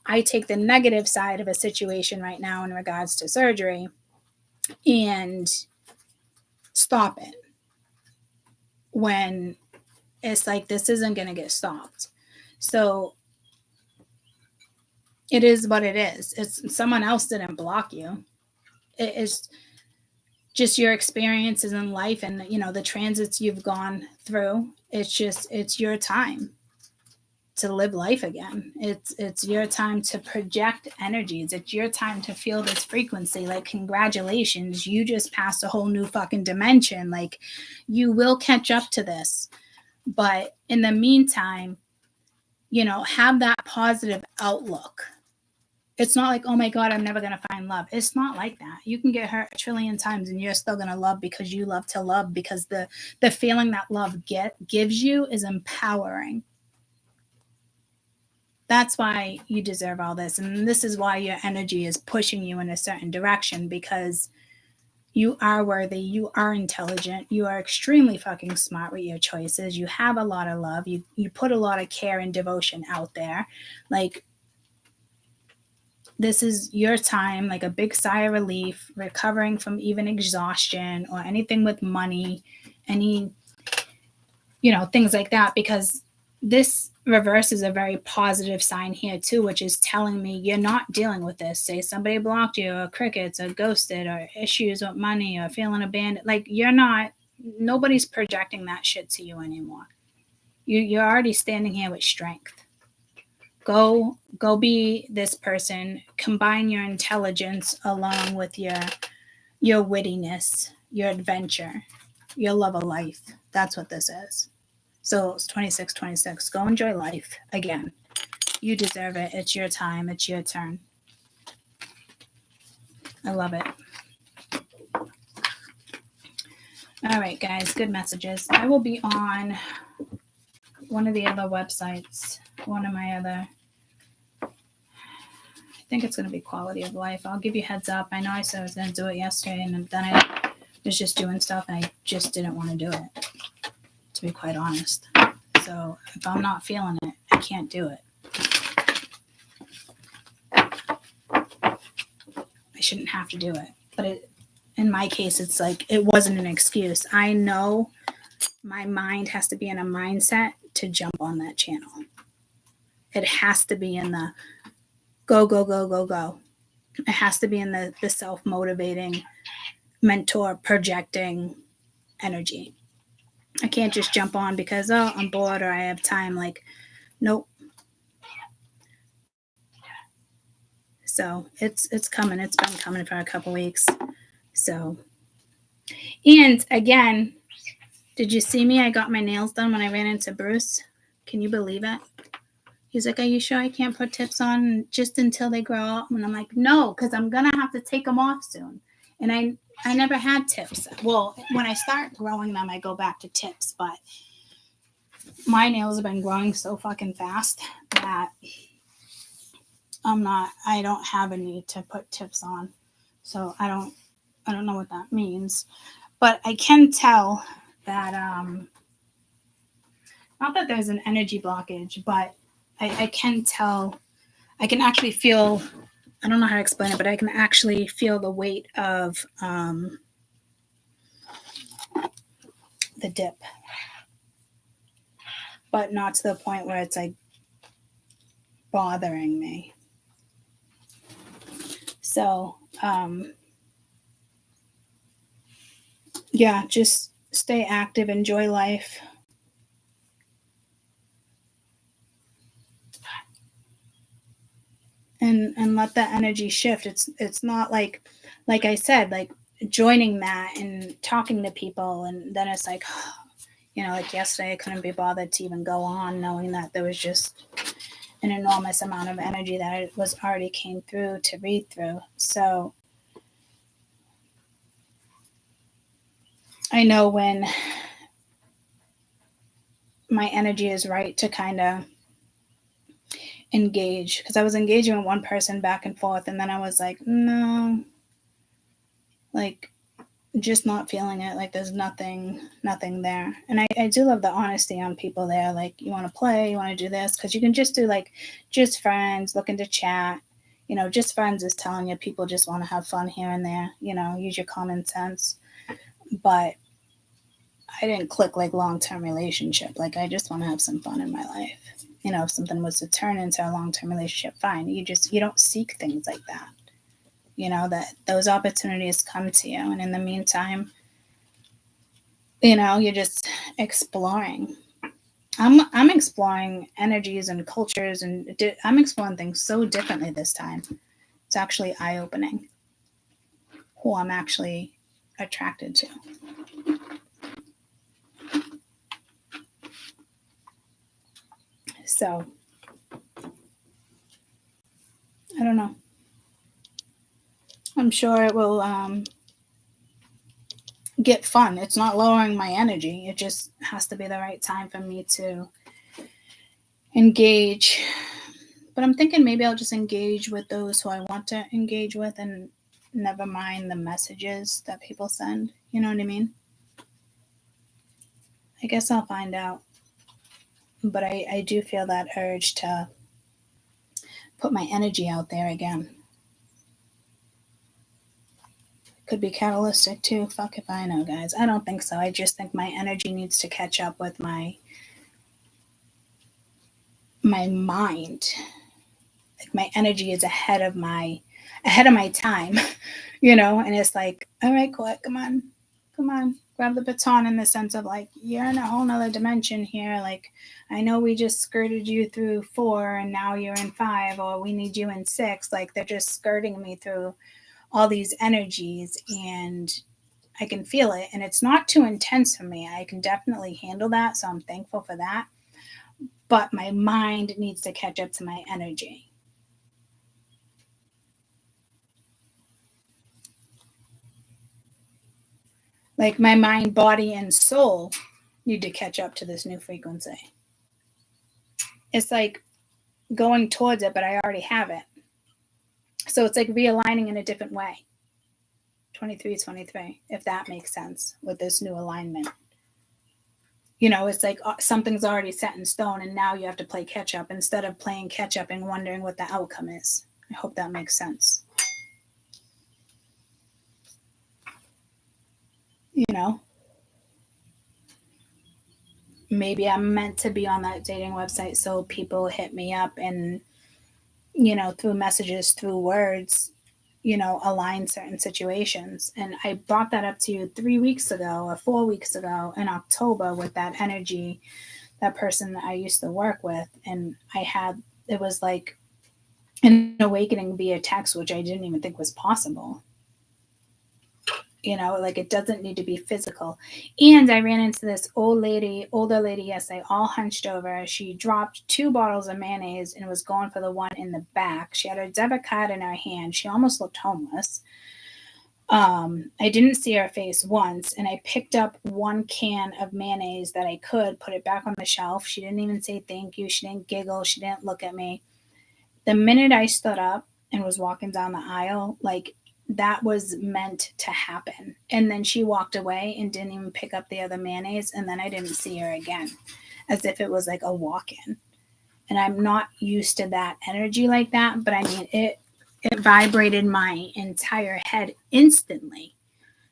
I take the negative side of a situation right now in regards to surgery and stop it when it's like, this isn't going to get stopped. So it is what it is. It's someone else didn't block you. It's just your experiences in life and, you know, the transits you've gone through. It's your time to live life again. It's your time to project energies. It's your time to feel this frequency. Like, congratulations, you just passed a whole new fucking dimension. Like, you will catch up to this. But in the meantime, you know, have that positive outlook. It's not like, oh my God, I'm never going to find love. It's not like that. You can get hurt a trillion times and you're still going to love, because you love to love, because the feeling that love gives you is empowering. That's why you deserve all this. And this is why your energy is pushing you in a certain direction, because you are worthy. You are intelligent. You are extremely fucking smart with your choices. You have a lot of love. You put a lot of care and devotion out there. Like, this is your time, like a big sigh of relief, recovering from even exhaustion or anything with money, any things like that, because this reverse is a very positive sign here too, which is telling me you're not dealing with this. Say somebody blocked you, or crickets, or ghosted, or issues with money, or feeling abandoned. Like, you're not, nobody's projecting that shit to you anymore. You're already standing here with strength. Go be this person. Combine your intelligence along with your wittiness, your adventure, your love of life. That's what this is. So it's 2626. Go enjoy life again. You deserve it. It's your time. It's your turn. I love it. All right, guys. Good messages. I will be on one of the other websites. One of my other. I think it's going to be quality of life. I'll give you heads up. I know I said I was going to do it yesterday, and then I was just doing stuff, and I just didn't want to do it, to be quite honest. So if I'm not feeling it, I can't do it. I shouldn't have to do it. But in my case, it's like, it wasn't an excuse. I know my mind has to be in a mindset to jump on that channel. It has to be in the go, go, go, go, go. It has to be in the self-motivating, mentor projecting energy. I can't just jump on because, oh, I'm bored or I have time. Like, nope. So it's coming. It's been coming for a couple weeks. So, and again, did you see me? I got my nails done when I ran into Bruce. Can you believe it? He's like, are you sure I can't put tips on just until they grow up? And I'm like, no, because I'm going to have to take them off soon. And I never had tips. Well, when I start growing them, I go back to tips. But my nails have been growing so fucking fast that I don't have a need to put tips on. So I don't know what that means. But I can tell that, not that there's an energy blockage, but I can tell, I can actually feel, I don't know how to explain it, but I can actually feel the weight of the dip. But not to the point where it's like bothering me. So, yeah, just stay active, enjoy life. And let that energy shift. It's not like I said, like joining that and talking to people, and then it's like, like yesterday I couldn't be bothered to even go on, knowing that there was just an enormous amount of energy that it was already came through to read through. So I know when my energy is right to kind of engage, because I was engaging with one person back and forth, and then I was like, no, like, just not feeling it. Like, there's nothing there. And I do love the honesty on people there. Like, you want to play, you want to do this, because you can just do like just friends looking to chat. Just friends is telling you people just want to have fun here and there. Use your common sense. But I didn't click like long-term relationship. Like, I just want to have some fun in my life. If something was to turn into a long-term relationship, fine. You don't seek things like that. That those opportunities come to you. And in the meantime, you're just exploring. I'm exploring energies and cultures, and I'm exploring things so differently this time. It's actually eye-opening who I'm actually attracted to. So, I don't know. I'm sure it will get fun. It's not lowering my energy. It just has to be the right time for me to engage. But I'm thinking maybe I'll just engage with those who I want to engage with, and never mind the messages that people send. You know what I mean? I guess I'll find out. But I do feel that urge to put my energy out there again. Could be catalytic too. Fuck if I know, guys. I don't think so. I just think my energy needs to catch up with my mind. Like my energy is ahead of my time, and it's like, all right, Court, come on, grab the baton, in the sense of like, you're in a whole nother dimension here. Like, I know we just skirted you through 4 and now you're in 5, or we need you in 6. Like, they're just skirting me through all these energies, and I can feel it, and it's not too intense for me. I can definitely handle that, so I'm thankful for that. But my mind needs to catch up to my energy. Like, my mind, body, and soul need to catch up to this new frequency. It's like going towards it, but I already have it. So it's like realigning in a different way. 23, if that makes sense, with this new alignment. It's like something's already set in stone, and now you have to play catch up instead of playing catch up and wondering what the outcome is. I hope that makes sense. Maybe I'm meant to be on that dating website, so people hit me up and, through messages, through words, align certain situations. And I brought that up to you 3 weeks ago or 4 weeks ago in October with that energy, that person that I used to work with. And it was like an awakening via text, which I didn't even think was possible. Like, it doesn't need to be physical. And I ran into this older lady yesterday, all hunched over. She dropped 2 bottles of mayonnaise and was going for the one in the back. She had her debit card in her hand. She almost looked homeless. I didn't see her face once, and I picked up 1 can of mayonnaise that I could, put it back on the shelf. She didn't even say thank you. She didn't giggle. She didn't look at me. The minute I stood up and was walking down the aisle, like, that was meant to happen. And then she walked away and didn't even pick up the other mayonnaise, and then I didn't see her again, as if it was like a walk-in. And I'm not used to that energy like that, but I mean, it vibrated my entire head instantly.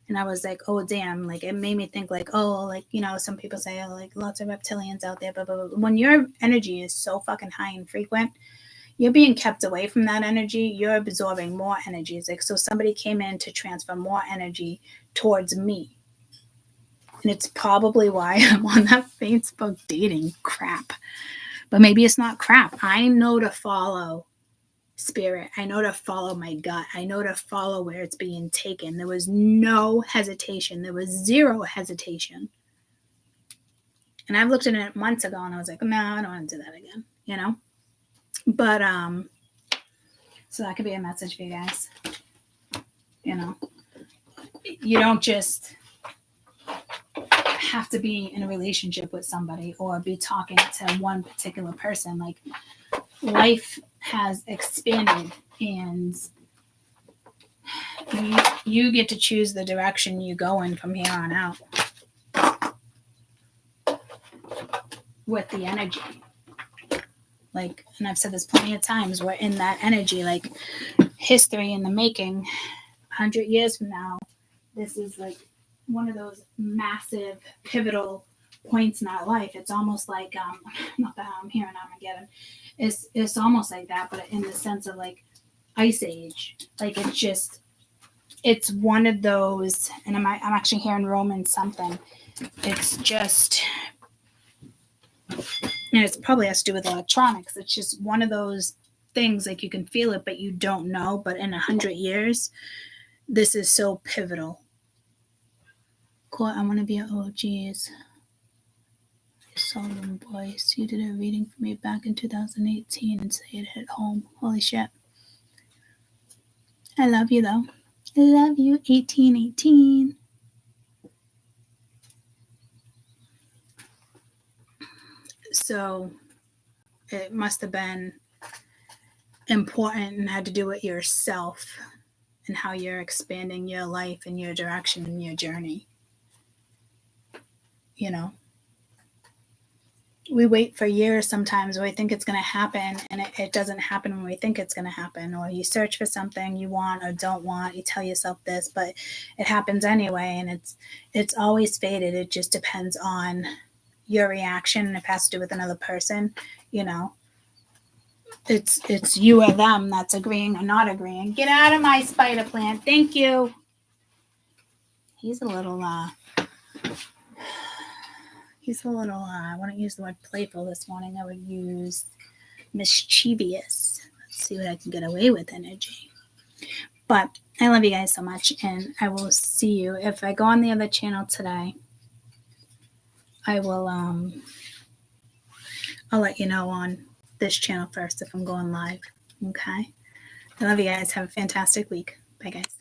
And I was like, oh damn, like, it made me think like, oh, like, some people say, oh, like, lots of reptilians out there, but when your energy is so fucking high and frequent, you're being kept away from that energy. You're absorbing more energy. It's like, so somebody came in to transfer more energy towards me. And it's probably why I'm on that Facebook dating crap. But maybe it's not crap. I know to follow spirit. I know to follow my gut. I know to follow where it's being taken. There was no hesitation. There was 0 hesitation. And I've looked at it months ago and I was like, no, I don't want to do that again, But, so that could be a message for you guys. You don't just have to be in a relationship with somebody or be talking to one particular person. Like, life has expanded, and you get to choose the direction you go in from here on out with the energy. Like, and I've said this plenty of times, we're in that energy, like, history in the making. 100 years from now, this is like one of those massive pivotal points in our life. It's almost like, not that I'm hearing Armageddon. It's almost like that, but in the sense of like Ice Age. Like, it's one of those, and I'm actually hearing Roman something. It's just, and it probably has to do with electronics. It's just one of those things, like, you can feel it, but you don't know. But in 100 years, this is so pivotal. Cool, I want to be an OGs. Solomon Boyce, you did a reading for me back in 2018 and say it hit home. Holy shit. I love you, though. I love you, 1818. So it must have been important and had to do with yourself and how you're expanding your life and your direction and your journey. we wait for years sometimes. We think it's going to happen, and it doesn't happen when we think it's going to happen. Or you search for something you want or don't want. You tell yourself this, but it happens anyway, and it's always fated. It just depends on your reaction, and it has to do with another person. You know, it's you or them that's agreeing or not agreeing. Get out of my spider plant. Thank you. He's a little I wouldn't use the word playful this morning. I would use mischievous. Let's see what I can get away with energy. But I love you guys so much, and I will see you. If I go on the other channel today, I will I'll let you know on this channel first if I'm going live. Okay? I love you guys. Have a fantastic week. Bye, guys.